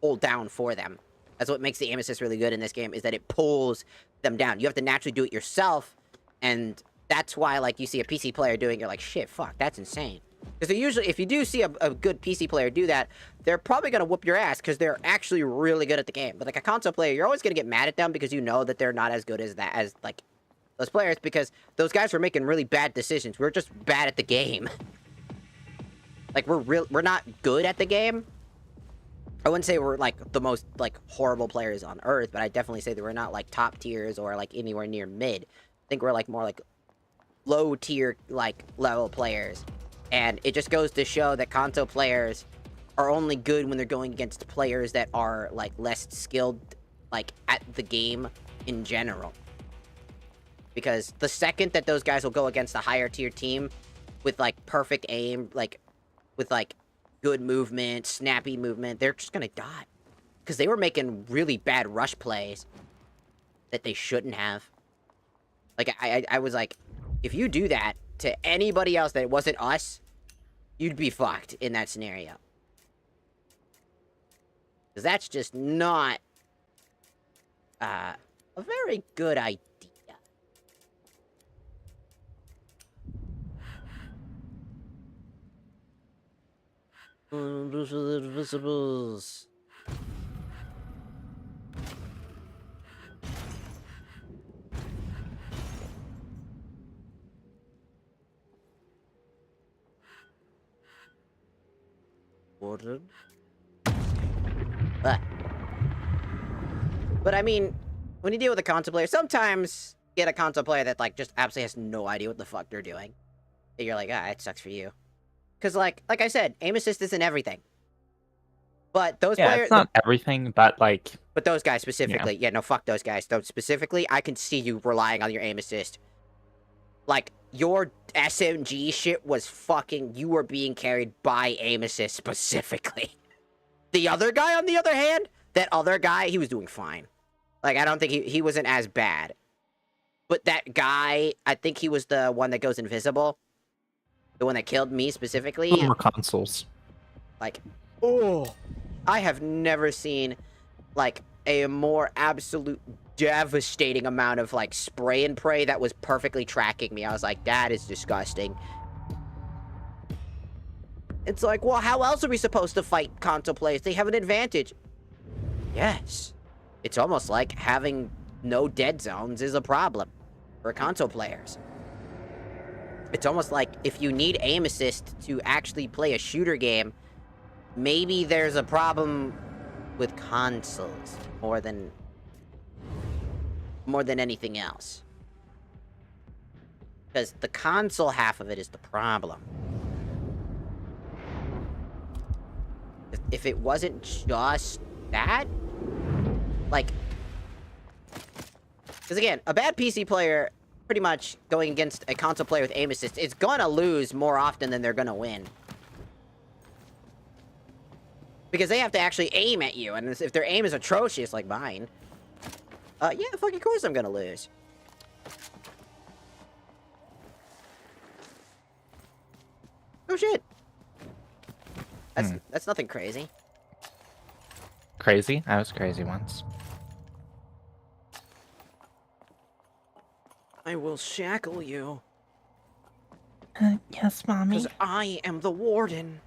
hold down for them. That's what makes the aim assist really good in this game, is that it pulls them down. You have to naturally do it yourself, and that's why, like, you see a PC player doing it, you're like, shit, fuck, that's insane. Because usually, if you do see a good PC player do that, they're probably going to whoop your ass, because they're actually really good at the game. But, like, a console player, you're always going to get mad at them, because you know that they're not as good as like, those players, because those guys were making really bad decisions. We're just bad at the game. Like, we're not good at the game. I wouldn't say we're, like, the most, like, horrible players on Earth, but I definitely say that we're not, like, top tiers or, like, anywhere near mid. I think we're, like, more, like, low tier, like, level players. And it just goes to show that console players are only good when they're going against players that are, like, less skilled, like, at the game in general. Because the second that those guys will go against a higher tier team with, like, perfect aim, like, with, like, good movement, snappy movement, they're just gonna die. Because they were making really bad rush plays that they shouldn't have. Like, I was like, if you do that to anybody else that wasn't us, you'd be fucked in that scenario. Because that's just not a very good idea. Invisibles. Ordered. But I mean, when you deal with a console player, sometimes you get a console player that, like, just absolutely has no idea what the fuck they're doing. And you're like, ah, it sucks for you. Because, like I said, aim assist isn't everything. But those players... it's not everything, but, like... But those guys specifically... Yeah, no, fuck those guys. Though specifically, I can see you relying on your aim assist. Like, your SMG shit was fucking... You were being carried by aim assist specifically. The other guy, on the other hand, that other guy, he was doing fine. Like, I don't think he wasn't as bad. But that guy, I think he was the one that goes invisible. The one that killed me specifically. More consoles. Like, oh, I have never seen, like, a more absolute devastating amount of, like, spray and pray that was perfectly tracking me. I was like, that is disgusting. It's like, well, how else are we supposed to fight console players? They have an advantage. Yes. It's almost like having no dead zones is a problem for console players. It's almost like if you need aim assist to actually play a shooter game, maybe there's a problem with consoles more than anything else. Because the console half of it is the problem. If it wasn't just that, like, because again, a bad PC player, pretty much going against a console player with aim assist, is gonna lose more often than they're gonna win. Because they have to actually aim at you, and if their aim is atrocious, like mine, yeah, fucking course I'm gonna lose. Oh shit. That's nothing crazy. Crazy? I was crazy once. I will shackle you, Yes, mommy. because I am the warden.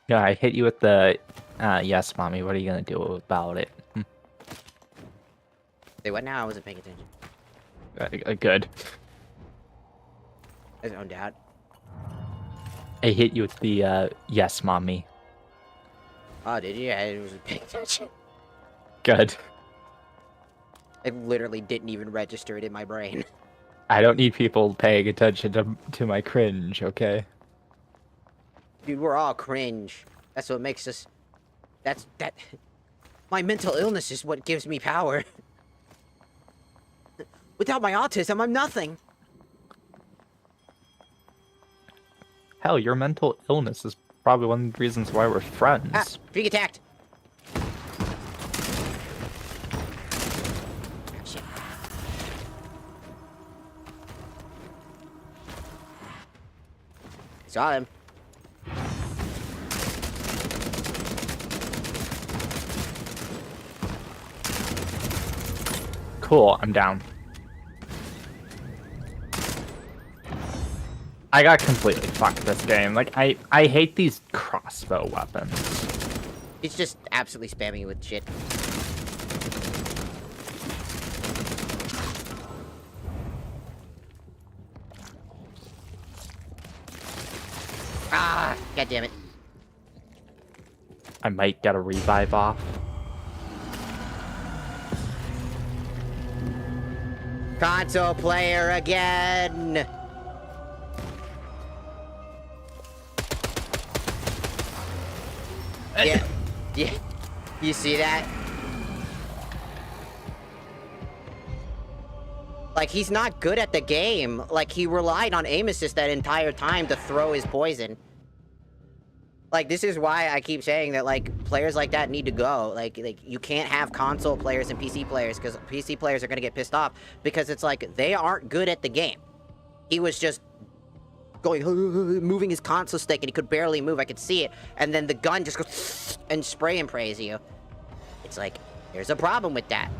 Yeah, I hit you with the, yes, mommy. What are you gonna do about it? Say what now? I wasn't paying attention. Good. I zoned out. I hit you with the, yes, mommy. Oh, did you? I wasn't paying attention. Good. I literally didn't even register it in my brain. I don't need people paying attention to my cringe, okay? Dude, we're all cringe. That's what makes us... that... My mental illness is what gives me power. Without my autism, I'm nothing. Hell, your mental illness is probably one of the reasons why we're friends. Ah, being attacked. Ah, shit. Saw him. Cool, I'm down. I got completely fucked this game. Like, I hate these crossbow weapons. He's just absolutely spamming you with shit. Ah, god damn it. I might get a revive off. Console player again. Yeah, yeah. You see that? Like, he's not good at the game. Like, he relied on aim assist that entire time to throw his poison. Like, this is why I keep saying that, like, players like that need to go. Like you can't have console players and PC players, because PC players are gonna get pissed off, because it's like, they aren't good at the game. He was just going, moving his console stick, and he could barely move. I could see it. And then the gun just goes and spray and prays you. It's like, there's a problem with that.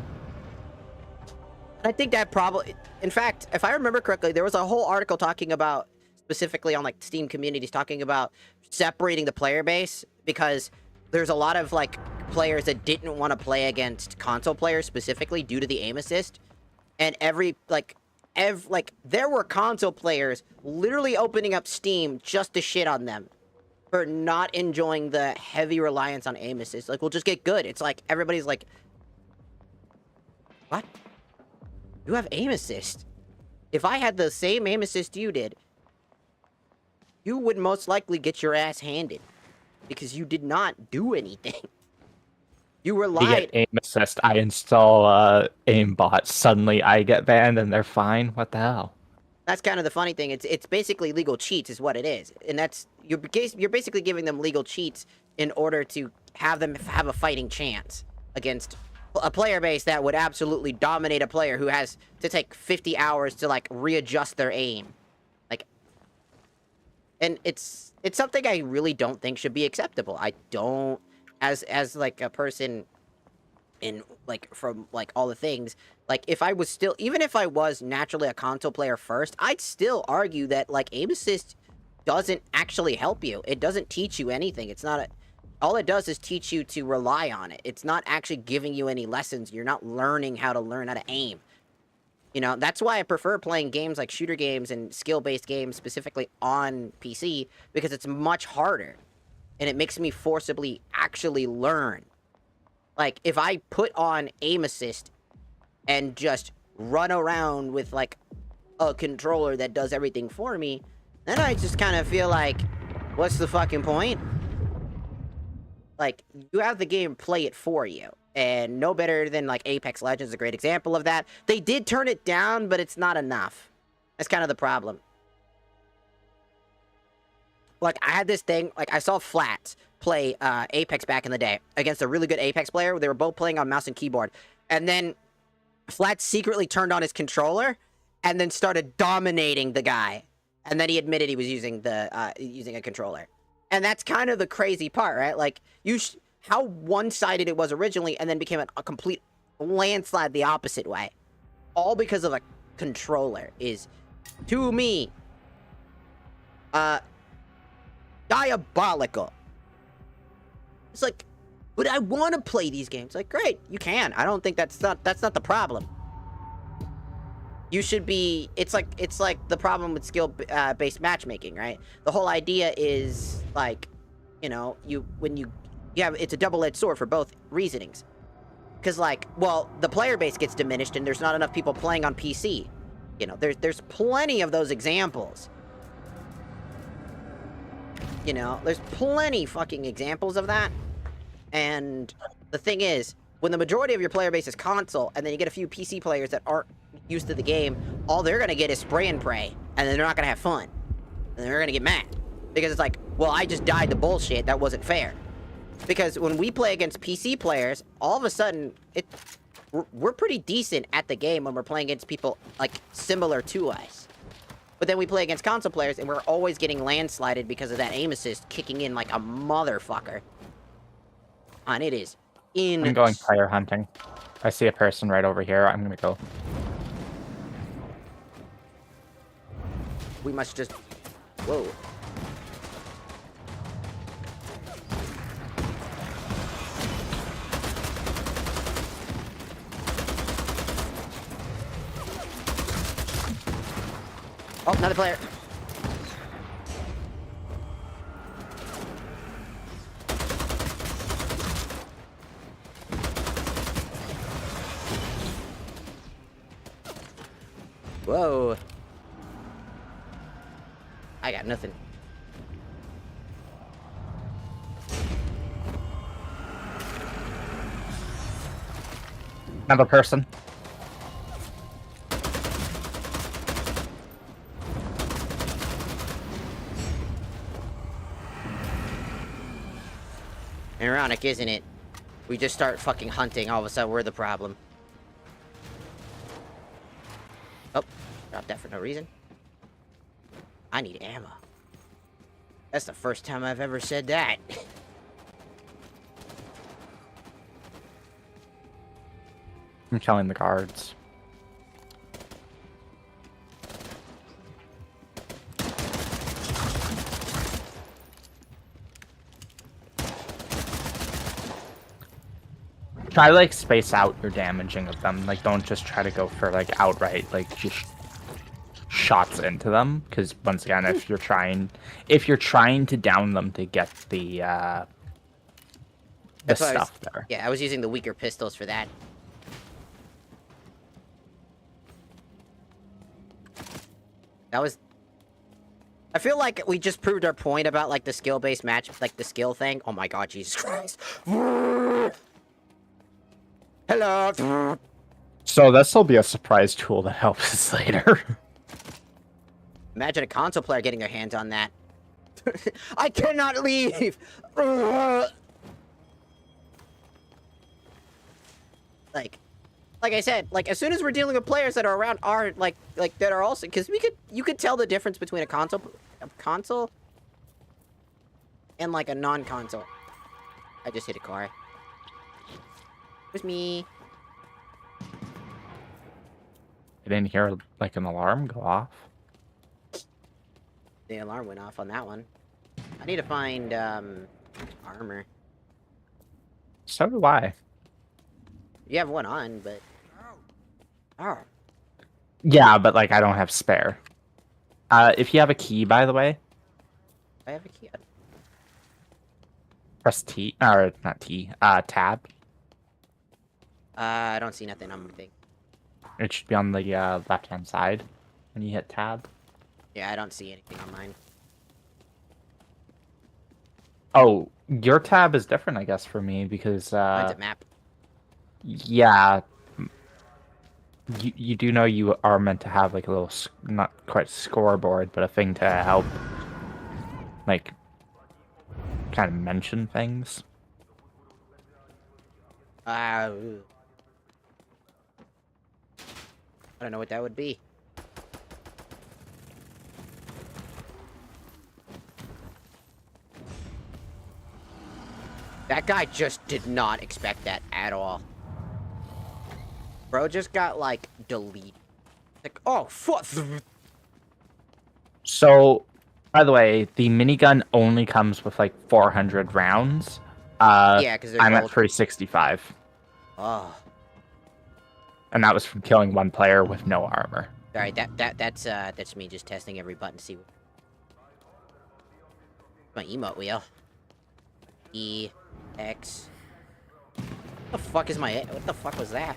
I think that probably, in fact, if I remember correctly, there was a whole article talking about, specifically on like Steam communities, talking about separating the player base, because there's a lot of like players that didn't want to play against console players specifically due to the aim assist, and there were console players literally opening up Steam just to shit on them for not enjoying the heavy reliance on aim assist. Like, we'll just get good. It's like, everybody's like, what? You have aim assist. If I had the same aim assist you did, you would most likely get your ass handed. Because you did not do anything. You I relied... get aim assist, I install aimbot, suddenly I get banned and they're fine? What the hell? That's kind of the funny thing. It's basically legal cheats is what it is. And that's... You're basically giving them legal cheats in order to have them have a fighting chance against a player base that would absolutely dominate a player who has to take 50 hours to, like, readjust their aim. Like... And it's something I really don't think should be acceptable. I don't... As like, a person in, like, from, like, all the things, like, if I was still... Even if I was naturally a console player first, I'd still argue that, like, aim assist doesn't actually help you. It doesn't teach you anything. It's not a... All it does is teach you to rely on it. It's not actually giving you any lessons. You're not learning how to aim. You know, that's why I prefer playing games like shooter games and skill-based games specifically on PC, because it's much harder. And it makes me forcibly actually learn. Like, if I put on aim assist and just run around with, like, a controller that does everything for me, then I just kind of feel like, what's the fucking point? Like, you have the game play it for you. And no better than, like, Apex Legends is a great example of that. They did turn it down, but it's not enough. That's kind of the problem. Like, I had this thing, like, I saw Flats play Apex back in the day against a really good Apex player. They were both playing on mouse and keyboard. And then Flats secretly turned on his controller and then started dominating the guy. And then he admitted he was using using a controller. And that's kind of the crazy part, right? Like, how one-sided it was originally and then became a complete landslide the opposite way. All because of a controller is, to me, diabolical. It's like, but I want to play these games. Like, great, you can. I don't think that's not the problem. You should be, it's like the problem with skill based matchmaking, right? The whole idea is like, you know, it's a double-edged sword for both reasonings. Because, like, well, the player base gets diminished and there's not enough people playing on PC. You know, there's plenty of those examples. You know, there's plenty fucking examples of that. And the thing is, when the majority of your player base is console, and then you get a few PC players that aren't used to the game, all they're gonna get is spray and pray, and then they're not gonna have fun. And they're gonna get mad. Because it's like, well, I just died to bullshit, that wasn't fair. Because when we play against PC players, all of a sudden, we're pretty decent at the game when we're playing against people, like, similar to us. But then we play against console players, and we're always getting landslided because of that aim assist kicking in like a motherfucker. And it is I'm going player hunting. I see a person right over here. I'm gonna go. We must just... Whoa. Oh, another player. Whoa. I got nothing. Another person. Ironic, isn't it? We just start fucking hunting, all of a sudden we're the problem. Oh, dropped that for no reason. I need ammo. That's the first time I've ever said that. I'm killing the guards. Try, like, space out your damaging of them. Like, don't just try to go for, like, outright, like, just shots into them. Because, once again, if you're trying to down them to get the stuff there. Yeah, I was using the weaker pistols for that. That was... I feel like we just proved our point about, like, the skill-based match, like, the skill thing. Oh my god, Jesus Christ. Hello. So this will be a surprise tool that helps us later. Imagine a console player getting their hands on that. I cannot leave. Like I said, like, as soon as we're dealing with players that are around our like that are also, because you could tell the difference between a console and like a non-console. I just hit a car. It was me. I didn't hear, like, an alarm go off. The alarm went off on that one. I need to find armor. So do I. You have one on, but... Oh. Yeah, but, like, I don't have spare. If you have a key, by the way... I have a key. Press T, or not T, tab. I don't see nothing on my thing. It should be on the left-hand side when you hit tab. Yeah, I don't see anything on mine. Oh, your tab is different, I guess, for me because Mine's a map. yeah, you do know you are meant to have like a little not quite scoreboard, but a thing to help like kind of mention things. I don't know what that would be. That guy just did not expect that at all. Bro just got, like, deleted. Like, oh, fuck. So, by the way, the minigun only comes with like 400 rounds. Yeah, because they're I'm at gold. 365, Oh. and that was from killing one player with no armor. Sorry, that's me just testing every button to see my emote wheel. E, X. What the fuck is my... What the fuck was that?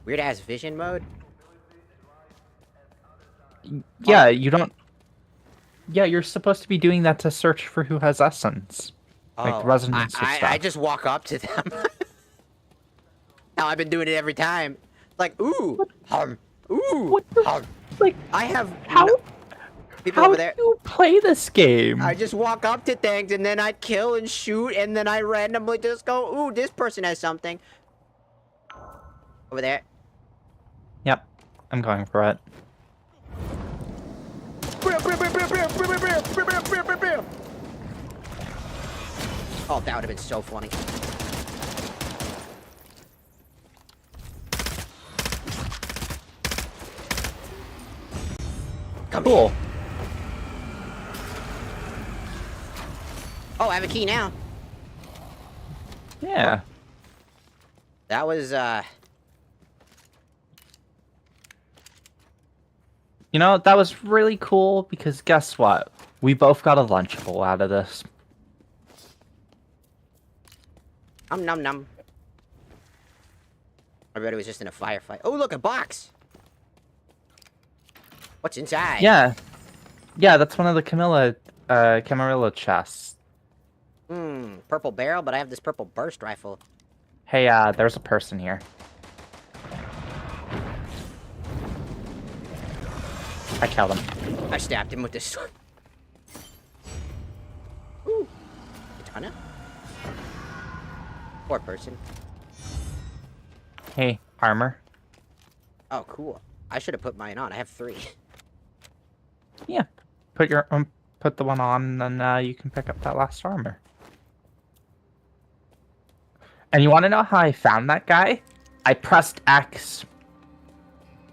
Weird-ass vision mode? Yeah, you don't. Yeah, you're supposed to be doing that to search for who has essence. Like the resonance of stuff. I just walk up to them. Now I've been doing it every time. Like, ooh, ooh, What the like? I have How? people How over do there. you play this game? I just walk up to things and then I kill and shoot and then I randomly just go, ooh, this person has something. Over there. Yep, I'm going for it. Oh, that would have been so funny. Cool. Oh, I have a key now. Yeah. That was, You know, that was really cool because guess what? We both got a Lunchable out of this. num num. I bet it was just in a firefight. Oh, look, a box. What's inside? Yeah. Yeah, that's one of the Camarilla chests. Purple barrel, but I have this purple burst rifle. Hey, there's a person here. I killed him. I stabbed him with this sword. Ooh. Katana? Poor person. Hey, armor. Oh, cool. I should have put mine on. I have 3. Yeah. Put the one on, and then you can pick up that last armor. And you want to know how I found that guy? I pressed X.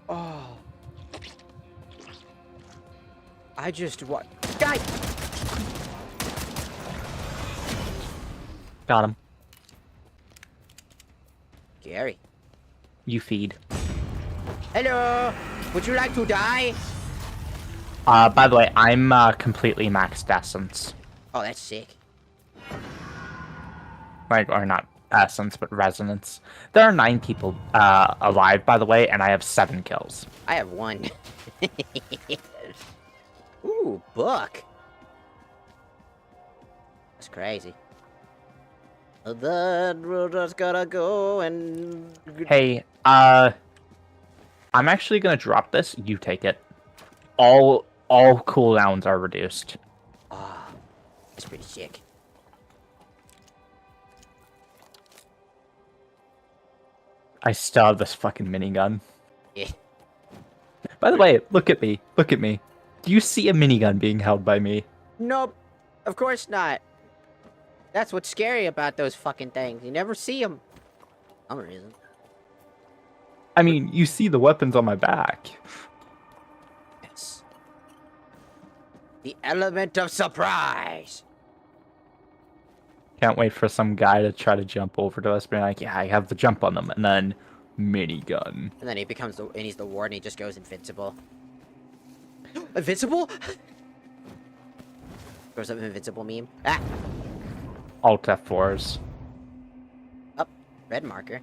Oh. I just what? Guy! Got him. Gary. You feed. Hello! Would you like to die? By the way, I'm completely maxed essence. Oh, that's sick. Like, or not essence, but resonance. There are 9 people alive, by the way, and I have 7 kills. I have 1. Ooh, book. That's crazy. Then we're just gonna go and... Hey, I'm actually gonna drop this. You take it. All cooldowns are reduced. Ah, oh, that's pretty sick. I still have this fucking minigun. Yeah. By the way, look at me. Look at me. Do you see a minigun being held by me? Nope. Of course not. That's what's scary about those fucking things. You never see them. For some reason. I mean, you see the weapons on my back. Yes. The element of surprise. Can't wait for some guy to try to jump over to us, being like, "Yeah, I have the jump on them," and then minigun. And then he becomes the, and he's the ward, and he just goes invincible. Invincible? Throws up an invincible meme. Ah! Alt F4s. Up. Red marker.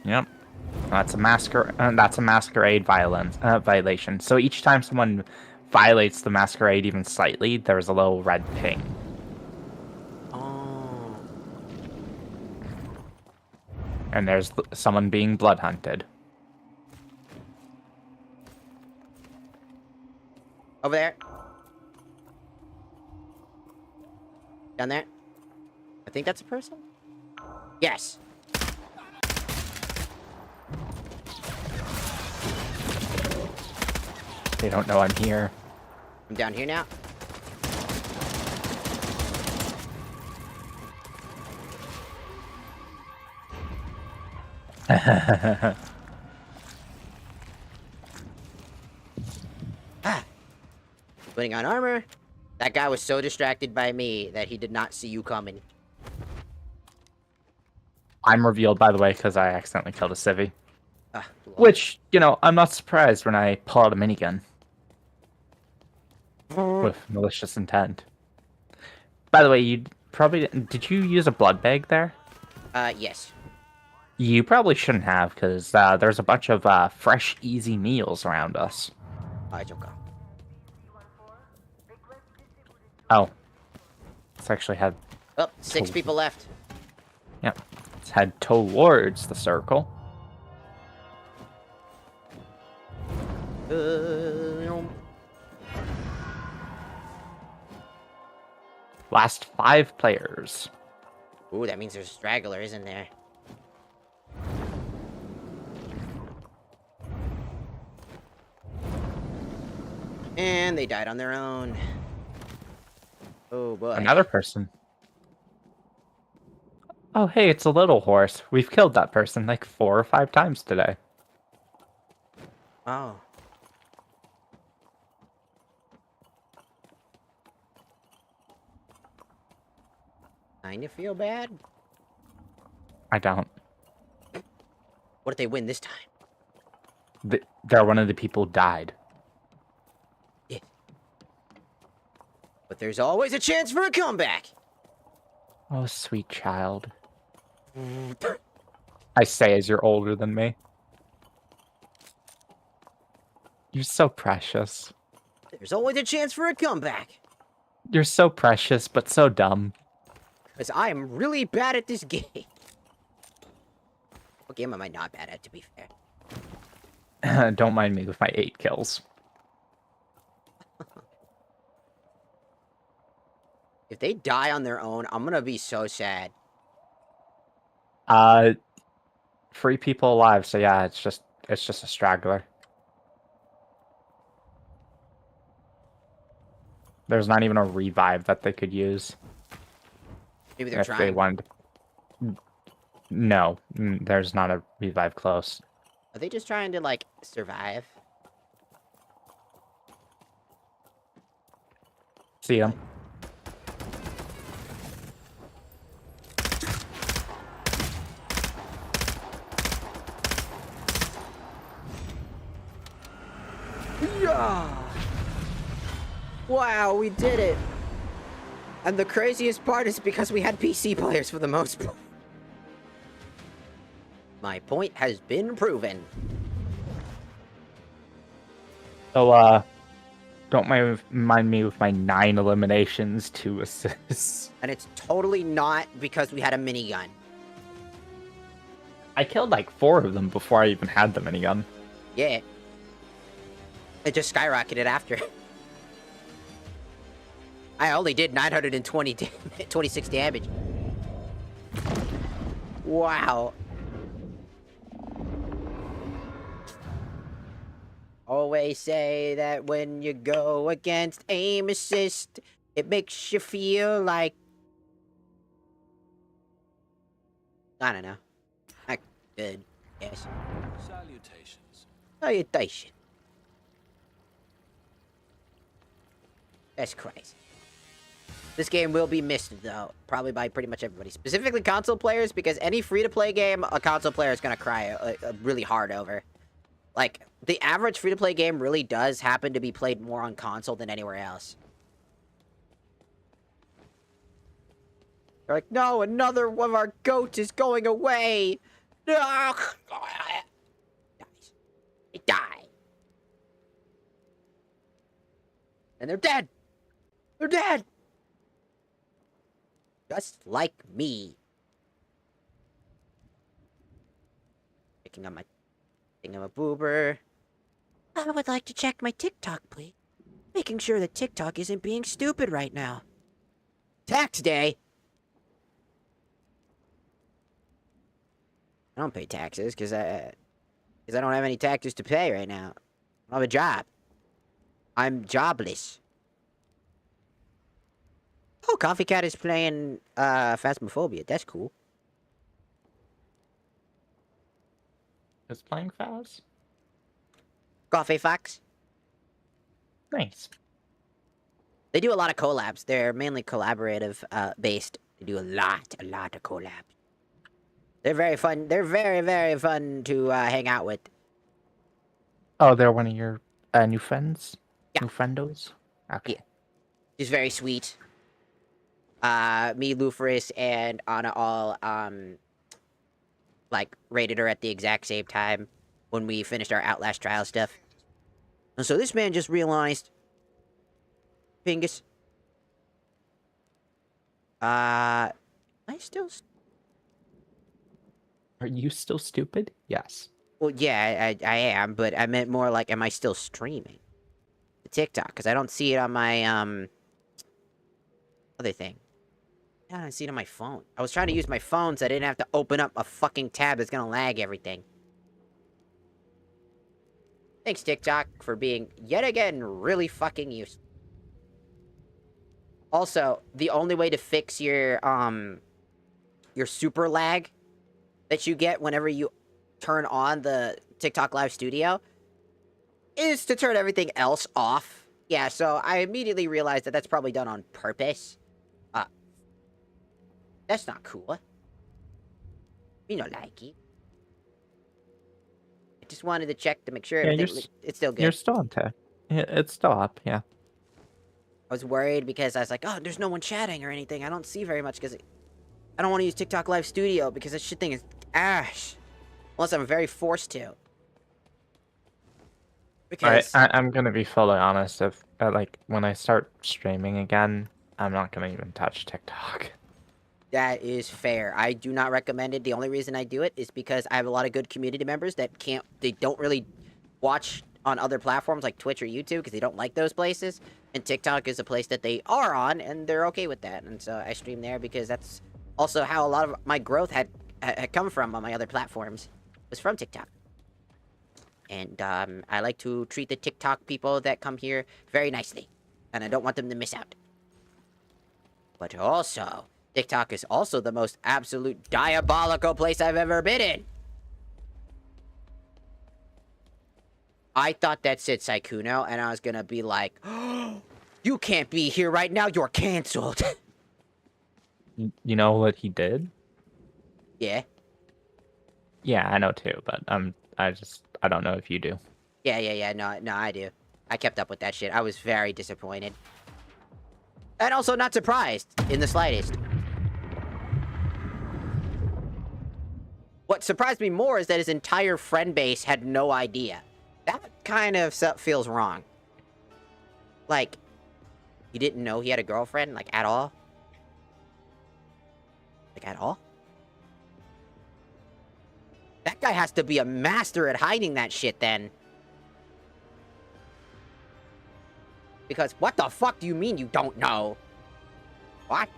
Yep. That's a masquerade violation. So each time someone violates the masquerade even slightly, there's a little red ping. Oh. And there's someone being blood hunted. Over there. Down there. I think that's a person? Yes. They don't know I'm here. I'm down here now. Putting on armor. That guy was so distracted by me that he did not see you coming. I'm revealed, by the way, because I accidentally killed a civvy. Lord. Which, I'm not surprised when I pull out a minigun. With malicious intent. By the way, did you use a blood bag there? Yes. You probably shouldn't have, because there's a bunch of fresh, easy meals around us. I joke. Oh. It's actually had... Oh, 6 people left. Yep. It's head towards the circle. Last 5 players. Ooh, that means there's a straggler, isn't there? And they died on their own. Oh, boy. Another person. Oh, hey, it's a little horse. We've killed that person like 4 or 5 times today. Oh. Kinda feel bad. I don't. What if they win this time? They're one of the people who died. Yeah. But there's always a chance for a comeback. Oh, sweet child. I say as you're older than me. You're so precious. There's always a chance for a comeback. You're so precious, but so dumb. Because I am really bad at this game. What game am I not bad at, to be fair? Don't mind me with my 8 kills. If they die on their own, I'm gonna be so sad. 3 people alive, so yeah, it's just a straggler. There's not even a revive that they could use. Maybe they're if trying. They wanted. No, there's not a revive close. Are they just trying to, like, survive? See him. Yeah. Wow, we did it. And the craziest part is because we had PC players for the most part. My point has been proven. So, don't mind me with my 9 eliminations, 2 assists. And it's totally not because we had a minigun. I killed like 4 of them before I even had the minigun. Yeah. It just skyrocketed after. I only did 26 damage. Wow. Always say that when you go against aim assist, it makes you feel like... I don't know. Not good, yes. Salutations. Salutation. That's crazy. This game will be missed, though, probably by pretty much everybody. Specifically console players, because any free-to-play game, a console player is going to cry really hard over. Like, the average free-to-play game really does happen to be played more on console than anywhere else. They're like, no, another one of our goats is going away! Dies. They die. And they're dead. They're dead. Just like me. Picking up my thingamaboober. I would like to check my TikTok, please. Making sure that TikTok isn't being stupid right now. Tax day. I don't pay taxes because I don't have any taxes to pay right now. I don't have a job. I'm jobless. Oh, Coffee Cat is playing Phasmophobia. That's cool. It's playing Phas. Coffee Fox. Nice. They do a lot of collabs. They're mainly collaborative based. They do a lot of collabs. They're very fun. They're very, very fun to hang out with. Oh, they're one of your new friends? Yeah. New friendos? Okay. Yeah. She's very sweet. Me, Luferus, and Anna all like rated her at the exact same time when we finished our Outlast trial stuff. And so this man just realized, Pingus, I still. Are you still stupid? Yes. Well, yeah, I am, but I meant more like, am I still streaming the TikTok? Because I don't see it on my other thing. I don't see it on my phone. I was trying to use my phone so I didn't have to open up a fucking tab that's gonna lag everything. Thanks, TikTok, for being, yet again, really fucking useful. Also, the only way to fix your super lag that you get whenever you turn on the TikTok Live Studio is to turn everything else off. Yeah, so I immediately realized that that's probably done on purpose. That's not cool. You don't like it. I just wanted to check to make sure everything, it's still good. You're still on tech. Yeah, it's still up, yeah. I was worried because I was like, oh, there's no one chatting or anything. I don't see very much because I don't want to use TikTok Live Studio because that shit thing is ash. Unless I'm very forced to. Because... I'm gonna be fully honest. If like when I start streaming again, I'm not gonna even touch TikTok. That is fair. I do not recommend it. The only reason I do it is because I have a lot of good community members that they don't really watch on other platforms like Twitch or YouTube because they don't like those places. And TikTok is a place that they are on and they're okay with that. And so I stream there because that's also how a lot of my growth had come from on my other platforms. It was from TikTok. And I like to treat the TikTok people that come here very nicely. And I don't want them to miss out. But also, TikTok is also the most absolute diabolical place I've ever been in. I thought that said Saikuno, and I was gonna be like, oh, you can't be here right now, you're canceled. You know what he did? Yeah? Yeah, I know too, but I don't know if you do. Yeah, no, I do. I kept up with that shit. I was very disappointed. And also not surprised, in the slightest. What surprised me more is that his entire friend base had no idea. That kind of feels wrong. Like, you didn't know he had a girlfriend, like, at all? Like, at all? That guy has to be a master at hiding that shit, then. Because what the fuck do you mean you don't know? What?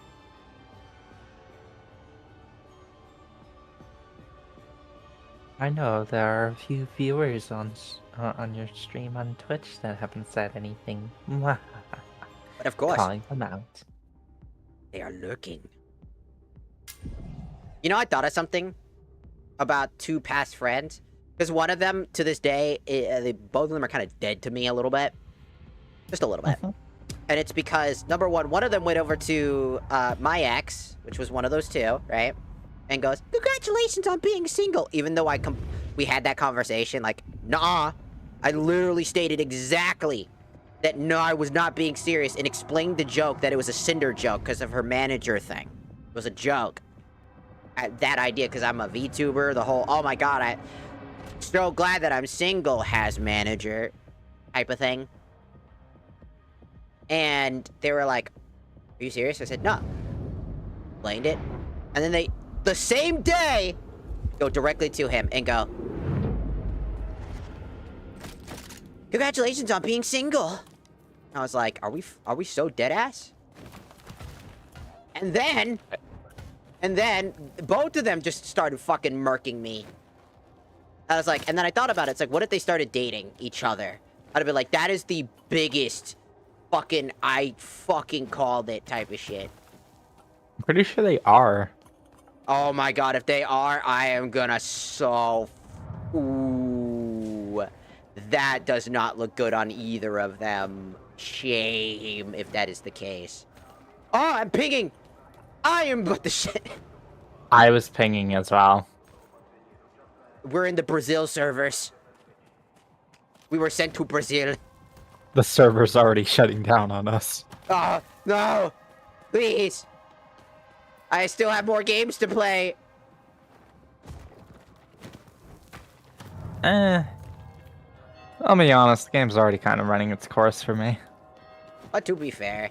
I know there are a few viewers on your stream on Twitch that haven't said anything. But of course, calling them out. They are lurking. You know, I thought of something about two past friends. Because one of them, to this day, both of them are kind of dead to me a little bit. Just a little bit. And it's because, number one of them went over to my ex, which was one of those two, right? And goes, congratulations on being single. Even though we had that conversation, like, nah. I literally stated exactly that no, I was not being serious and explained the joke that it was a Cinder joke because of her manager thing. It was a joke. that idea because I'm a VTuber. The whole, oh my god, I'm so glad that I'm single has manager type of thing. And they were like, are you serious? I said, no. Explained it. And then the same day, go directly to him and go, congratulations on being single. I was like, are we so dead ass? And then both of them just started fucking murking me. I was like, and then I thought about it. It's like, what if they started dating each other? I'd have been like, that is the biggest fucking, I fucking called it type of shit. I'm pretty sure they are. Oh my god, if they are, I am gonna so... Ooh. That does not look good on either of them. Shame if that is the case. Oh, I'm pinging! I am but the shit. I was pinging as well. We're in the Brazil servers. We were sent to Brazil. The server's already shutting down on us. Oh, no! Please! I still have more games to play. I'll be honest, the game's already kind of running its course for me. But to be fair.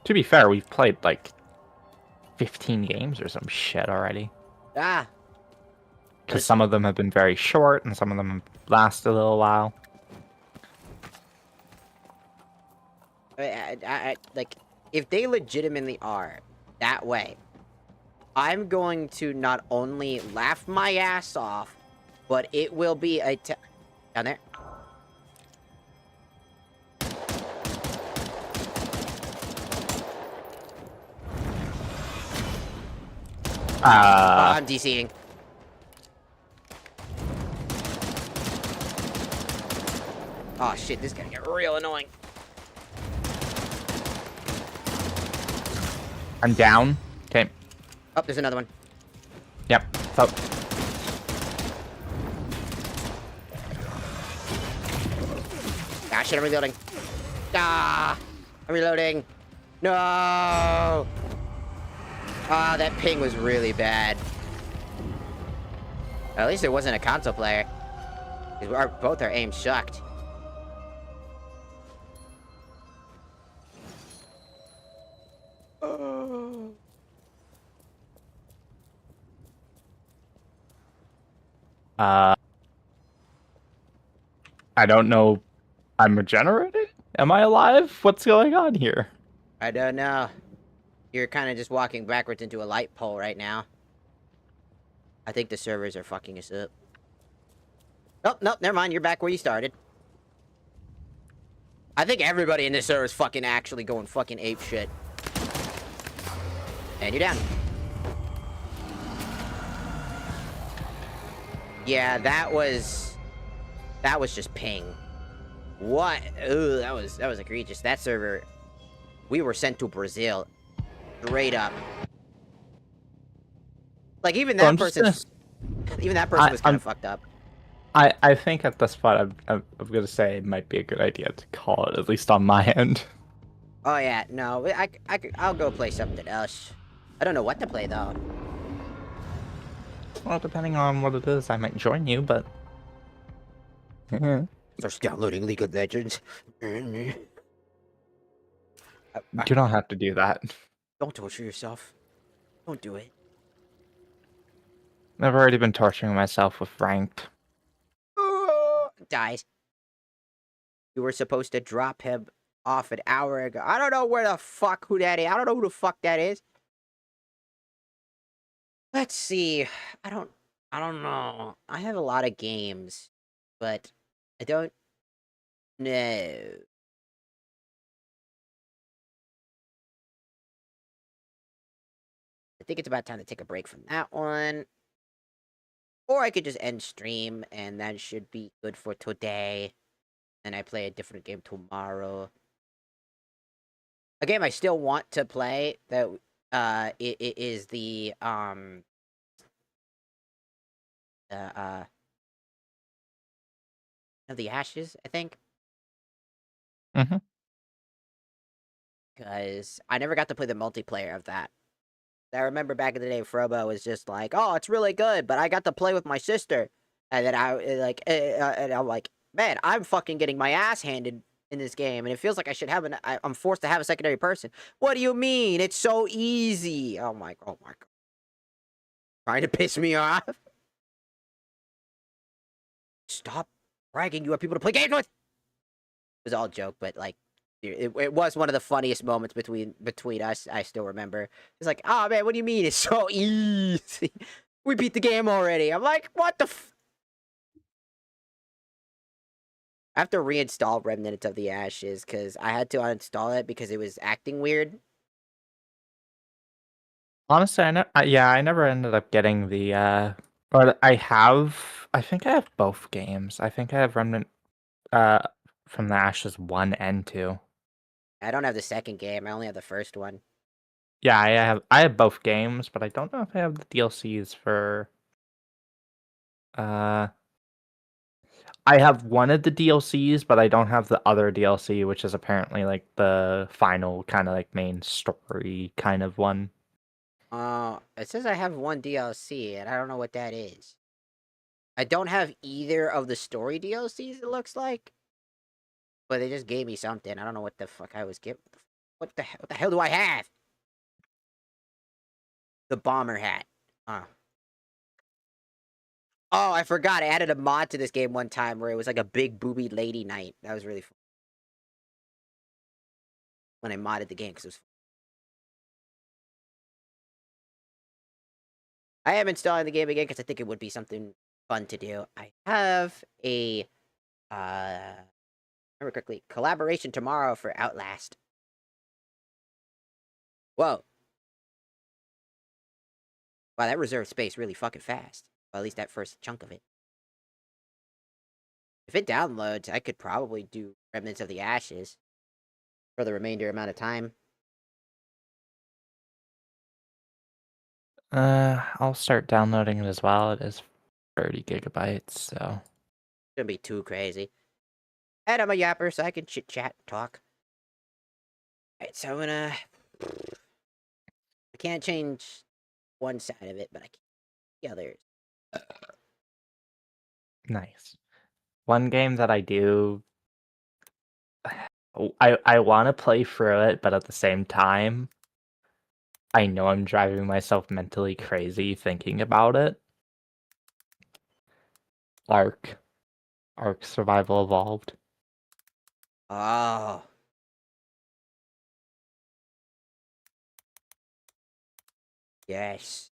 To be fair, we've played like 15 games or some shit already. Ah. Because some of them have been very short and some of them last a little while. Like, if they legitimately are that way, I'm going to not only laugh my ass off, but it will be a down there. I'm DCing. Oh shit, this is gonna get real annoying. I'm down. Okay. Oh, there's another one. Yep. So, Ah, shit, I'm reloading. Ah, I'm reloading. No. Ah, that ping was really bad. At least it wasn't a console player. Because both our aim sucked. I don't know. I'm regenerated? Am I alive? What's going on here? I don't know. You're kind of just walking backwards into a light pole right now. I think the servers are fucking us up. Oh, nope, never mind. You're back where you started. I think everybody in this server is fucking actually going fucking ape shit. And you're down. Yeah, that was just ping. What? Ooh, that was egregious. That server, we were sent to Brazil, straight up. Like even that person, even that person was kind of fucked up. I think at this point I'm gonna say it might be a good idea to call it, at least on my end. Oh yeah, no, I'll go play something else. I don't know what to play though. Well, depending on what it is, I might join you, but... Starts downloading League of Legends. You don't have to do that. Don't torture yourself. Don't do it. I've already been torturing myself with ranked. Dies. You were supposed to drop him off an hour ago. I don't know where the fuck who that is. I don't know who the fuck that is. Let's see. I don't know. I have a lot of games, but I don't know. I think it's about time to take a break from that one. Or I could just end stream, and that should be good for today. And I play a different game tomorrow. A game I still want to play that it is the of the Ashes, I think. Mm-hmm. Because I never got to play the multiplayer of that. I remember back in the day, Frobo was just like, "Oh, it's really good," but I got to play with my sister, and then and I'm like, "Man, I'm fucking getting my ass handed in this game, and it feels like I should have I'm forced to have a secondary person." What do you mean? It's so easy. Oh my god, trying to piss me off. Stop bragging. You have people to play games with. It was all a joke, but like, it was one of the funniest moments between us. I still remember. It's like, oh man, what do you mean? It's so easy. We beat the game already. I'm like, what the? I have to reinstall Remnant of the Ashes because I had to uninstall it because it was acting weird. Honestly, I never ended up getting the, but I think I have both games. I think I have Remnant, uh, from the Ashes 1 and 2. I don't have the second game. I only have the first one. Yeah, I have both games, but I don't know if I have the DLCs for, uh I have one of the DLCs, but I don't have the other DLC, which is apparently, like, the final kinda, like, main story kind of one. It says I have one DLC, and I don't know what that is. I don't have either of the story DLCs. It looks like. But they just gave me something. I don't know what the fuck I was given. What the hell do I have? The bomber hat. Oh. Oh, I forgot. I added a mod to this game one time where it was like a big booby lady night. That was really fun. When I modded the game because it was fun. I am installing the game again because I think it would be something fun to do. I have a remember correctly, collaboration tomorrow for Outlast. Whoa. Wow, that reserved space really fucking fast. Well, at least that first chunk of it. If it downloads, I could probably do Remnants of the Ashes for the remainder amount of time. I'll start downloading it as well. It is 30 gigabytes, so Shouldn't be too crazy. And I'm a yapper, so I can chit chat and talk. Alright, so I'm gonna. I can't change one side of it, but I can the others. nice. One game that I do I wanna play through it, but at the same time, I know I'm driving myself mentally crazy thinking about it. Ark. Ark Survival Evolved. Oh. Yes.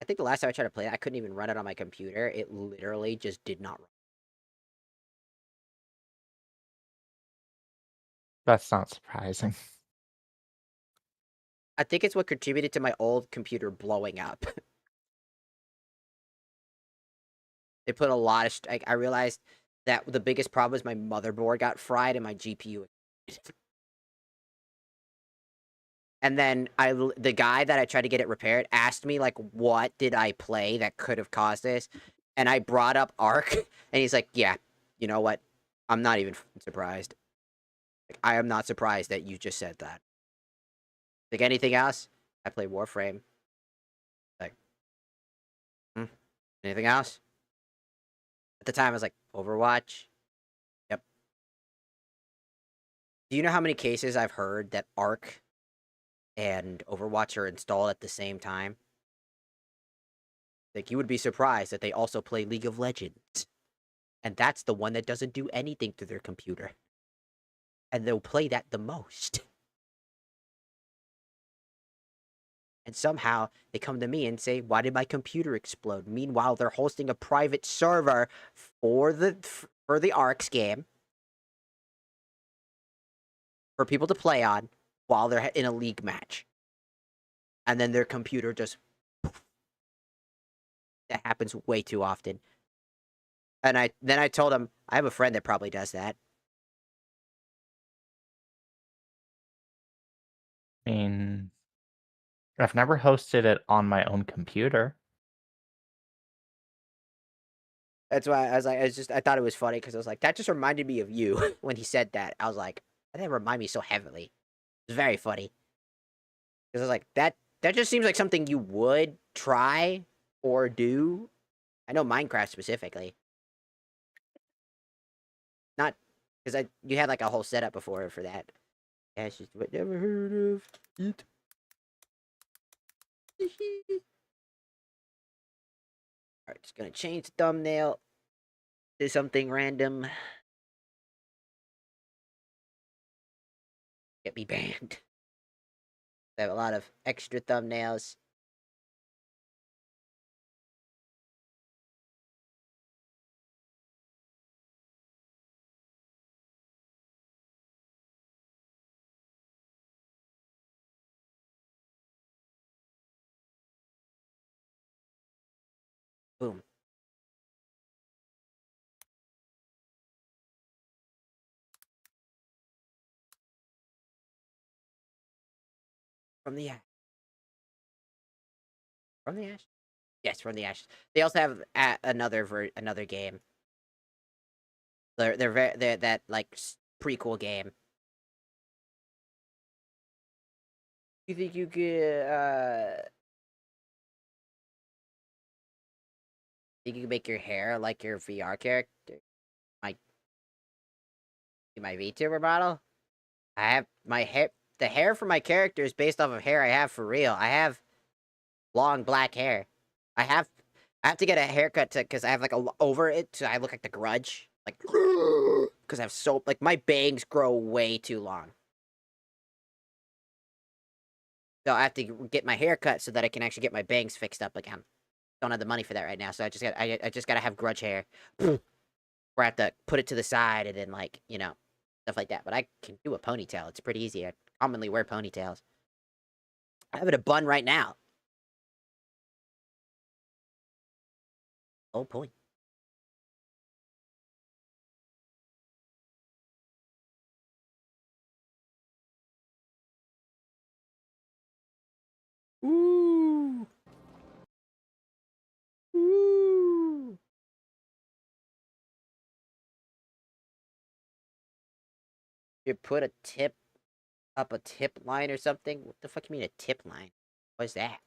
I think the last time I tried to play it, I couldn't even run it on my computer. It literally just did not run. That's not surprising. I think it's what contributed to my old computer blowing up. They put a lot of. I realized that the biggest problem is my motherboard got fried and my GPU. And then the guy that I tried to get it repaired asked me like, "What did I play that could have caused this?" And I brought up Ark, and he's like, "Yeah, you know what? I'm not even surprised. Like, I am not surprised that you just said that. Like anything else, I play Warframe. Like, hmm? Anything else?" At the time, I was like, "Overwatch." Yep. Do you know how many cases I've heard that Ark and Overwatch are installed at the same time? Like, you would be surprised that they also play League of Legends. And that's the one that doesn't do anything to their computer. And they'll play that the most. And somehow they come to me and say, "Why did my computer explode?" Meanwhile, they're hosting a private server for the Arcs game for people to play on while they're in a league match. And then their computer just that happens way too often. And I told him I have a friend that probably does that. I mean, I've never hosted it on my own computer. That's why I was like, I thought it was funny because I was like, that just reminded me of you when he said that. I was like, that didn't remind me so heavily. It was very funny because I was like, that just seems like something you would try or do. I know Minecraft specifically. Not because you had like a whole setup before for that. Ashes, what never heard of it. Alright, just gonna change the thumbnail to something random. Get me banned. I have a lot of extra thumbnails. Boom. From the ash. From the ash? Yes, from the ashes. They also have another game. They're that like prequel game. You think you could think you could make your hair like your VR character? My VTuber model? I have my hair. The hair for my character is based off of hair I have for real. I have long black hair. I have to get a haircut because I have like over it, so I look like the Grudge. Like, because I have so like my bangs grow way too long. So I have to get my hair cut so that I can actually get my bangs fixed up again. Don't have the money for that right now, so I just gotta have Grudge hair. Where I have to put it to the side and then like stuff like that. But I can do a ponytail. It's pretty easy. I commonly wear ponytails. I have it a bun right now. Oh point. Ooh. Ooh. You put a tip up a tip line or something? What the fuck you mean a tip line? What's that?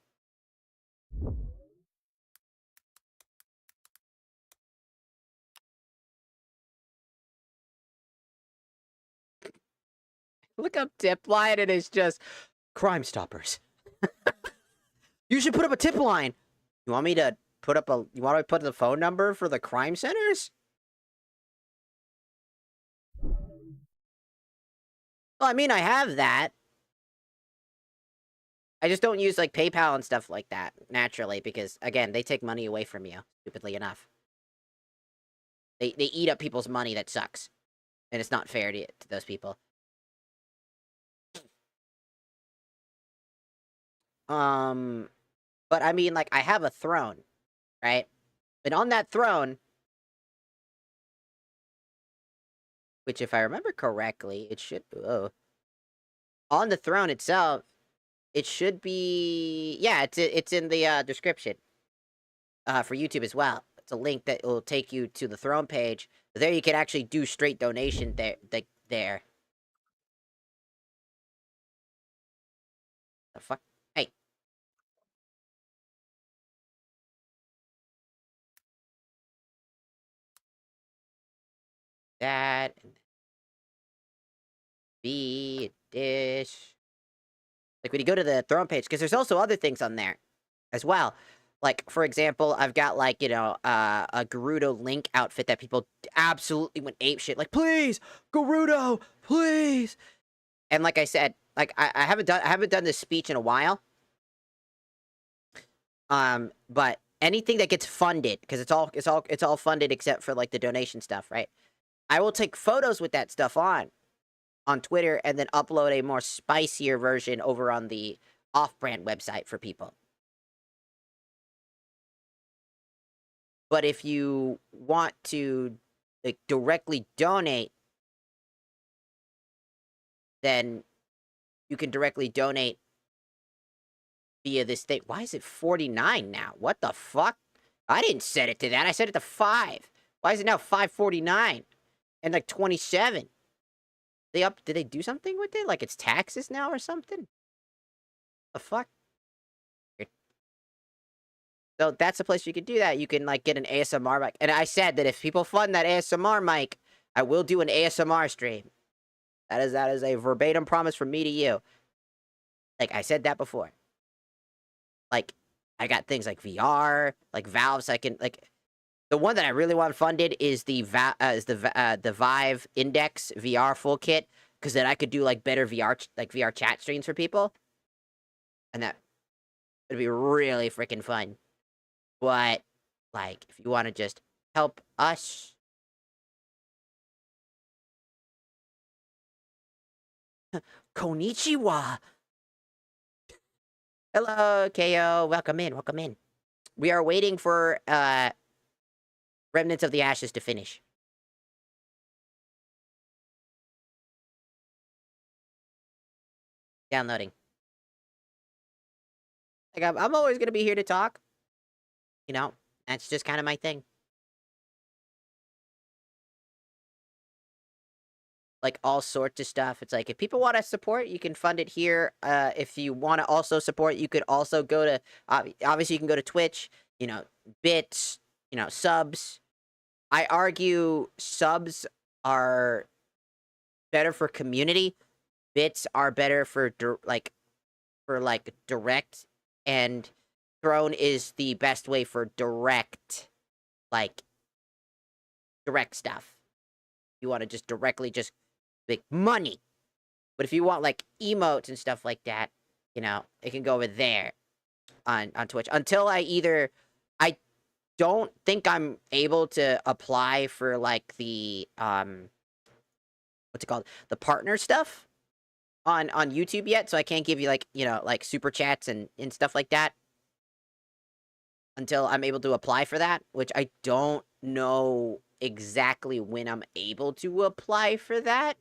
Look up tip line and it's just Crime Stoppers. You should put up a tip line. You want me to put up a? You want me to put the phone number for the crime centers? Well, I mean, I have that. I just don't use like PayPal and stuff like that naturally because again, they take money away from you. Stupidly enough, they eat up people's money. That sucks, and it's not fair to those people. But I mean, like, I have a throne, right? And on that throne, which if I remember correctly, it should. Oh, on the throne itself, it should be. Yeah, it's in the description. For YouTube as well. It's a link that will take you to the throne page. There you can actually do straight donation there. There. The fuck? Hey. That. And B. Dish. Like when you go to the throne page, because there's also other things on there as well. Like, for example, I've got, like, a Gerudo Link outfit that people absolutely went apeshit. Like, please, Gerudo, please. And like I said, like, I haven't done this speech in a while. But anything that gets funded, because it's all funded except for, like, the donation stuff, right? I will take photos with that stuff on Twitter and then upload a more spicier version over on the off-brand website for people. But if you want to, like, directly donate, then you can directly donate via this thing. Why is it 49 now? What the fuck? I didn't set it to that. I set it to 5. Why is it now 549 and like 27? Did they do something with it? Like it's taxes now or something? The fuck? So that's the place you can do that. You can like get an ASMR mic. And I said that if people fund that ASMR mic, I will do an ASMR stream. That is a verbatim promise from me to you. Like I said that before. Like I got things like VR, like Valves. I can like the one that I really want funded is the Vive Index VR full kit because then I could do like better VR chat streams for people, and that would be really freaking fun. But like if you want to just help us. Konnichiwa. Hello, KO. Welcome in. Welcome in. We are waiting for Remnants of the Ashes to finish. Downloading. Like I'm always gonna be here to talk. You know, that's just kind of my thing. Like all sorts of stuff. It's like if people want to support, you can fund it here. If you want to also support, you could also go to obviously you can go to Twitch. You know, bits. You know, subs. I argue subs are better for community. Bits are better for direct, and Throne is the best way for direct stuff. You want to just directly just make money. But if you want like emotes and stuff like that, you know, it can go over there on Twitch. Until I don't think I'm able to apply for like the what's it called? The partner stuff on YouTube yet, so I can't give you like, you know, like super chats and stuff like that until I'm able to apply for that, which I don't know exactly when I'm able to apply for that.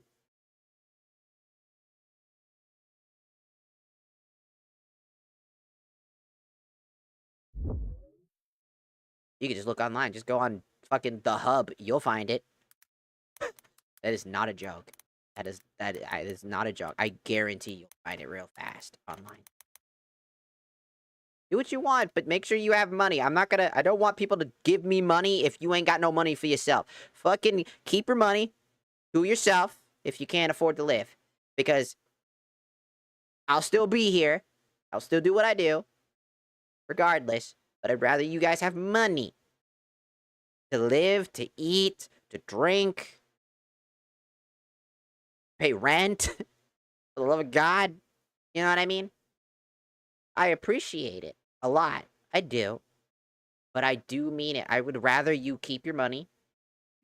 You can just look online. Just go on fucking the hub. You'll find it. That is not a joke. That is not a joke. I guarantee you'll find it real fast online. Do what you want, but make sure you have money. I don't want people to give me money if you ain't got no money for yourself. Fucking keep your money to yourself if you can't afford to live. Because I'll still be here. I'll still do what I do. Regardless. But I'd rather you guys have money. To live, to eat, to drink. Pay rent. For the love of God. You know what I mean? I appreciate it a lot. I do. But I do mean it. I would rather you keep your money.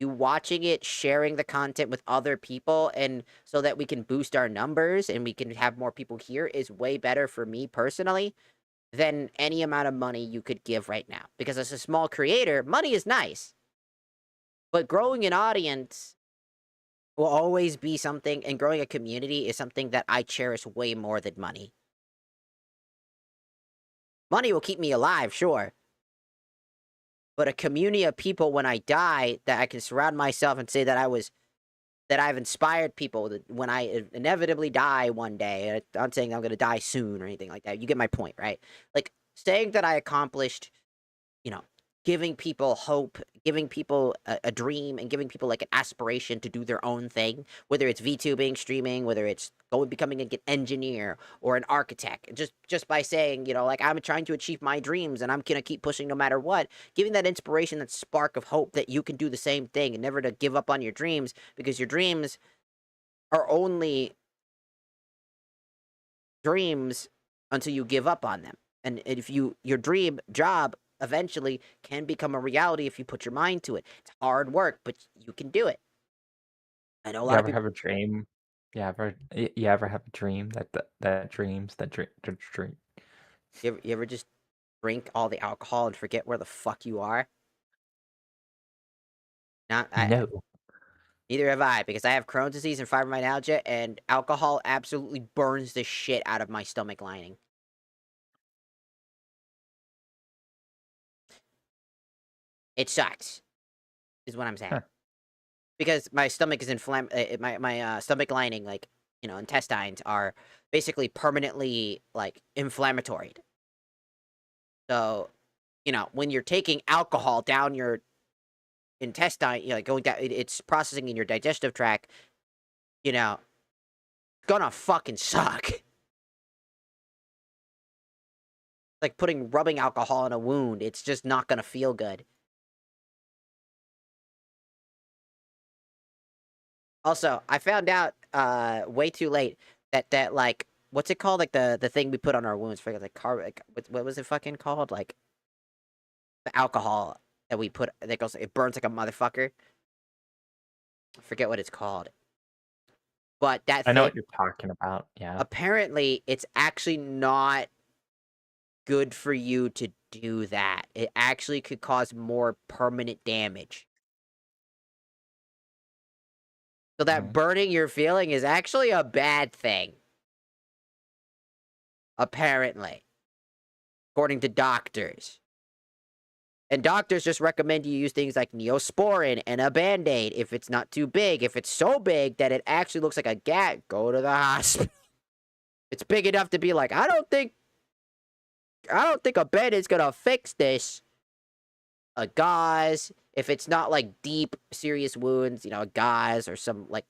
You watching it, sharing the content with other people, and so that we can boost our numbers and we can have more people here is way better for me personally than any amount of money you could give right now. Because as a small creator, money is nice. But growing an audience will always be something, and growing a community is something that I cherish way more than money. Money will keep me alive, sure. But a community of people when I die that I can surround myself and say that I've inspired people that when I inevitably die one day. I'm not saying I'm going to die soon or anything like that. You get my point, right? Like saying that I accomplished, you know, giving people hope, giving people a dream, and giving people like an aspiration to do their own thing, whether it's VTubing, streaming, whether it's becoming an engineer or an architect, just by saying, you know, like I'm trying to achieve my dreams and I'm gonna keep pushing no matter what, giving that inspiration, that spark of hope that you can do the same thing and never to give up on your dreams, because your dreams are only dreams until you give up on them. And if your dream job eventually can become a reality if you put your mind to it. It's hard work, but you can do it. I know a You lot of ever people. have a dream? You ever have a dream that dreams that dream? You ever just drink all the alcohol and forget where the fuck you are? Not No. neither have I, because I have Crohn's disease and fibromyalgia, and alcohol absolutely burns the shit out of my stomach lining. It sucks, is what I'm saying. Huh. Because my stomach is inflamed. My stomach lining, like, you know, intestines are basically permanently like inflammatory. So, when you're taking alcohol down your intestine, going down, it's processing in your digestive tract, it's gonna fucking suck. Like rubbing alcohol in a wound. It's just not gonna feel good. Also, I found out way too late that like what's it called? Like the thing we put on our wounds for like what was it fucking called? Like the alcohol that we put that goes it burns like a motherfucker. I forget what it's called. But that I know thing what you're talking about. Yeah. apparently it's actually not good for you to do that. It actually could cause more permanent damage. So that burning you're feeling is actually a bad thing. Apparently. According to doctors. And doctors just recommend you use things like Neosporin and a Band-Aid if it's not too big. If it's so big that it actually looks like a gag, go to the hospital. It's big enough to be like, I don't think a Band-Aid's gonna fix this. A gauze, if it's not like deep, serious wounds, a gauze or some like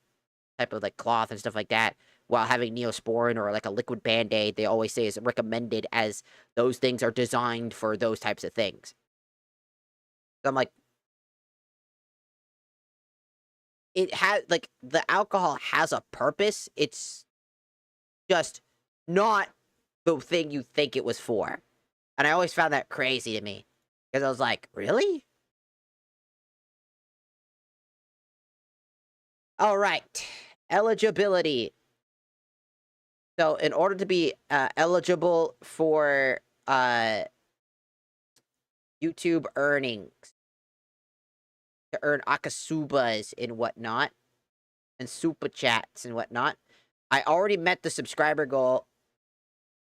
type of like cloth and stuff like that, while having Neosporin or like a liquid Band-Aid, they always say is recommended as those things are designed for those types of things. So I'm like, it has like the alcohol has a purpose. It's just not the thing you think it was for. And I always found that crazy to me. Because I was like, really? Alright. Eligibility. So in order to be eligible for YouTube earnings, to earn akasubas and whatnot, and super chats and whatnot, I already met the subscriber goal.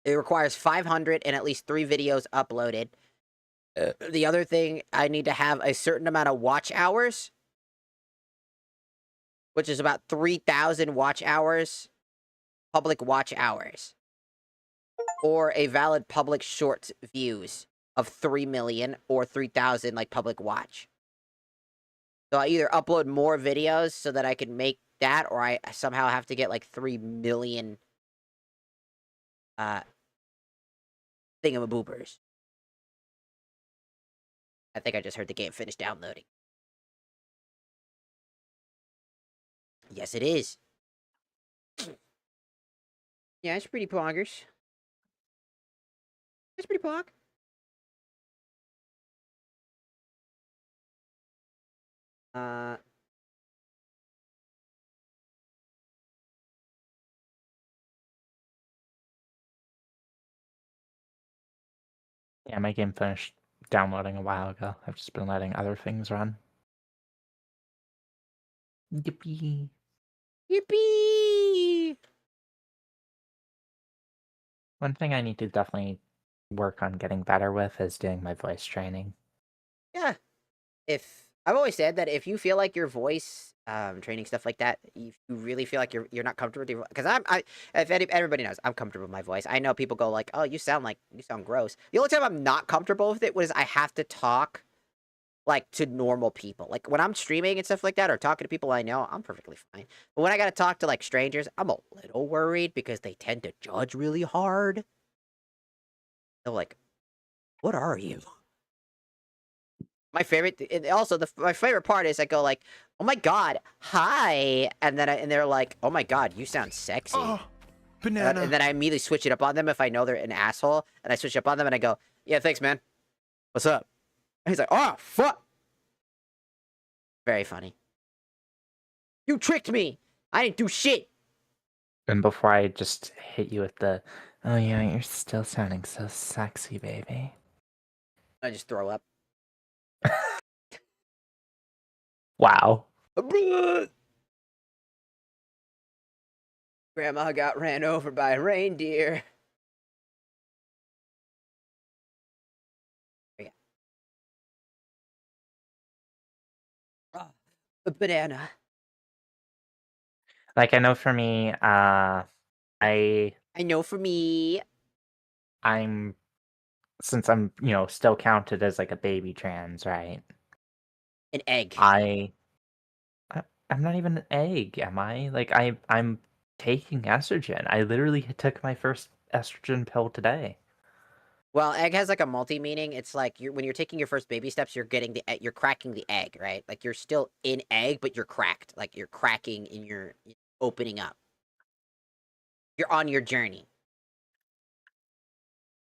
It requires 500 and at least 3 videos uploaded. The other thing, I need to have a certain amount of watch hours, which is about 3,000 watch hours, public watch hours, or a valid public short views of 3 million or 3,000 like public watch. So I either upload more videos so that I can make that, or I somehow have to get like 3 million thingamaboopers. I think I just heard the game finish downloading. Yes, it is. Yeah, it's pretty poggers. It's pretty pog. Yeah, my game finished downloading a while ago. I've just been letting other things run. Yippee. Yippee! One thing I need to definitely work on getting better with is doing my voice training. Yeah. I've always said that if you feel like your voice, training stuff like that, if you really feel like you're not comfortable with your, because everybody knows I'm comfortable with my voice. I know people go like, oh, you sound gross. The only time I'm not comfortable with it was I have to talk like to normal people. Like when I'm streaming and stuff like that or talking to people I know, I'm perfectly fine. But when I gotta talk to like strangers, I'm a little worried because they tend to judge really hard. They're like, what are you? My favorite, and also my favorite part is I go like, "Oh my god, hi," and they're like, "Oh my god, you sound sexy." Oh, banana. And then I immediately switch it up on them if I know they're an asshole, and I switch it up on them and I go, "Yeah, thanks, man. What's up?" And he's like, "Oh fuck." Very funny. You tricked me. I didn't do shit. And before I just hit you with the, oh yeah, you're still sounding so sexy, baby. I just throw up. Wow. Grandma got ran over by a reindeer. Yeah. Oh, a banana. Like I know for me, I know for me. I'm since I'm, still counted as like a baby trans, right? An egg. I'm not even an egg, am I? Like I'm taking estrogen. I literally took my first estrogen pill today. Well, egg has like a multi-meaning. It's like when you're taking your first baby steps, you're cracking the egg, right? Like you're still in egg, but you're cracked. Like you're cracking and you're opening up. You're on your journey.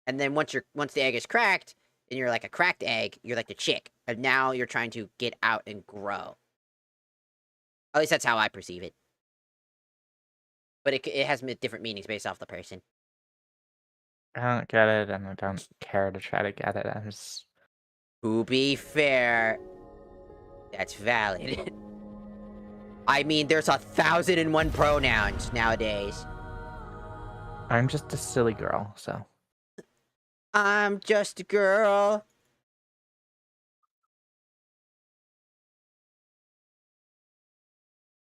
And then once the egg is cracked, and you're like a cracked egg, you're like the chick. And now you're trying to get out and grow. At least that's how I perceive it. But it has different meanings based off the person. I don't get it, and I don't care to try to get it. I'm just... To be fair, that's valid. I mean, there's 1,001 pronouns nowadays. I'm just a silly girl, so... I'm just a girl.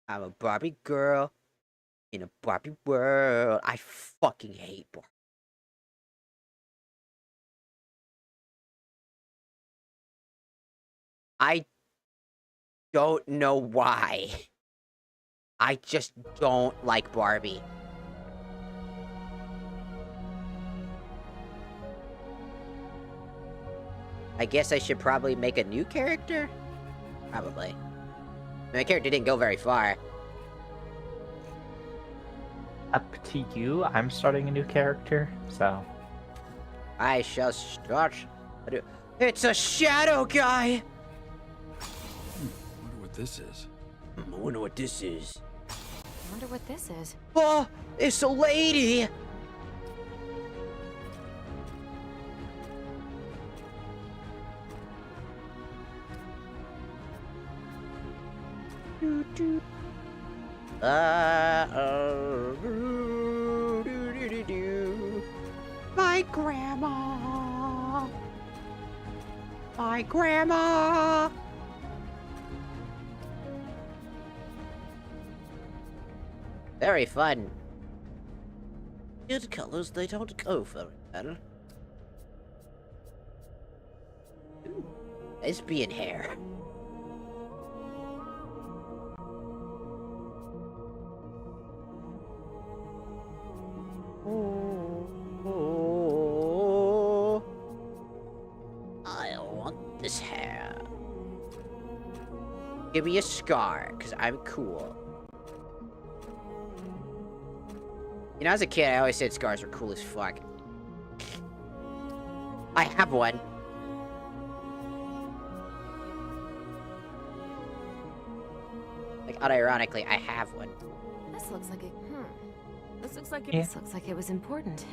I'm a Barbie girl in a Barbie world. I fucking hate Barbie. I don't know why. I just don't like Barbie. I guess I should probably make a new character? Probably. My character didn't go very far. Up to you. I'm starting a new character, so... I shall start. It's a shadow guy! Wonder what this is. I wonder what this is. I wonder what this is. Oh, it's a lady! My grandma. My grandma. Very fun. Good colors, they don't go very well. Ooh, lesbian hair. Oh, I want this hair. Give me a scar, because I'm cool. You know, as a kid, I always said scars were cool as fuck. I have one. Like, unironically, I have one. This looks like it. This looks like it. Yeah. This looks like it was important.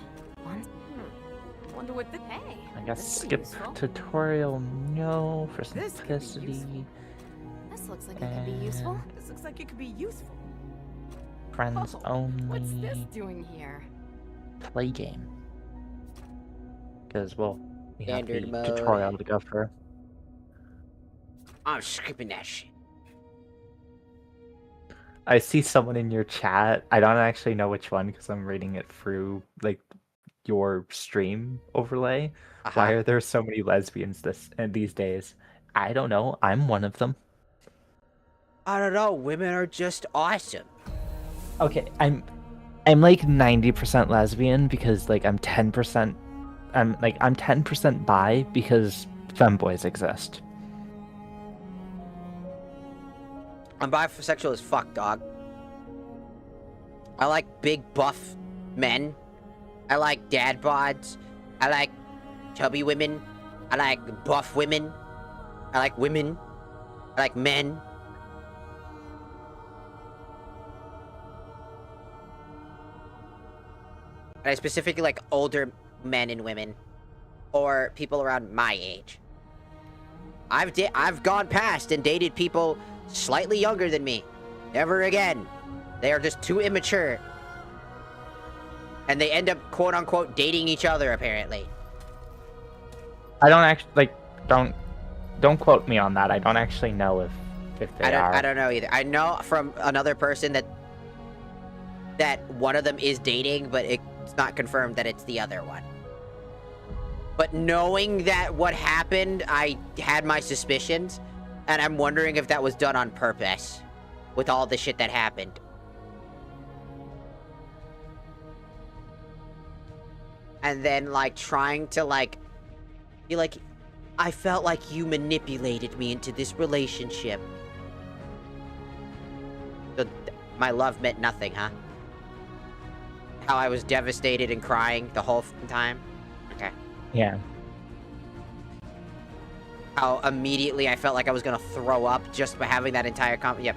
Wonder what the. Hey. I guess this is skip useful. tutorial, no, for This could be simplicity. useful. This looks like it could be useful. And This looks like it could be useful. friends Oh, only. What's this doing here? Play game. Because, well, we have Standard the mode. tutorial to go through. I'm skipping that shit. I see someone in your chat. I don't actually know which one because I'm reading it through, like, your stream overlay. Why are there so many lesbians these days? I don't know. I'm one of them. I don't know. Women are just awesome. Okay, I'm like 90% lesbian because like I'm 10% I'm 10% bi because femboys exist. I'm bisexual as fuck, dog. I like big buff men. I like dad bods. I like chubby women. I like buff women. I like women. I like men. And I specifically like older men and women. Or people around my age. I've gone past and dated people slightly younger than me. Never again. They are just too immature. And they end up, quote-unquote, dating each other, apparently. I don't actually, don't quote me on that. I don't actually know if they are. I don't know either. I know from another person that one of them is dating, but it's not confirmed that it's the other one. But knowing that what happened, I had my suspicions, and I'm wondering if that was done on purpose with all the shit that happened. And then, like, trying to, like, be like, I felt like you manipulated me into this relationship. So, my love meant nothing, huh? How I was devastated and crying the whole time? Okay. Yeah. How immediately I felt like I was gonna throw up just by having that entire Yep.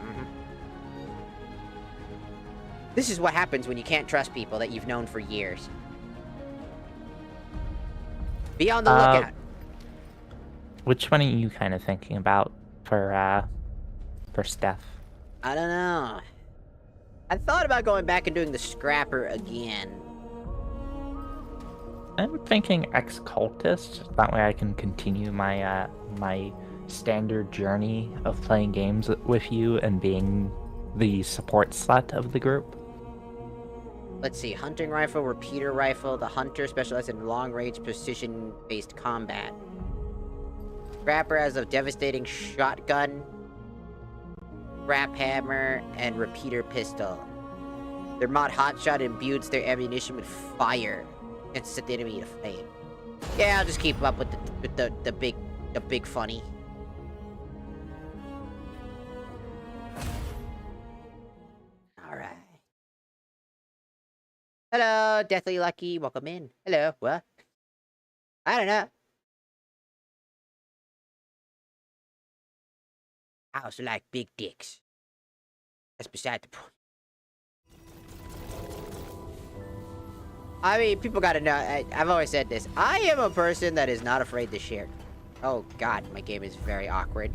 This is what happens when you can't trust people that you've known for years. Be on the lookout. Which one are you kind of thinking about for Steph? I don't know. I thought about going back and doing the scrapper again. I'm thinking ex-cultist. That way I can continue my my standard journey of playing games with you and being the support slut of the group. Let's see. Hunting rifle, repeater rifle. The hunter specializes in long-range precision-based combat. Scrapper has a devastating shotgun, scrap hammer, and repeater pistol. Their mod hotshot imbues their ammunition with fire and set the enemy to flame. Yeah, I'll just keep up with the big funny. All right. Hello, Deathly Lucky. Welcome in. Hello. What? I don't know. I also like big dicks. That's beside the point. I mean, people gotta know, I've always said this. I am a person that is not afraid to share. Oh god, my game is very awkward.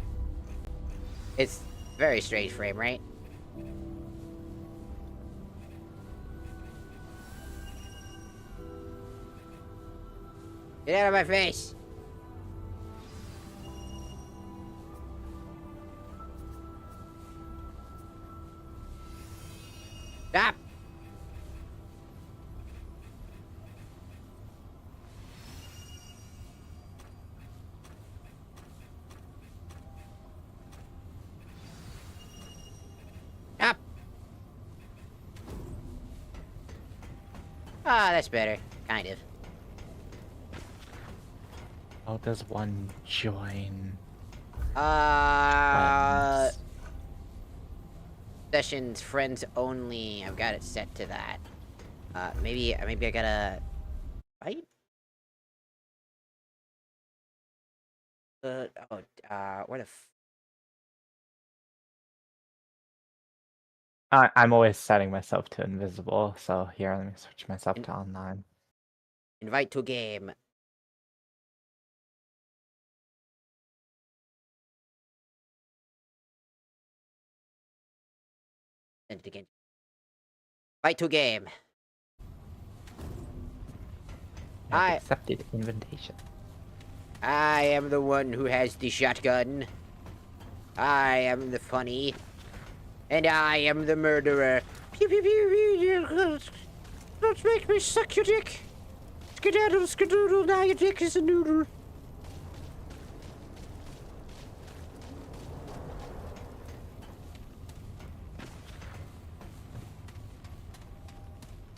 It's very strange frame rate. Get out of my face! Stop! Stop! Ah, that's better. Kind of. How does one join? Friends. Friends? Sessions friends only. I've got it set to that. Maybe I gotta fight. Where the I'm always setting myself to invisible, so here, let me switch myself to online. invite to game. Send it again. Invite to game. I've accepted invitation. I am the one who has the shotgun. I am the funny. And I am the murderer. Pew pew pew pew. Don't make me suck your dick. Skedaddle skedoodle, now your dick is a noodle.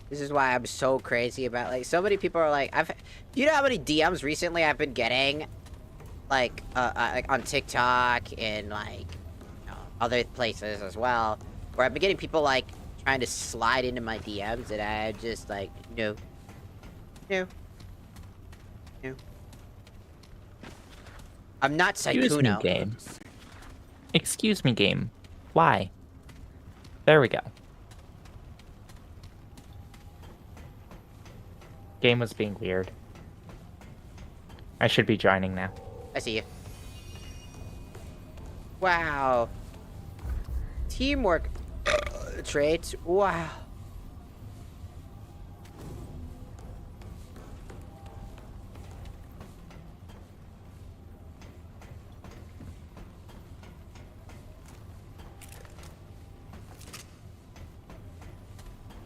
This is why I'm so crazy about, like, so many people are like, you know how many DMs recently I've been getting? Like on TikTok and, like, you know, other places as well, where I've been getting people, like, trying to slide into my DMs, and I'm just like, no. No. No. I'm not Excuse me, Sykkuno. game. Excuse me, game. Why? There we go. Game was being weird. I should be joining now. I see you. Wow. Teamwork traits. Wow.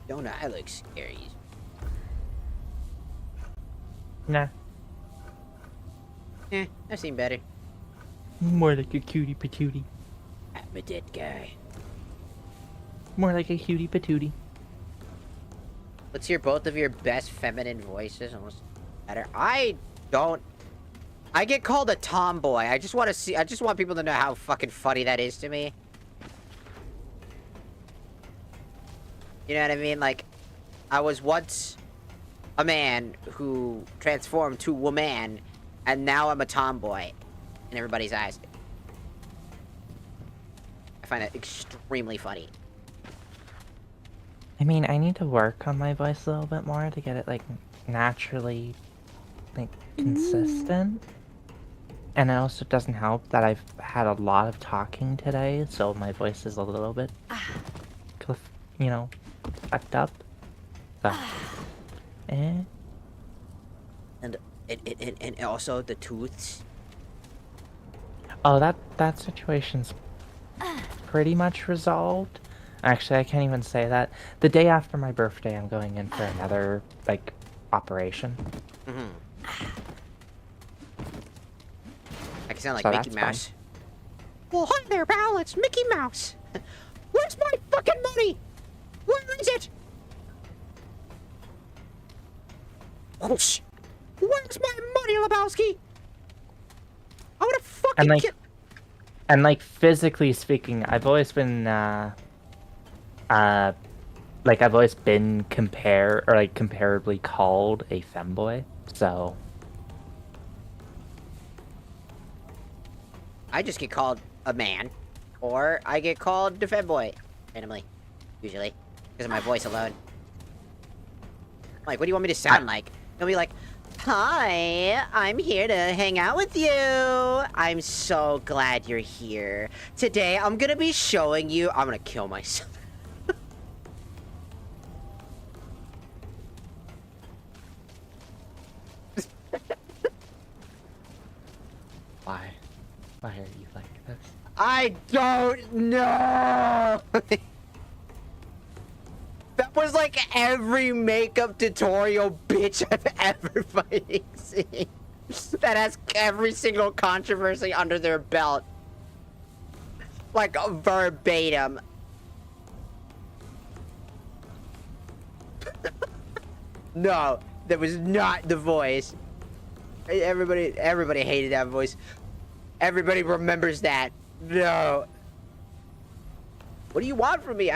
Don't I look scary? Nah. I've seen better. More like a cutie patootie. I'm a dead guy. More like a cutie patootie. Let's hear both of your best feminine voices. Almost better. I don't. I get called a tomboy. I just want to see. I just want people to know how fucking funny that is to me. You know what I mean? Like, I was once a man who transformed to woman, and now I'm a tomboy in everybody's eyes. I find that extremely funny. I mean, I need to work on my voice a little bit more to get it, like, naturally, like, consistent. And it also doesn't help that I've had a lot of talking today, so my voice is a little bit, you know, fucked up. So, And also the tooths. Oh, that situation's pretty much resolved. Actually, I can't even say that. The day after my birthday, I'm going in for another, like, operation. I can sound like So Mickey that's Mouse. fun. Well, hi there, pal. It's Mickey Mouse. Where's my fucking money? Where is it? Whoosh. Where's my money, Lebowski? I would have fucking like, killed. And, like, physically speaking, I've always been, like, I've always been comparably called a femboy, so... I just get called a man, or I get called the femboy, randomly, usually, because of my voice alone. Like, what do you want me to sound like? You'll be like, "Hi, I'm here to hang out with you. I'm so glad you're here. Today, I'm gonna be showing you." I'm gonna kill myself. Why? Why are you like this? I don't know. That was like every makeup tutorial bitch I've ever fucking seen. That has every single controversy under their belt. Like verbatim. No, that was not the voice. Everybody hated that voice. Everybody remembers that. No. What do you want from me?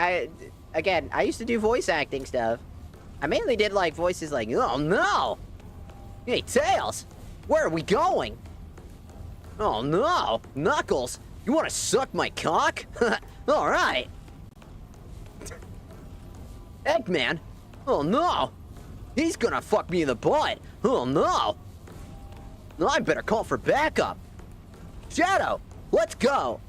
Again, I used to do voice acting stuff. I mainly did like voices like, "Oh no! Hey, Tails! Where are we going? Oh no! Knuckles! You wanna suck my cock? Alright! Eggman! Oh no! He's gonna fuck me in the butt! Oh no! I better call for backup! Shadow! Let's go!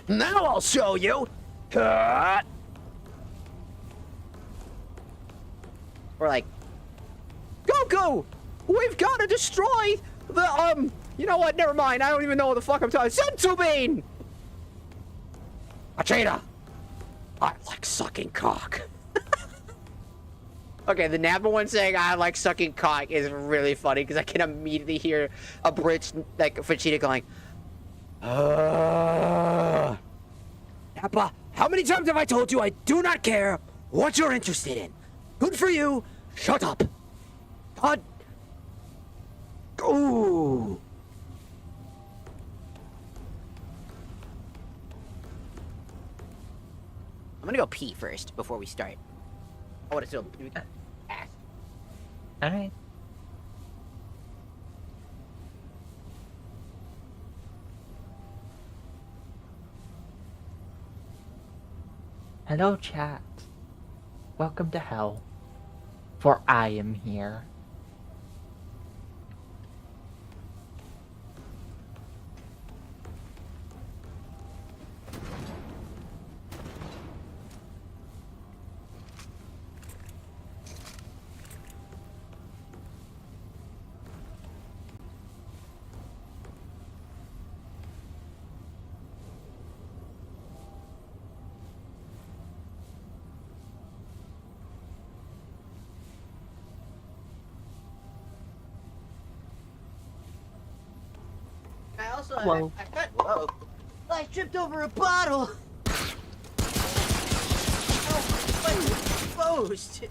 Now I'll show you! Or like, Goku! We've gotta destroy the, you know what? Never mind. I don't even know what the fuck I'm talking. Senzu Bean! Vegeta! I like sucking cock. Okay, the Nappa one saying I like sucking cock is really funny because I can immediately hear a bridge like Vegeta going, Nappa, how many times have I told you I do not care what you're interested in? Good for you. Shut up. God. Ooh. I'm gonna go pee first before we start. I wanna still do ass. Alright. Hello, chat. Welcome to hell. For I am here. also Whoa. whoa. I tripped over a bottle. Oh, my foot was exposed.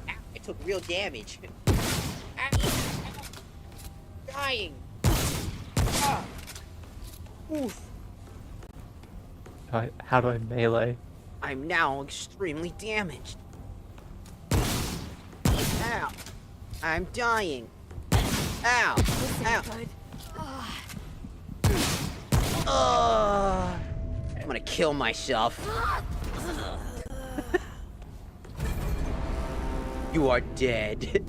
Ow, I took real damage. Ow. Dying. Ah. Oof. How do I melee? I'm now extremely damaged. Ow. I'm dying. Ow. This Ow. ain't good. I'm gonna kill myself. You are dead.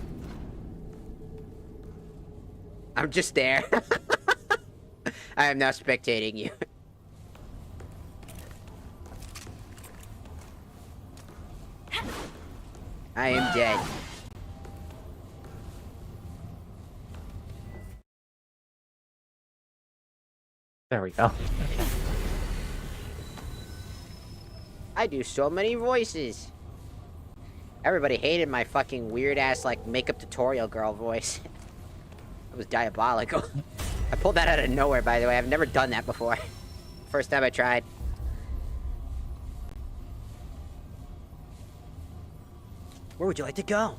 I'm just there. I am now spectating you. I am dead. There we go. I do so many voices. Everybody hated my fucking weird-ass, like, makeup tutorial girl voice. It was diabolical. I pulled that out of nowhere, by the way. I've never done that before. First time I tried. Where would you like to go?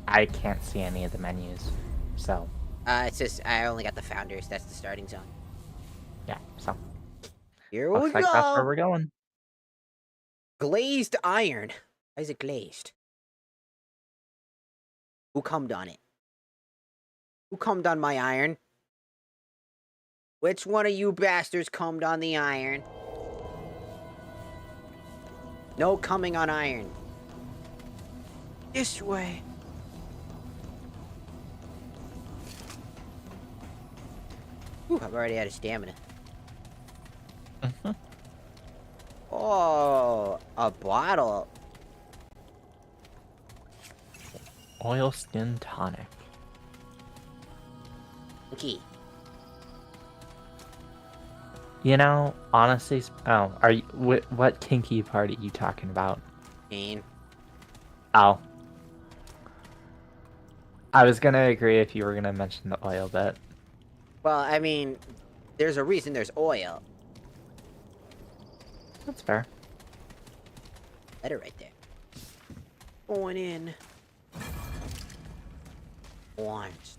I can't see any of the menus, so It's just, I only got the founders. That's the starting zone. yeah. So Here we looks like that's where go! we're going. Glazed iron. Why is it glazed? Who cummed on it? Who cummed on my iron? Which one of you bastards cummed on the iron? No coming on iron. This way. Whew, I've already out of stamina. Mhm. Oh, a bottle. Oil skin tonic. Okay. You know, honestly, oh, are you what kinky part are you talking about? Pain. Oh, I was gonna agree if you were gonna mention the oil bit. Well, I mean, there's a reason there's oil. That's fair. Letter right there. Going in. Once.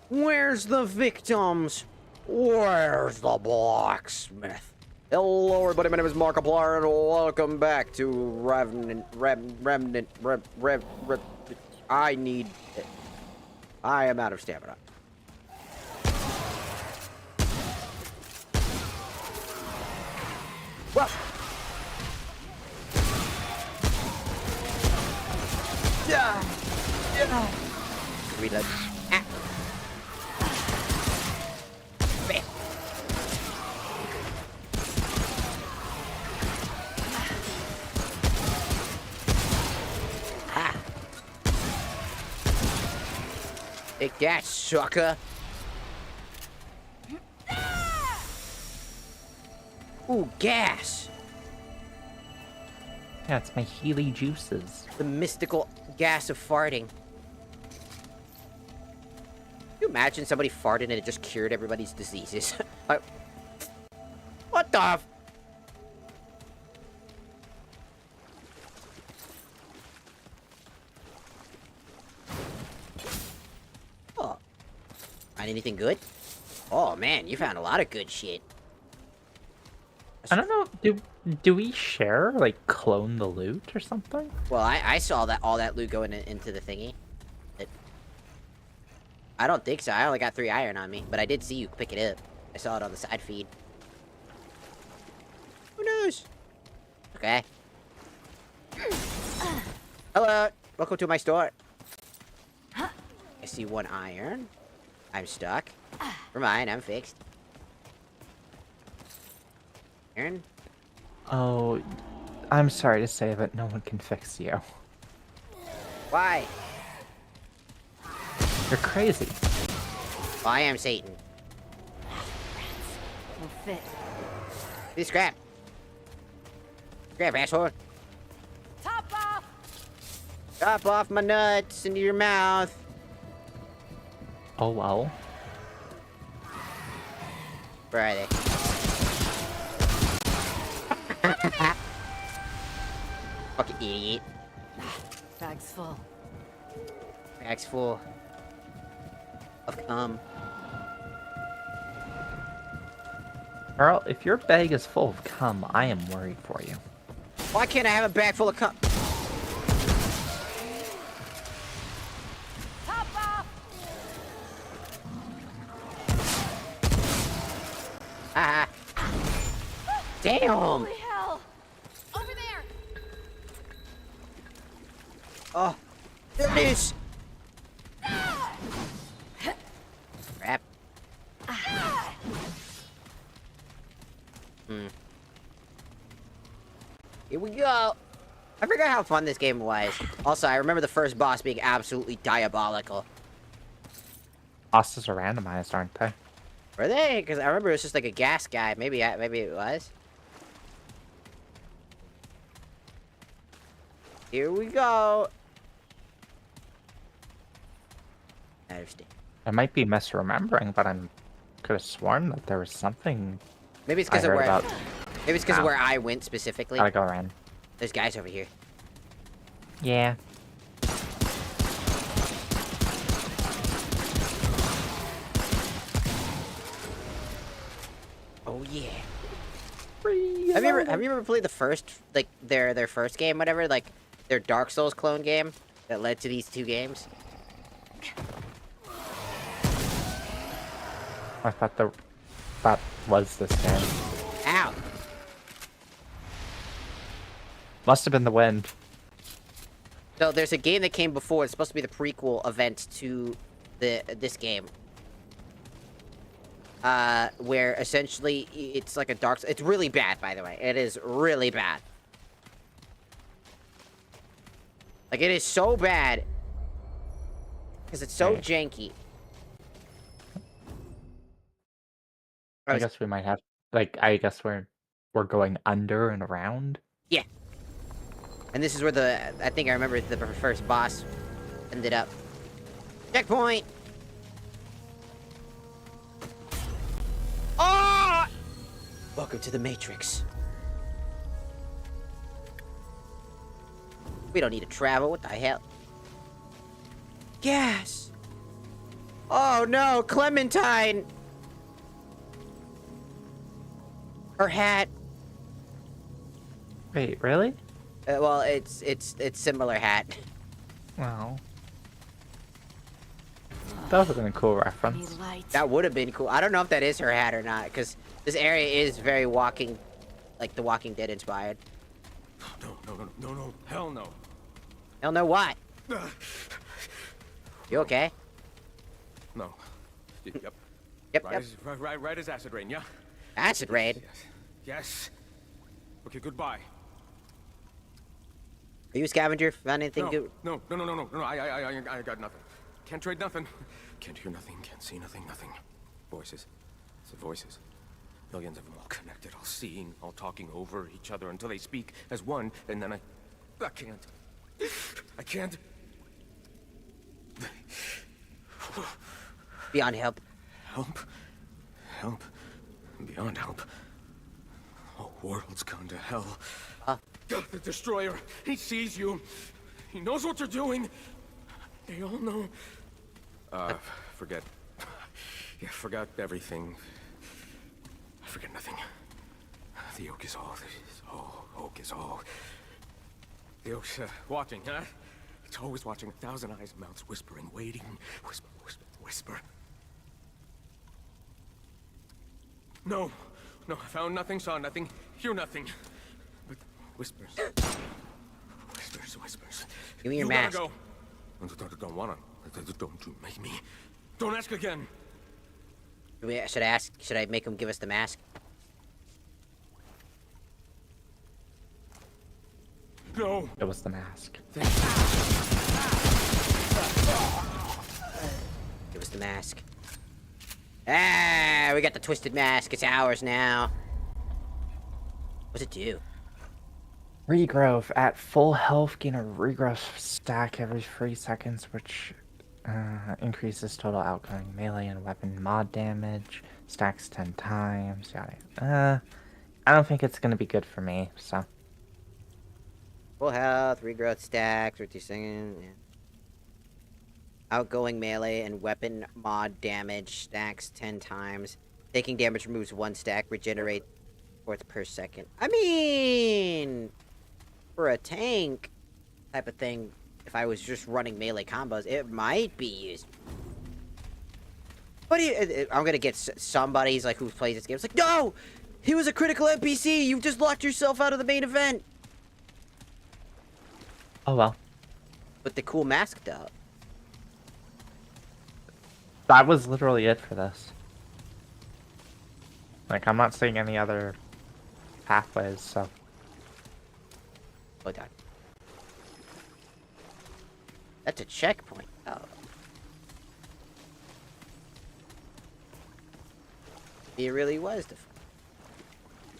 Where's the victims? Where's the blacksmith? Hello, everybody. My name is Markiplier, and welcome back to Remnant. I am out of stamina. Well. Yeah. Reload. Ah. Bam. Ha. Take that, sucker. Ooh, gas. Yeah, it's my Healy juices. The mystical gas of farting. Can you imagine somebody farted and it just cured everybody's diseases? Like, what the f- Oh. Find anything good? Oh man, you found a lot of good shit. I don't know. Do we share, like, clone the loot or something? Well, I saw that all that loot going into the thingy. I don't think so. I only got 3 iron on me, but I did see you pick it up. I saw it on the side feed. Who knows? Okay. Hello. Welcome to my store. I see 1 iron. I'm stuck. Never mind, I'm fixed. Iron. Oh, I'm sorry to say, but no one can fix you. Why? You're crazy. Well, I am Satan. Will fit. This scrap. Scrap, asshole. Top off! Chop off my nuts into your mouth. Oh well. Friday. Fucking idiot. Bag's full. Bag's full of cum. Carl, if your bag is full of cum, I am worried for you. Why can't I have a bag full of cum? Top off! Ah. Damn. Holy hell! Over there! Oh. There it is. Crap. Here we go. I forgot how fun this game was. Also, I remember the first boss being absolutely diabolical. Bosses are randomized, aren't they? Were they? Because I remember it was just like a gas guy. Maybe it was. Here we go. I understand. I might be misremembering, but could have sworn that there was something Maybe it's I because of heard where. about. Maybe it's because of Wow. where I went specifically. Gotta go around. There's guys over here. Yeah. Oh yeah. Have you ever played the first like their first game, whatever, like their Dark Souls clone game that led to these two games? I thought that was this game. Ow. Must have been the wind. So there's a game that came before. It's supposed to be the prequel event to this game. Where essentially it's like a dark. It's really bad, by the way. It is really bad. Like it is so bad because it's so Right. janky. I guess we might have. Like, I guess we're going under and around. Yeah. And this is where I think I remember the first boss ended up. Checkpoint! Oh! Welcome to the Matrix. We don't need to travel, what the hell? Gas! Oh no, Clementine! Her hat. Wait, really? Well, it's similar hat. Wow. That would have been a cool Need reference. light. That would have been cool. I don't know if that is her hat or not, because this area is very like The Walking Dead inspired. No, hell no. Hell no, what? You okay? No. Yep. Yep, Right, yep. right as acid rain, yeah? Acid rain. Yes. Okay, goodbye. Are you a scavenger? Found anything good? No, I got nothing. Can't trade nothing. Can't hear nothing, can't see nothing, nothing. Voices. It's the voices. Millions of them all connected, all seeing, all talking over each other until they speak as one, and then I can't. I can't. Beyond help. Help. Help. Beyond help. Whole world's gone to hell. God, the Destroyer, he sees you. He knows what you're doing. They all know. Forget. Yeah, forgot everything. I forget nothing. The oak is all. Oak is all. The oak's watching, huh? It's always watching. 1,000 eyes and mouths whispering, waiting. Whisper, whisper, whisper. No, I found nothing, saw nothing, hear nothing. But whispers. Whispers. Give me your You mask. gotta go. Don't wanna. Don't you make me. Don't ask again. Should I ask? Should I make him give us the mask? No. It was the mask. Give us the mask. Ah, we got the twisted mask. It's ours now. What's it do? Regrowth. At full health, gain a regrowth stack every 3 seconds, which increases total outgoing melee and weapon mod damage. Stacks 10 times. I don't think it's gonna be good for me, so. Full health, regrowth stacks, 50 seconds. Yeah. Outgoing melee and weapon mod damage stacks 10 times. Taking damage removes 1 stack, regenerate fourth per second. I mean, for a tank type of thing, if I was just running melee combos, it might be used. But I'm gonna get somebody's like who plays this game. It's like, no, he was a critical NPC. You just locked yourself out of the main event. Oh well. With the cool mask though. That was literally it for this. Like, I'm not seeing any other pathways, so. Hold on. That's a checkpoint. Oh. He really was the.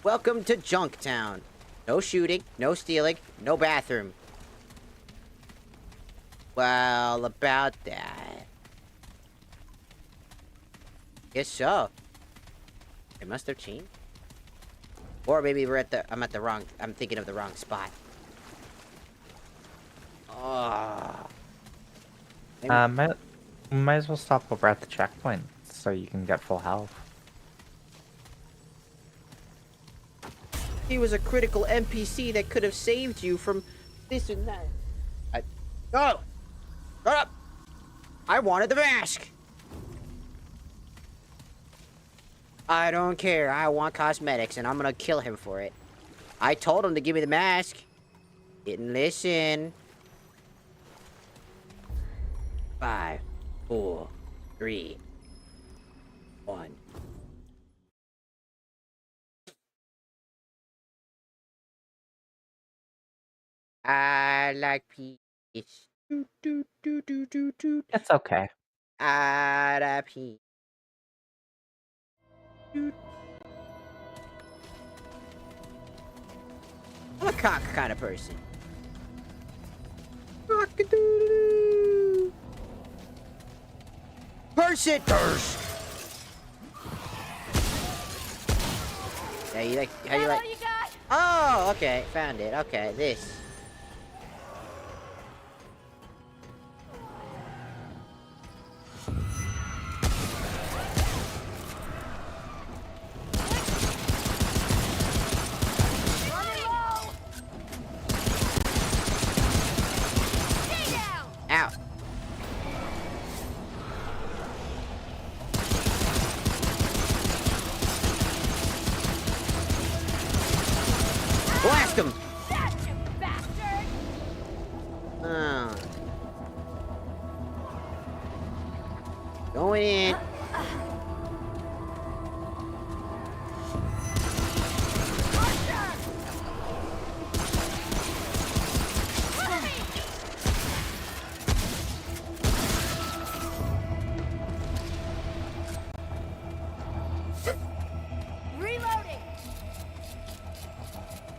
Welcome to Junktown. No shooting, no stealing, no bathroom. Well, about that. Guess so. They must have changed. Or maybe I'm thinking of the wrong spot. Oh. Might as well stop over at the checkpoint so you can get full health. He was a critical NPC that could have saved you from this and that. No! Shut up! I wanted the mask! I don't care. I want cosmetics, and I'm gonna kill him for it. I told him to give me the mask. Didn't listen. 5, 4, 3, 1. I like peace. Do, do, do, do, do, do. It's okay. I like peace. I'm a cock kind of person. Rock-a-doodle-doo. Person! Yeah, you like, how you like? You got? Oh, okay, found it. Okay, this. Ow. Blast him! Gotcha, bastard! Oh. Going in. Reloading!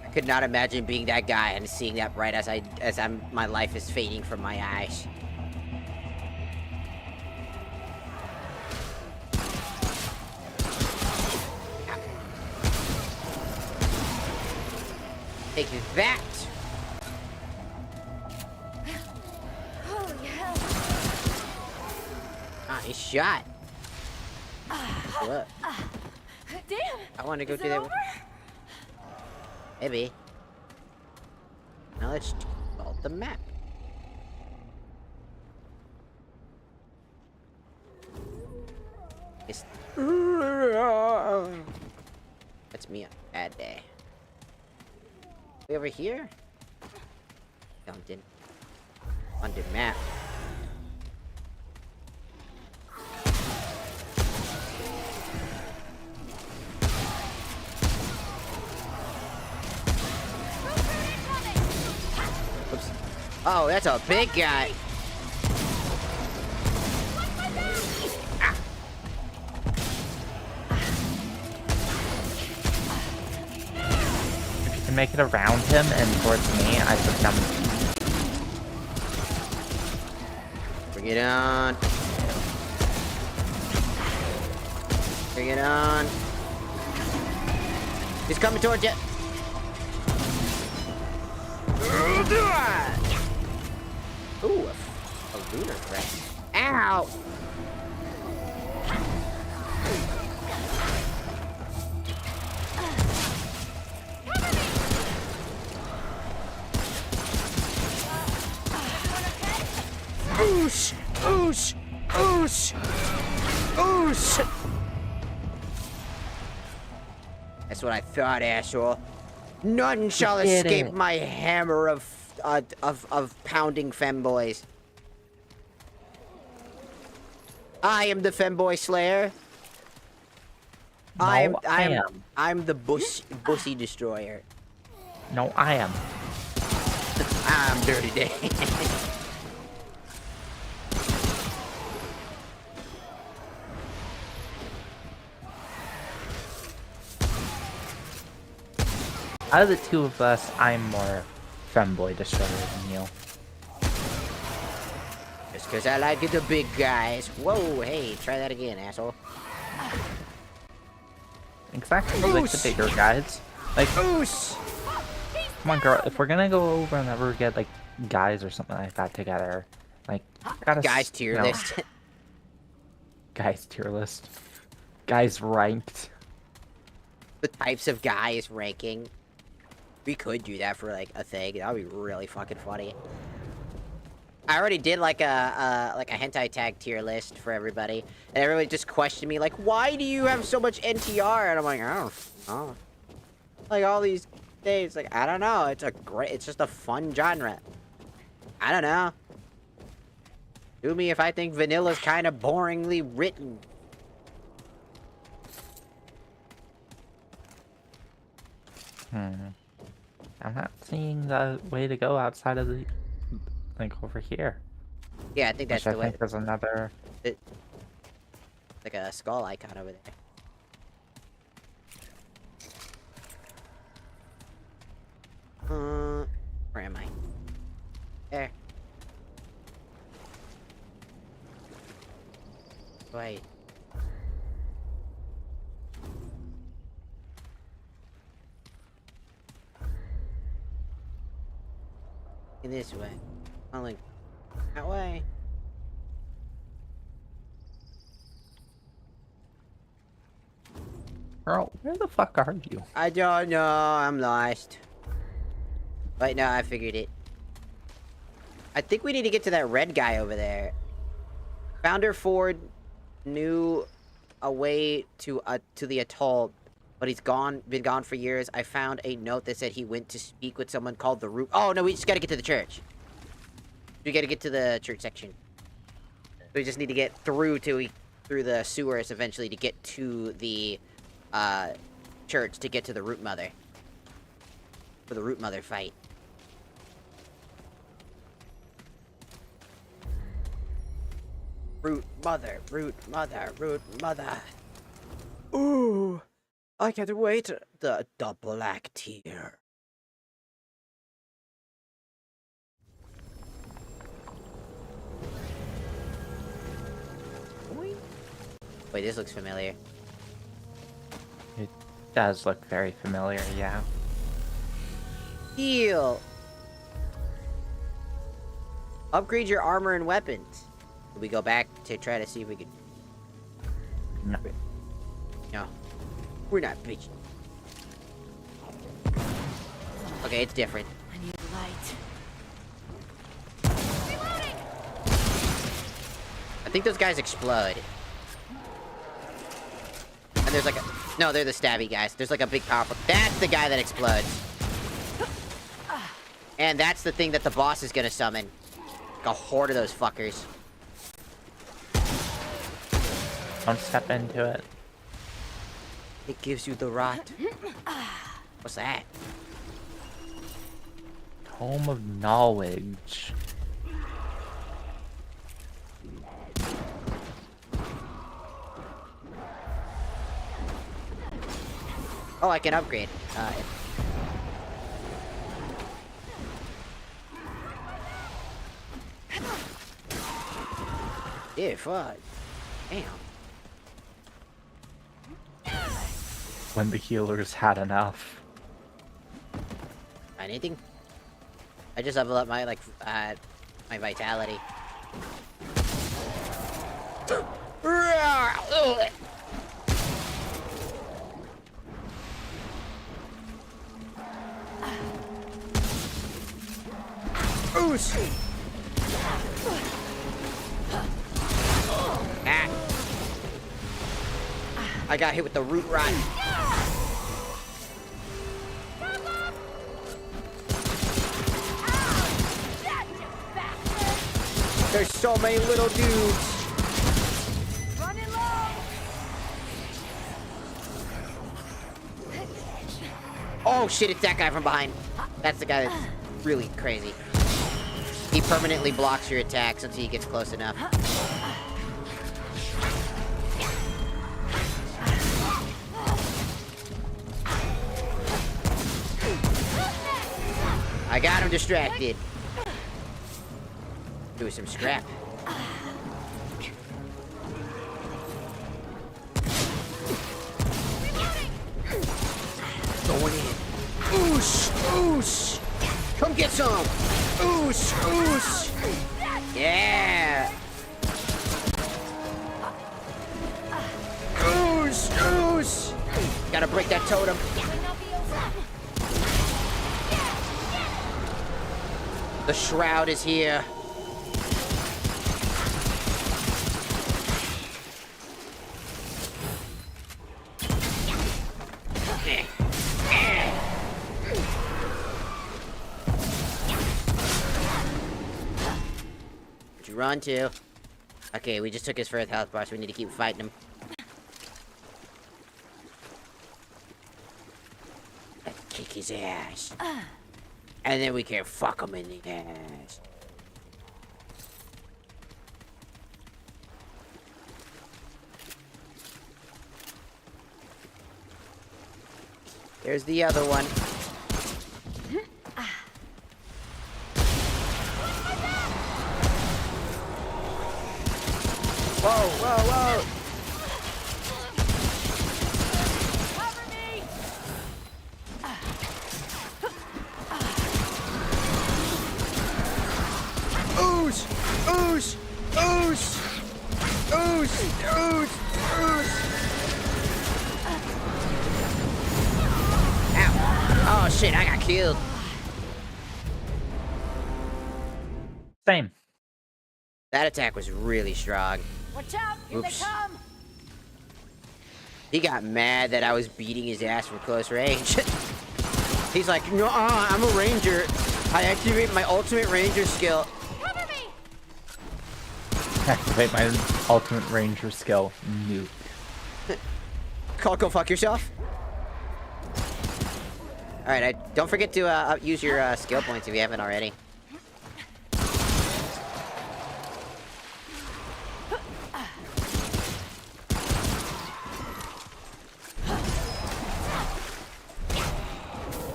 I could not imagine being that guy and seeing that right as my life is fading from my eyes. Take that! Holy hell! Nice shot. Look, Damn! I want to go Is do it that. over? Maybe. Now let's default the map. It's... That's me on a bad day. Way over here? Jumped in. On the map. Oops. Oh, that's a big guy. Ah. If you can make it around him and towards me, I think I'm... Bring it on. Bring it on. He's coming towards you. Ooh, a lunar threat. Ow! Oosh! Oosh! Oosh! Oosh! That's what I thought, asshole. None shall escape my hammer of pounding femboys. I am the femboy slayer. No, I'm the bussy destroyer. No, I am. I'm Dirty Day. Out of the two of us, I'm more femboy destroyer than you. Just because I like the big guys. Whoa, hey, try that again, asshole. Exactly, like the bigger guys. Like, Oosh! come on, girl. If we're gonna go over and ever get like guys or something like that together, like, gotta Guys tier list. guys tier list. Guys ranked. The types of guys ranking. We could do that for like a thing. That would be really fucking funny. I already did like a hentai tag tier list for everybody, and everybody just questioned me like, "Why do you have so much NTR?" And I'm like, I don't know. Like all these days, like I don't know. It's just a fun genre. I don't know. Do me if I think vanilla's kind of boringly written. I'm not seeing the way to go outside of the, like, over here. Yeah, I think that's Which the I way. think there's another. Like a skull icon over there. Where am I? There. Wait. In this way. I'm like, that way. Girl, where the fuck are you? I don't know. I'm lost. Wait, no, I figured it. I think we need to get to that red guy over there. Founder Ford knew a way to the atoll, but he's been gone for years. I found a note that said he went to speak with someone called the Root. Oh no, we just gotta get to the church. We gotta get to the church section. We just need to get through the sewers eventually to get to the church to get to the Root Mother. For the Root Mother fight. Root Mother, Root Mother, Root Mother. Ooh, I can't wait. The black tier. Wait, this looks familiar. It does look very familiar, yeah. Heal. Upgrade your armor and weapons. Did we go back to try to see if we could... No. No. We're not bitching. Okay, it's different. I need light. I think those guys explode. And there's like a... No, they're the stabby guys. There's like a big powerful... That's the guy that explodes. And that's the thing that the boss is gonna summon. Like a horde of those fuckers. Don't step into it. It gives you the rot. What's that? Tome of Knowledge. Oh, I can upgrade. Yeah, fuck. Damn. when the healers had enough. Anything? I just level up my, like, my vitality. Oosh! Ah. I got hit with the root rot. There's so many little dudes. Running low. Oh shit, it's that guy from behind. That's the guy that's really crazy. He permanently blocks your attacks until he gets close enough. I got him distracted. Do some scrap. Going in. Oosh! Oosh! Come get some! Oosh! Oosh! Yeah! Oosh! Oosh! Gotta break that totem. The shroud is here. Where'd you run to? Okay, we just took his first health bar, so we need to keep fighting him. Let's kick his ass. And then we can fuck him in the ass. There's the other one. Whoa, whoa, whoa! Cover me. Oosh! Oosh! Oosh! Oosh! Oosh! Oosh! Ow! Oh shit, I got killed. Same. That attack was really strong. Watch out. Here Oops. they come. He got mad that I was beating his ass from close range. He's like, no, I'm a ranger. I activate my ultimate ranger skill. Cover me. Activate my ultimate ranger skill. Noob. Go fuck yourself. Alright, don't forget to use your skill points if you haven't already.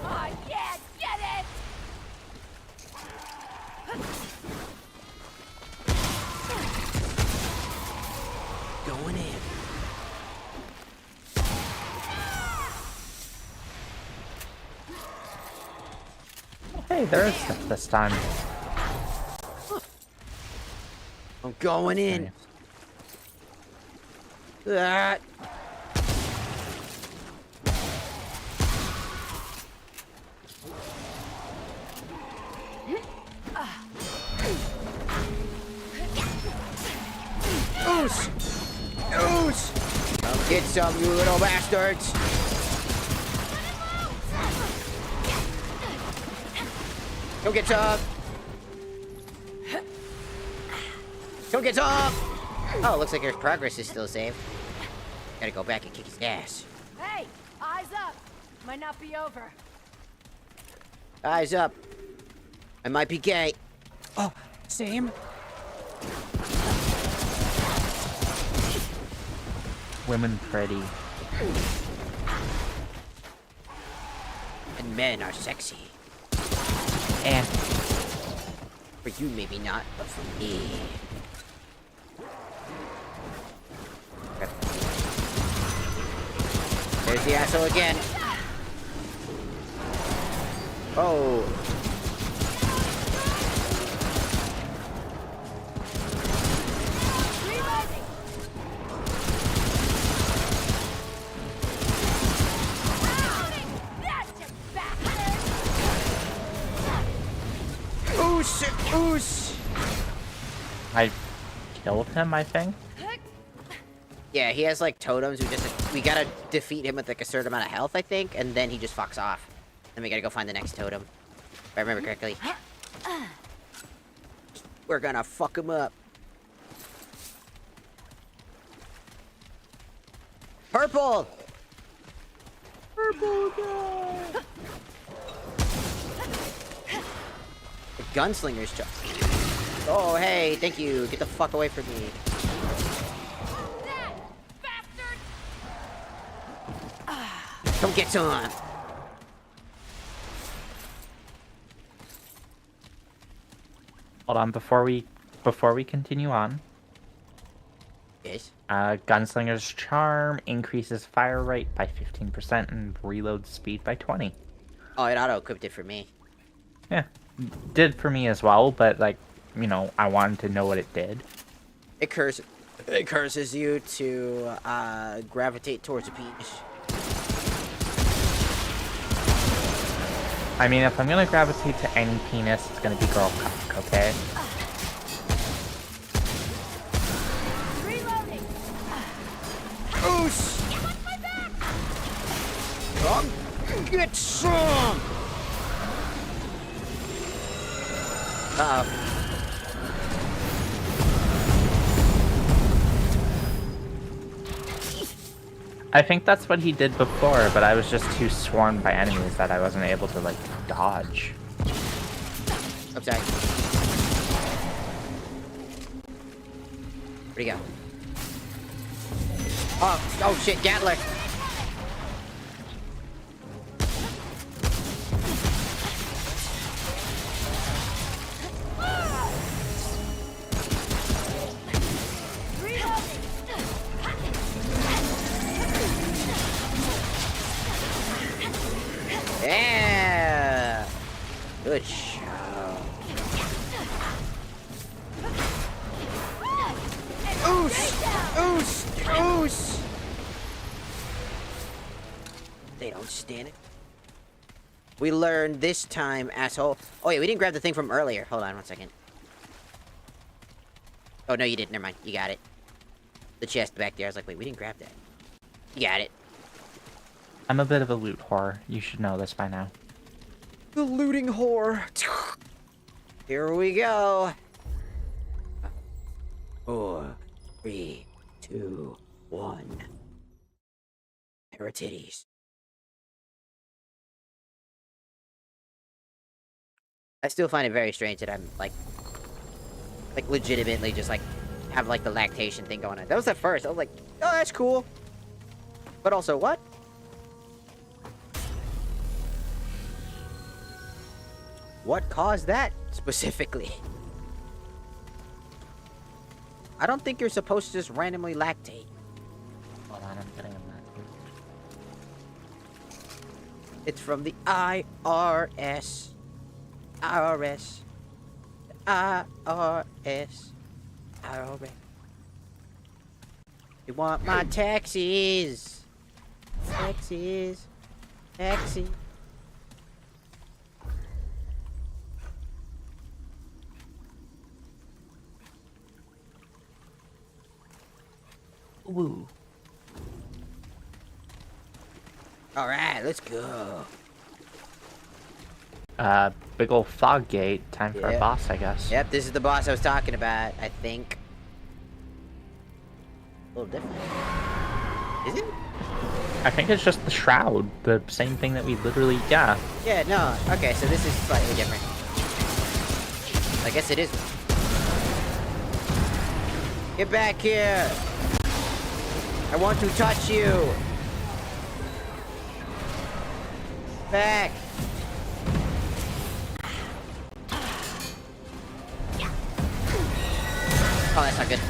Oh yeah, get it. Going in. Hey, there is stuff this time. I'm going in. Ah. Oosh! Oosh! Come get some, you little bastards! Go get some! Go get some! Oh, looks like your progress is still saved. Gotta go back and kick his ass. Hey, eyes up. Might not be over. Eyes up. I might be gay. Oh, same. Women pretty. And men are sexy. And For you, maybe not, but for me. There's the asshole again. Oh. Reloading. That's just bastard. Oos! Oos! I killed him, I think. Yeah, he has like totems. We gotta defeat him with like a certain amount of health, I think, and then he just fucks off. Then we gotta go find the next totem. If I remember correctly. We're gonna fuck him up. Purple! Purple guy! The gunslinger's job. Oh, hey, thank you. Get the fuck away from me. That bastard. Come get some. Hold on, before we continue on. Yes. Gunslinger's Charm increases fire rate by 15% and reload speed by 20. Oh, it auto-equipped it for me. Yeah, did for me as well, but like, you know, I wanted to know what it did. It curses you to gravitate towards a peach. I mean, if I'm gonna gravitate to any penis, it's gonna be girl cock, okay? Reloading. Oos! Come get some! Uh-oh. I think that's what he did before, but I was just too swarmed by enemies that I wasn't able to, like, dodge. I'm sorry. Where'd he go? Oh shit, Gatler! Yeah! Good job. Oos! Oos! Oos! They don't stand it. We learned this time, asshole. Oh yeah, we didn't grab the thing from earlier. Hold on 1 second. Oh no, you didn't. Never mind. You got it. The chest back there. I was like, wait, we didn't grab that. You got it. I'm a bit of a loot whore. You should know this by now. The looting whore. Here we go. 4, 3, 2, 1. Pair of titties. I still find it very strange that I'm like legitimately just like have like the lactation thing going on. That was at first. I was like, oh, that's cool. But also, what? What caused that specifically? I don't think you're supposed to just randomly lactate. Hold on, I'm getting him that. It's from the IRS. IRS. IRS. IRS. You want my taxes? Taxes. Taxi. Woo. Alright, let's go. Big ol' fog gate. Time for a Yeah. boss, I guess. Yep, this is the boss I was talking about, I think. A little different. Is it? I think it's just the shroud. The same thing that we literally, yeah. Yeah, no. Okay, so this is slightly different. I guess it is. Get back here! I want to touch you! Back! Oh, that's not good.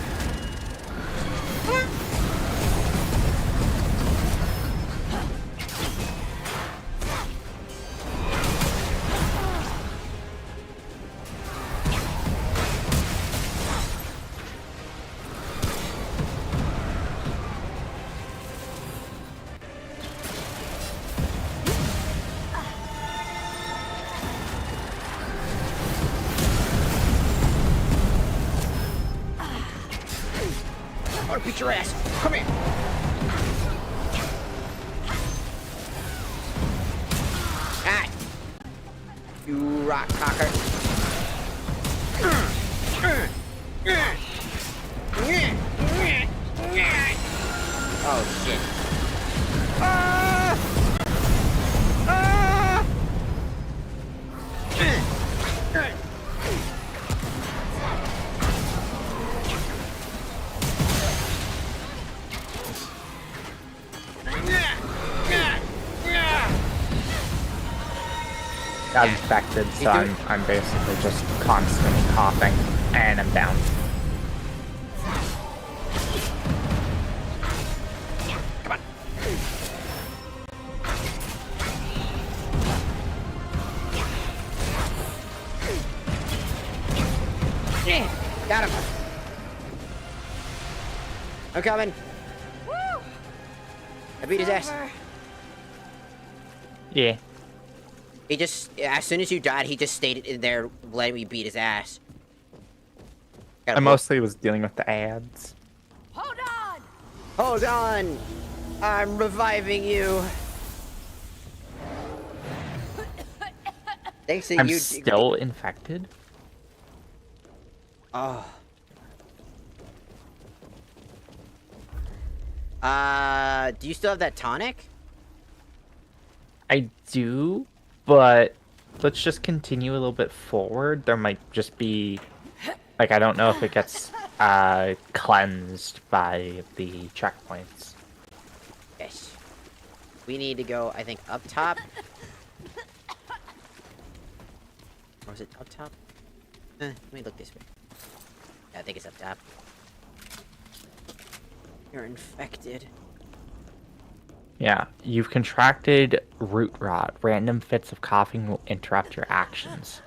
your ass. Come here. Ah. You rock cocker. Oh shit. Ah! Ah! Got infected, so I'm basically just constantly coughing, and I'm down. Come on. Yeah, got him. I'm coming. Woo! I beat his ass. Over. Yeah. He just, as soon as you died, he just stayed in there letting me beat his ass. I mostly was dealing with the ads. Hold on! Hold on! I'm reviving you. Thanks to I'm you. still infected? Oh. Do you still have that tonic? I do, but let's just continue a little bit forward. There might just be, like, I don't know if it gets cleansed by the checkpoints. Yes. We need to go, I think, up top. Or is it up top? Let me look this way. Yeah, I think it's up top. You're infected. Yeah, you've contracted root rot. Random fits of coughing will interrupt your actions.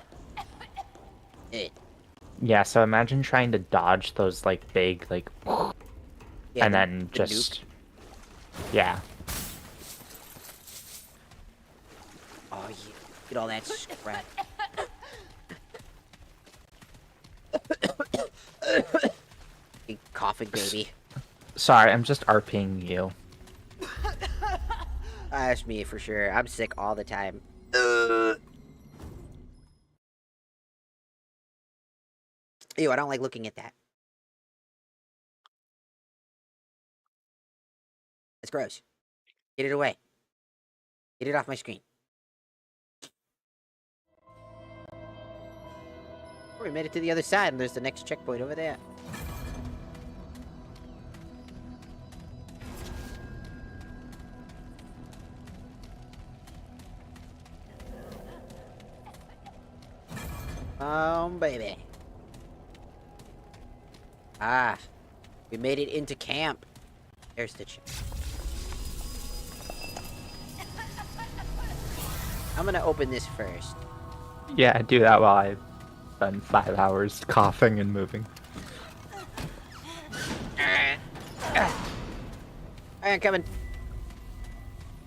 Yeah, so imagine trying to dodge those, like, big, like, Yeah, and then the just, nuke. yeah. Oh, yeah. Get all that scrap. You coughing baby. Sorry, I'm just RPing you. That's me for sure. I'm sick all the time. Ew, I don't like looking at that. It's gross. Get it away. Get it off my screen. Oh, we made it to the other side, and there's the next checkpoint over there. Baby. Ah, we made it into camp. There's the check. I'm gonna open this first. Yeah, do that while I spend 5 hours coughing and moving. Alright, coming.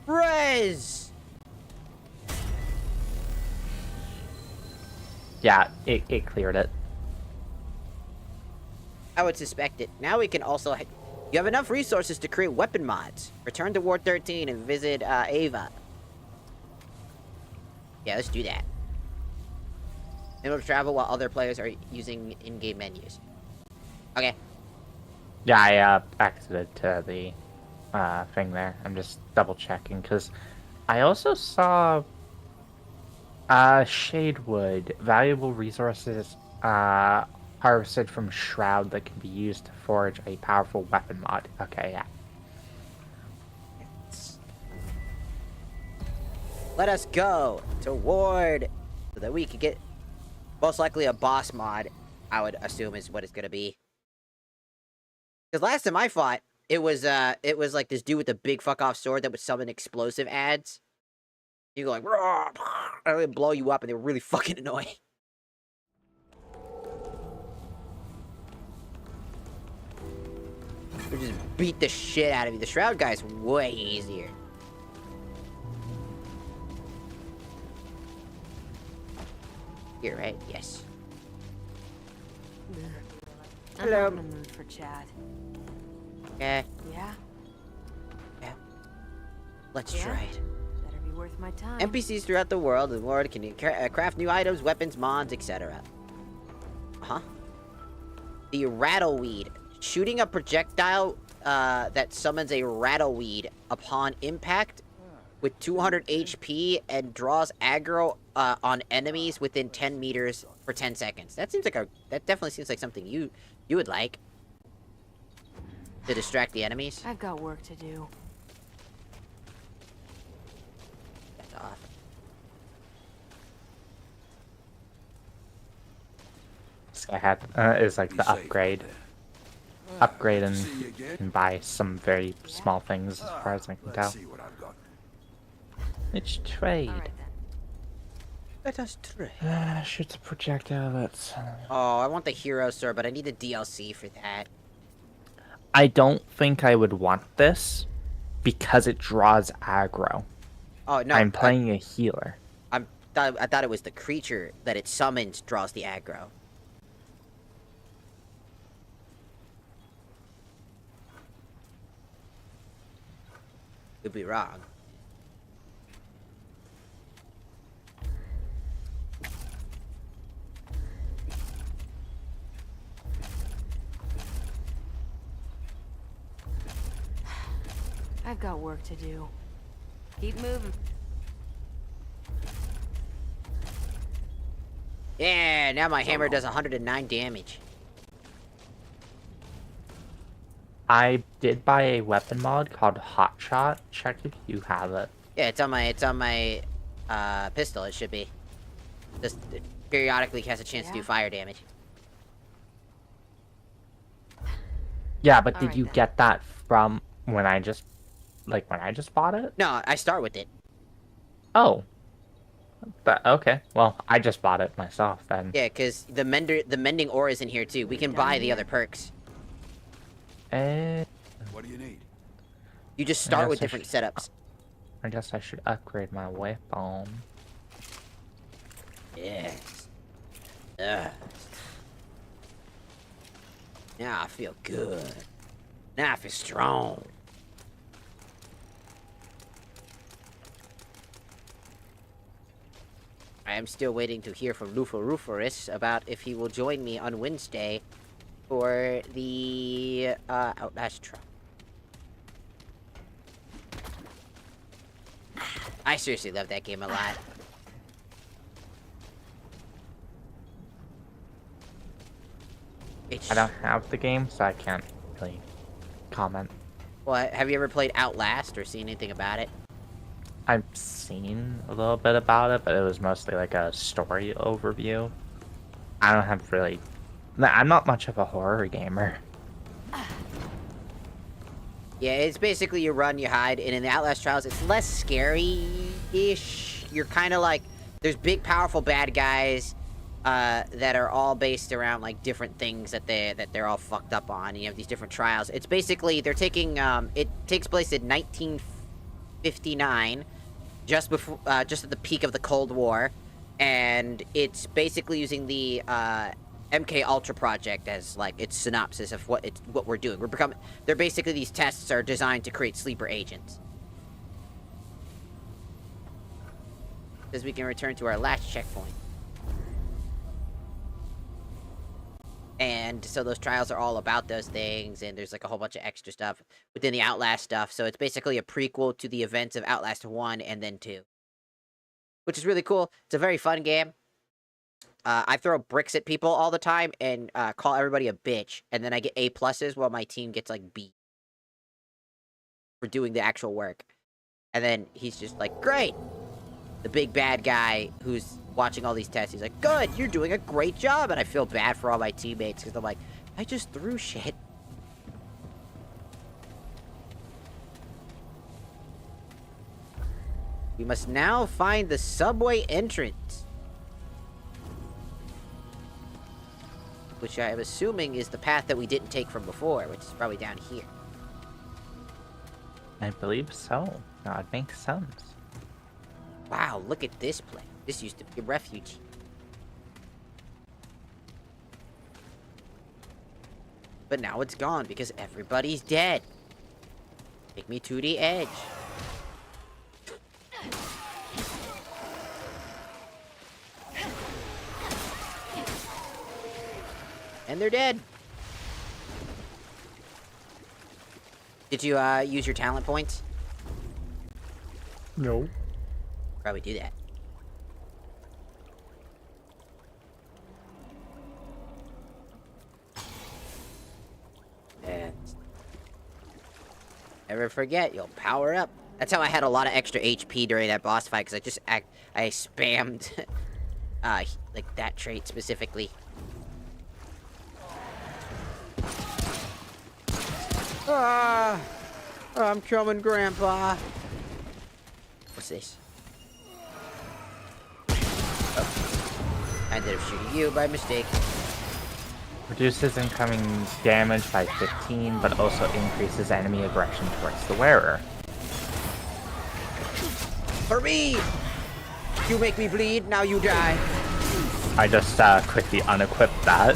Rez! Yeah, it cleared it. I would suspect it. Now we can also... You have enough resources to create weapon mods. Return to Ward 13 and visit Ava. Yeah, let's do that. Able to travel while other players are using in-game menus. Okay. Yeah, I exited to the thing there. I'm just double checking because I also saw Shadewood, valuable resources harvested from Shroud that can be used to forge a powerful weapon mod. Okay, yeah. Let us go to Ward so that we can get most likely a boss mod, I would assume is what it's gonna be. Because last time I fought, it was like this dude with the big fuck off sword that would summon explosive ads. You go like, "Rah!" and it would blow you up, and they were really fucking annoying. They just beat the shit out of you. The Shroud guy's way easier. Here, right? Yes. I'm Hello. not in the mood for chat. Yeah, Yeah? let's Yeah? try it. Better be worth my time. NPCs throughout the world can craft new items, weapons, mods, etc. Huh? The rattleweed. Shooting a projectile that summons a rattleweed upon impact with 200 HP and draws aggro on enemies within 10 meters for 10 seconds. That definitely seems like something you would like. To distract the enemies. I've got work to do. That's awesome. So I had is like the upgrade. Upgrade and buy some very small things as far as I can tell. See what I've got. It's trade. Alright then. Let us try. Shoots a projectile that's... Oh, I want the hero, sir, but I need the DLC for that. I don't think I would want this because it draws aggro. Oh, no. I'm playing a healer. I thought it was the creature that it summons draws the aggro. Could be wrong. I've got work to do. Keep moving. Yeah, now my hammer does 109 damage. I did buy a weapon mod called Hot Shot. Check if you have it. Yeah, it's on my pistol. It should be. Just periodically has a chance to do Yeah. fire damage. Yeah, but did Alright you then. get that from when I just bought it? No, I start with it. Oh. Okay. Well, I just bought it myself then. Yeah, because the mending ore is in here too. We can Down buy the here? other perks. What do you need? You just start guess with I different should- setups. I guess I should upgrade my weapon. Yes. Ugh. Now I feel good. Now I feel strong. I am still waiting to hear from Lufa about if he will join me on Wednesday for the Outlast trial. I seriously love that game a lot. It's... I don't have the game, so I can't really comment. Well, have you ever played Outlast or seen anything about it? I've seen a little bit about it, but it was mostly like a story overview. I don't have really... I'm not much of a horror gamer. Yeah, it's basically you run, you hide, and in the Outlast Trials, it's less scary-ish. You're kind of like, there's big, powerful bad guys that are all based around like different things that they're all fucked up on. You have these different trials. It's basically they're taking it takes place in 1959, just at the peak of the Cold War, and it's basically using the MK Ultra project as like its synopsis of what we're doing. They're basically, these tests are designed to create sleeper agents. As we can return to our last checkpoint. And so those trials are all about those things, and there's like a whole bunch of extra stuff within the Outlast stuff. So it's basically a prequel to the events of Outlast 1 and then 2. Which is really cool. It's a very fun game. I throw bricks at people all the time and call everybody a bitch, and then I get A pluses while my team gets like B for doing the actual work. And then he's just like, great! The big bad guy who's watching all these tests, he's like, good, you're doing a great job! And I feel bad for all my teammates, because I'm like, I just threw shit. We must now find the subway entrance. Which I am assuming is the path that we didn't take from before, which is probably down here. I believe so. That makes sense. Wow, look at this place. This used to be a refuge. but now it's gone because everybody's dead. Take me to the edge. And they're dead. Did you use your talent points? No. Probably do that. And never forget, you'll power up. That's how I had a lot of extra HP during that boss fight, because I spammed like that trait specifically. Ah, I'm coming, Grandpa. What's this? Oh. I ended up shooting you by mistake. Reduces incoming damage by 15, but also increases enemy aggression towards the wearer. For me! You make me bleed, now you die. I just quickly unequipped that.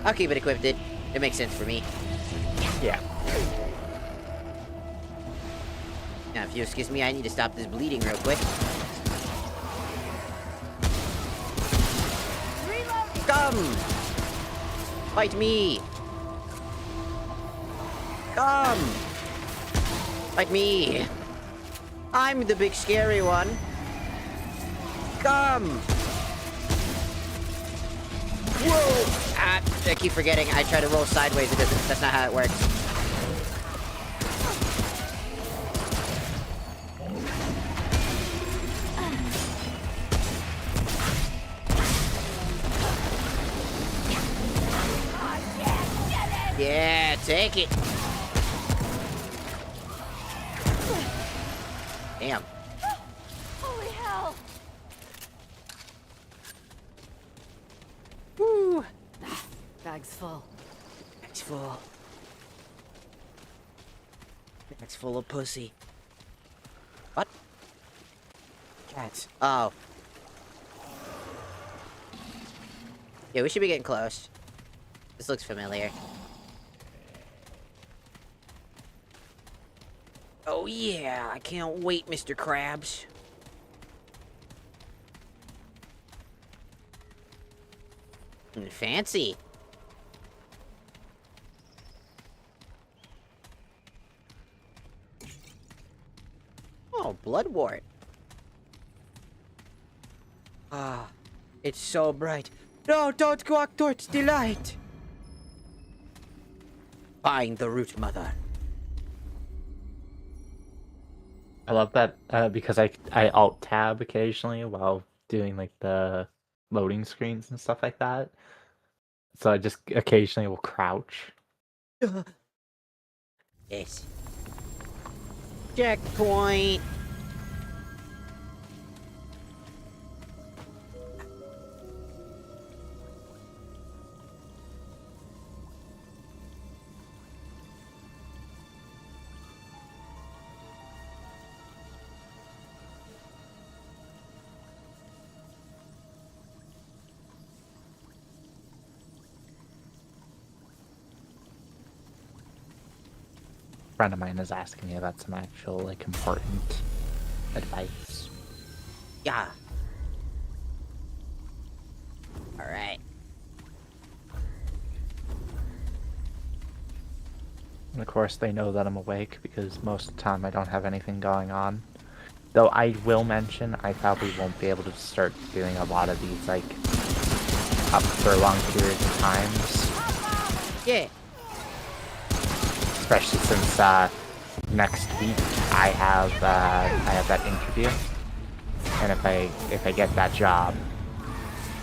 I'll keep it equipped. It makes sense for me. Yeah. Now, if you excuse me, I need to stop this bleeding real quick. Come! Fight me! Come! Fight me! I'm the big scary one. Come! Whoa! Ah, I keep forgetting. I try to roll sideways. It doesn't. That's not how it works. Yeah, take it. Damn. Holy hell! Woo. Bag's full. Bag's full. Bag's full of pussy. What? Cats. Oh. Yeah, we should be getting close. This looks familiar. Oh yeah, I can't wait, Mr. Krabs. Fancy. Oh, bloodwort. Ah, it's so bright. No, don't walk towards the light. Find the root mother. I love that because I alt tab occasionally while doing like the loading screens and stuff like that. So I just occasionally will crouch. Yes. Checkpoint. A friend of mine is asking me about some actual like important advice. Yeah. Alright. And of course they know that I'm awake because most of the time I don't have anything going on. Though I will mention I probably won't be able to start doing a lot of these like up for long periods of times. Yeah. Especially since next week I have that interview, and if I get that job,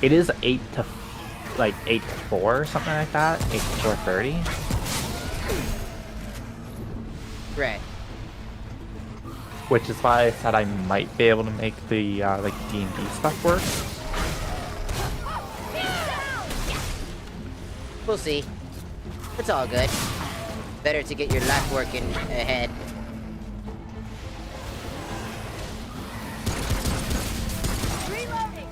it is 8 to 4 or something like that, 8 to 4:30. Right. Which is why I said I might be able to make the like D&D stuff work. We'll see. It's all good. Better to get your life working ahead. Reloading!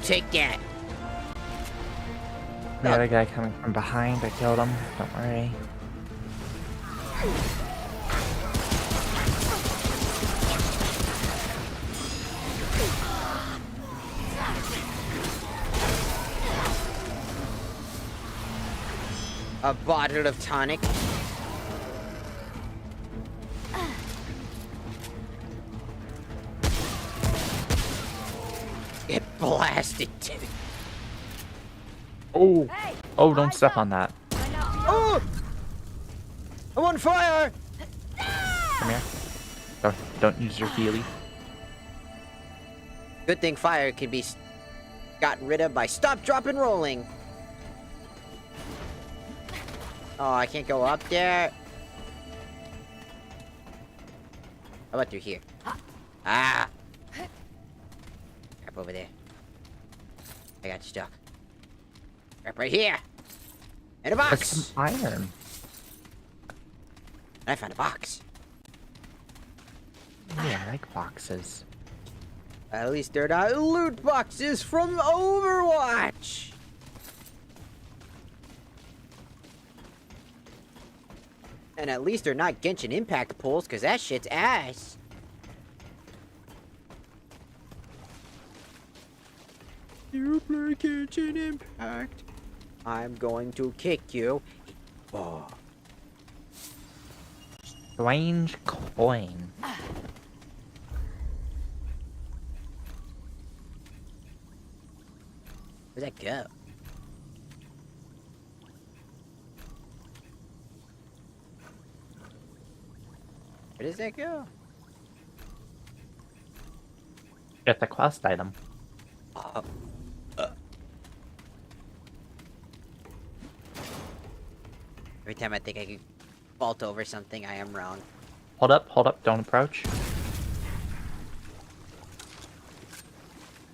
you take that? The other guy coming from behind, I killed him. Don't worry. A bottle of tonic. Get blasted. Oh! Hey, Oh, don't eyes step up. on that. Find out the Oh! I'm on fire! Come here. Don't use your healy. Good thing fire can be gotten rid of by stop, drop, and rolling. Oh, I can't go up there. How about through here? Ah! Crap over there. I got stuck. Crap right here! And a Like box! some iron. I found a box. Yeah, I like boxes. At least they're not loot boxes from Overwatch! And at least they're not Genshin Impact pulls, because that shit's ass. You play Genshin Impact. I'm going to kick you. Oh. Strange coin. Where'd that go? Where does that go? It's a quest item. Oh. Every time I think I could vault over something, I am wrong. Hold up, don't approach.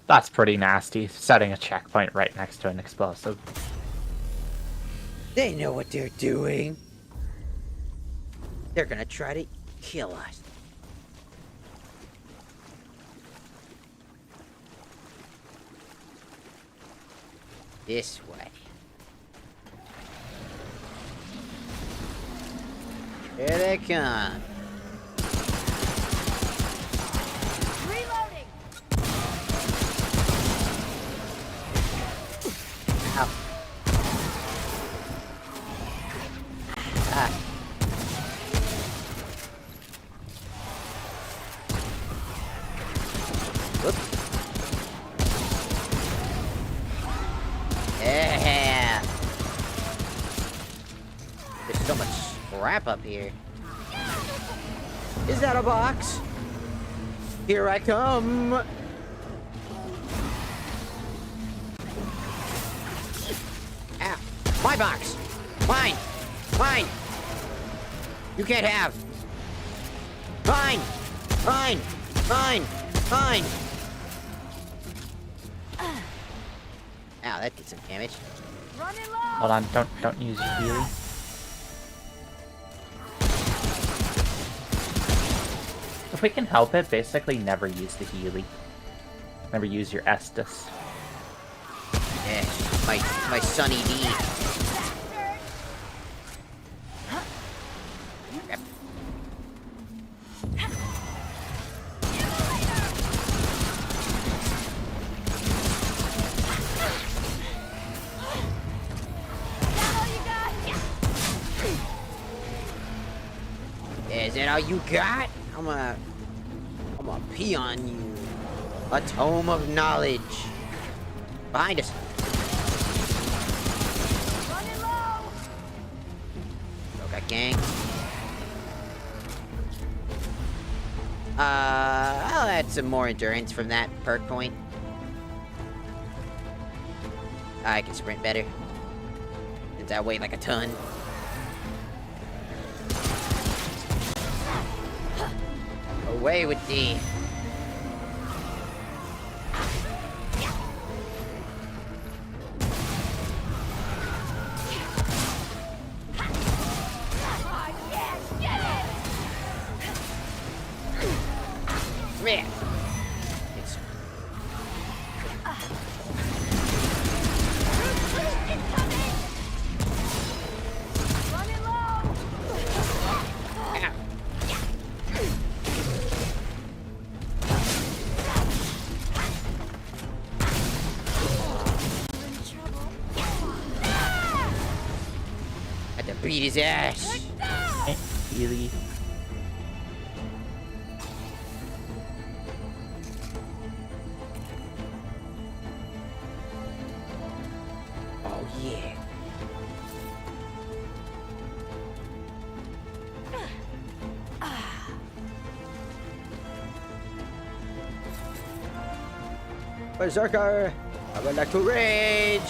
That's pretty nasty, setting a checkpoint right next to an explosive. They know what they're doing. They're gonna try to kill us. This way. Here they come. reloading. Ow. Ah. Whoops. Yeah. There's so much scrap up here. Is that a box? Here I come. Ow. My box. Mine. Mine. You can't have. Mine. Mine. Mine. Mine. Ow, that did some damage. Running low. Hold on, don't use your healy. If we can help it, basically never use the healy. Never use your Estus. Yeah, my Sunny D. Yep. Is that all you got? I'm gonna pee on you. A tome of knowledge. Behind us. Running low. Oh, got gang. I'll add some more endurance from that perk point. I can sprint better. Since I weigh like a ton. Away with thee. Come here. It's... Had to beat his ass. Really? Oh yeah. Berserker! I would like to rage!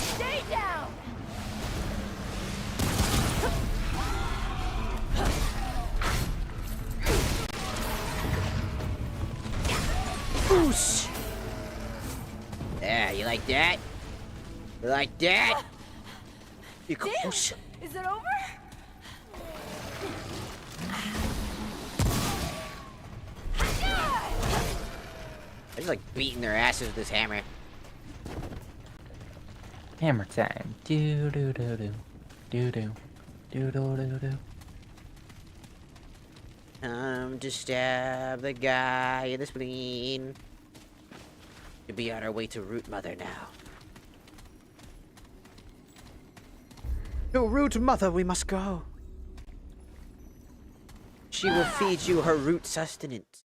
Stay down! Boosh! Yeah, you like that? You like that? You Damn! boosh. Is it over? I just like beating their asses with this hammer. Hammer time. Do do do do. Do do. Do do do do. Time to stab the guy in the spleen. To be on our way to Root Mother now. To Root Mother we must go. She will feed you her root sustenance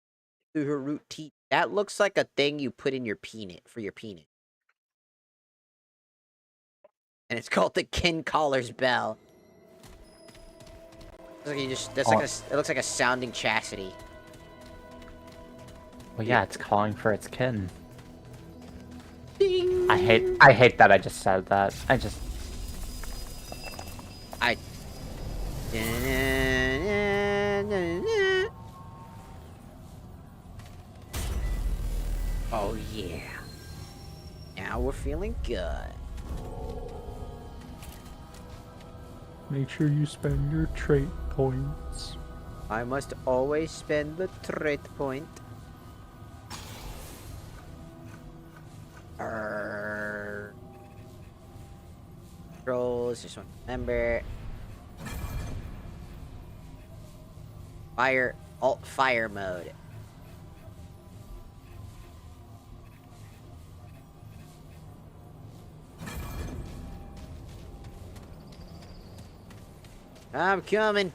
through her root teeth. That looks like a thing you put in your peanut for your peanut. And it's called the Kin Caller's Bell. Looks like you just, that's like it looks like a sounding chastity. Well, yeah, it's calling for its kin. Ding! I hate that I just said that. I. Oh yeah. Now we're feeling good. Make sure you spend your trait points. I must always spend the trait point. Controls, just want to remember. Fire, alt fire mode. I'm coming.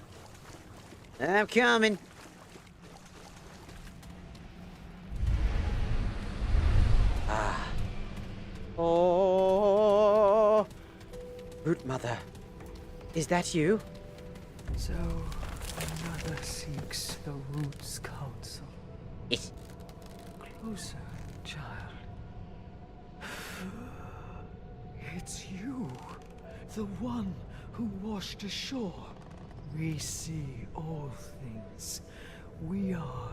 I'm coming. Ah. Oh. Root Mother. Is that you? So, another seeks the Root's counsel. It's Closer, child. It's you, the one who washed ashore. We see all things. We are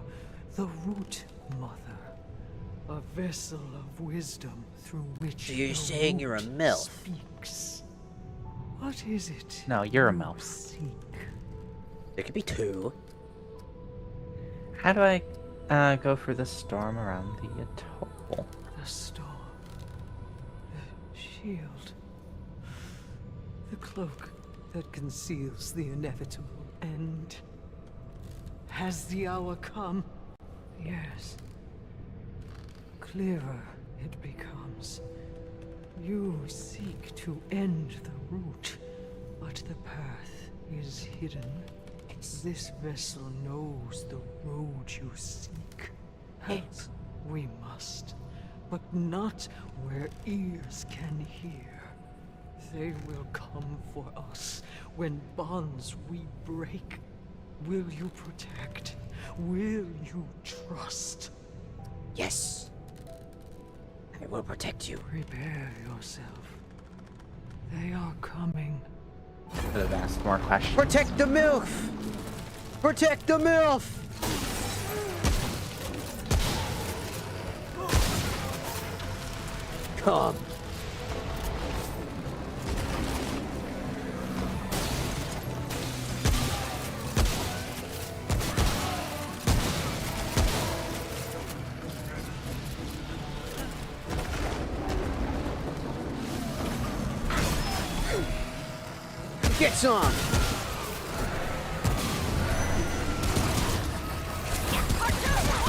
the Root Mother, a vessel of wisdom through which So you're the saying you're a Root MILF? speaks. What is it? No, you're a you MILF. Seek? there could be two. How do I go for the storm around the atoll? The storm. The shield. The cloak that conceals the inevitable end. Has the hour come? Yes. Clearer it becomes. You seek to end the root, but the path is hidden. This vessel knows the road you seek. Help we must, but not where ears can hear. They will come for us when bonds we break. Will you protect? Will you trust? Yes. I will protect you. Prepare yourself. They are coming. Could have asked more questions. Protect the MILF! Protect the MILF! Come. Get some!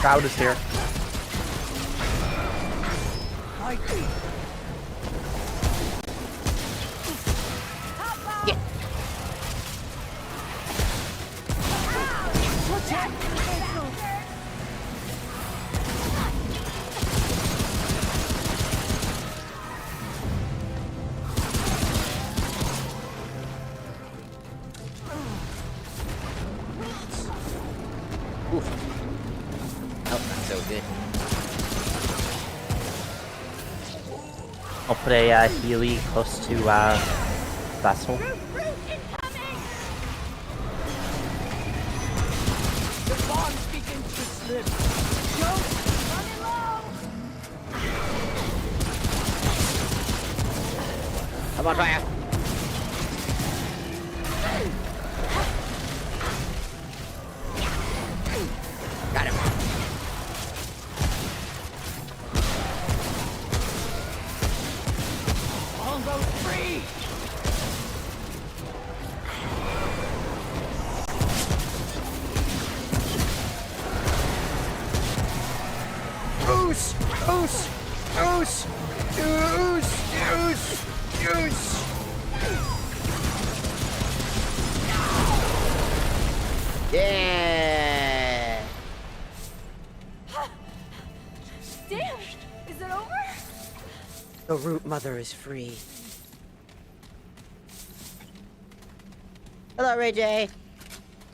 Crowd is here. Fight. Yeah. Oof. Oh, not so good. I'll put a Healy close to Vessel. Root incoming! The bonds begin to slip. Running low! I'm on fire. Got him. Longbow free. Oos! Oos! Oos! Oos! Oos! Oos! Yeah! Damn! Is it over? The root mother is free. Hello, Ray J.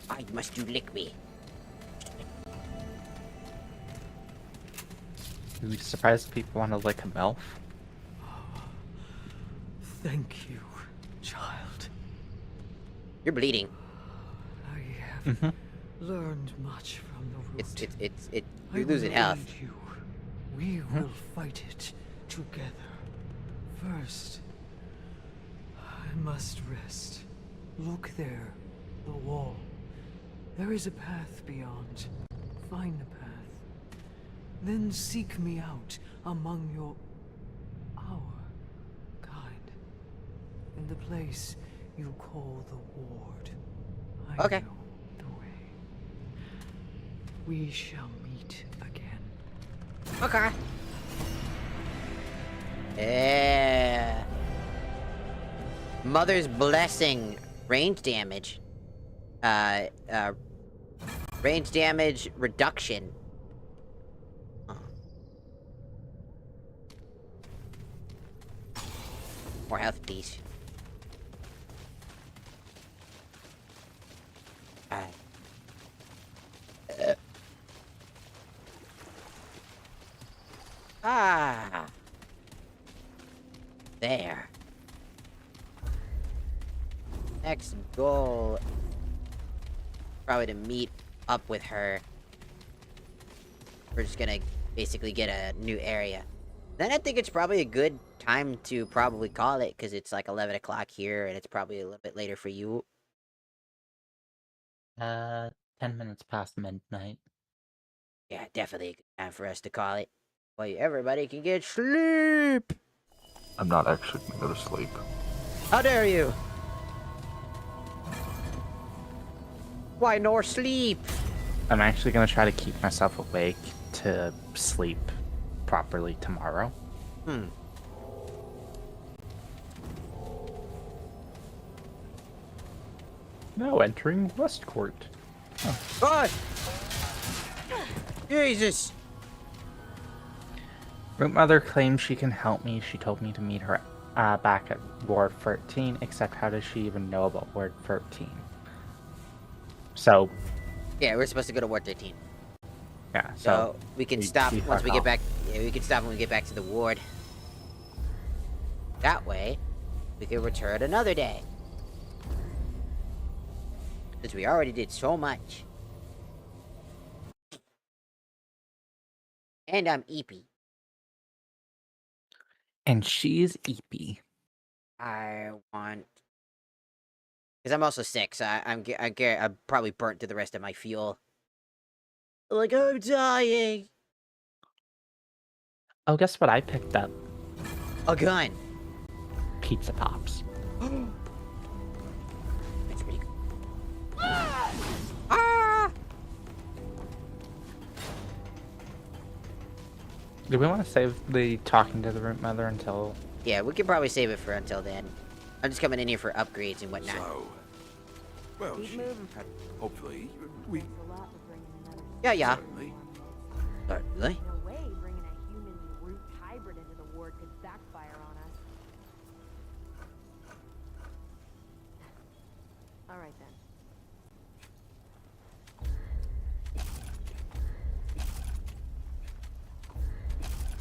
Why must you lick me? Are you surprised if people want to lick a MILF? Thank you, child. You're bleeding. I have learned much from the root. You're I losing will health. aid you. We will fight it together. First, I must rest. Look there, the wall. There is a path beyond. Find the path. Then seek me out among our kind. In the place you call the ward. I Okay. know the way. We shall meet again. Okay. Yeah. Mother's Blessing. Range damage. Range damage reduction. Huh. More health, please. Alright. There. Next goal. Probably to meet up with her. We're just gonna basically get a new area. Then I think it's probably a good time to probably call it, because it's like 11 o'clock here, and it's probably a little bit later for you. 10 minutes past midnight. Yeah, definitely a good time for us to call it. Well, everybody can get sleep! I'm not actually gonna go to sleep. How dare you! Why nor sleep? I'm actually going to try to keep myself awake to sleep properly tomorrow. Now entering Westcourt. Oh! Jesus! Root Mother claims she can help me. She told me to meet her back at Ward 13, except how does she even know about Ward 13? So, Yeah, we're supposed to go to Ward 13. yeah, So we can stop we once we fuck get off. back. Yeah, we can stop when we get back to the ward. That way, we can return another day. Since we already did so much. And I'm Eepy. And she's Eepy. I want. Because I'm also sick, so I'm probably burnt through the rest of my fuel. Like, I'm dying. Oh, guess what I picked up? A gun. Pizza Pops. That's pretty cool. Ah! Do we want to save the talking to the root mother until... Yeah, we could probably save it for until then. I'm just coming in here for upgrades and whatnot. So, well, Keep moving. hopefully, we Thanks a lot for bringing another. Yeah. certainly. Certainly. No way bringing a human root hybrid into the ward could backfire on us. All right then.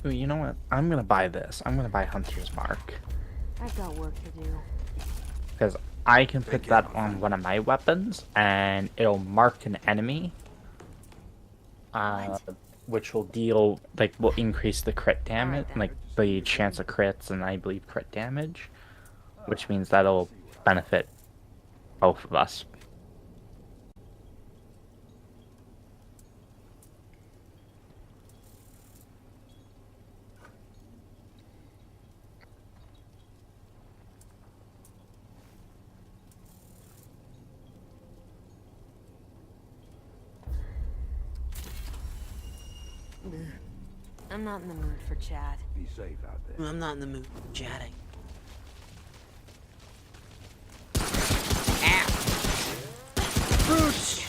Ooh, you know what? I'm gonna buy this. I'm gonna buy Hunter's Mark. I've got work to do. Because I can put Thank you, that my on friend. one of my weapons, and it'll mark an enemy. Which will deal, like, will increase the crit damage, then. like, the chance of crits, and I believe crit damage. Which means that'll benefit both of us. I'm not in the mood for chat. Be safe out there. I'm not in the mood for chatting. Ow! Roots!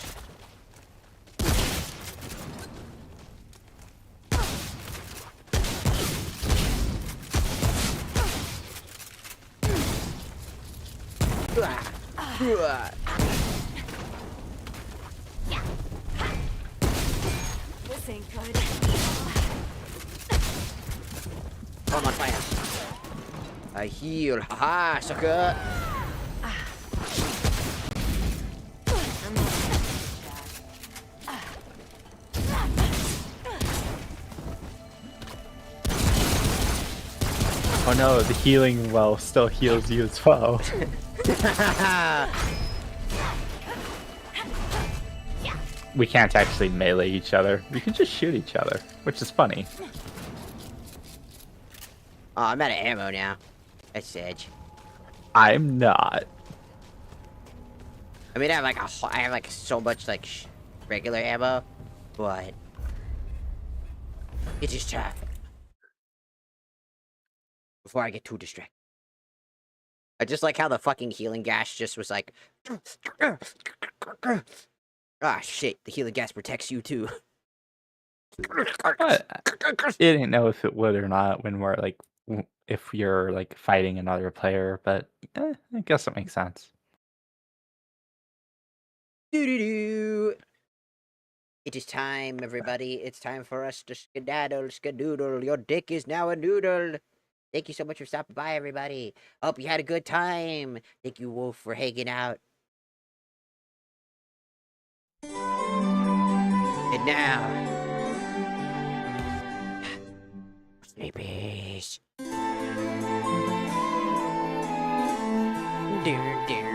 This ain't good. Oh, I'm on fire. I heal. Haha, sucker. I'm not in the mood for chat. Oh no, the healing well still heals you as well. We can't actually melee each other. We can just shoot each other, which is funny. Oh, I'm out of ammo now. That's edge. I'm not. I mean, I have like so much like regular ammo, but it is time before I get too distracted. I just like how the fucking healing gas just was like, ah shit, the healing gas protects you too. But it didn't know if it would or not when we're like, if you're like fighting another player, but I guess it makes sense. Doo-doo-doo. It is time, everybody. It's time for us to skedaddle, skadoodle. Your dick is now a noodle. Thank you so much for stopping by, everybody. Hope you had a good time. Thank you, Wolf, for hanging out. And now, sleepies. Dear, dear.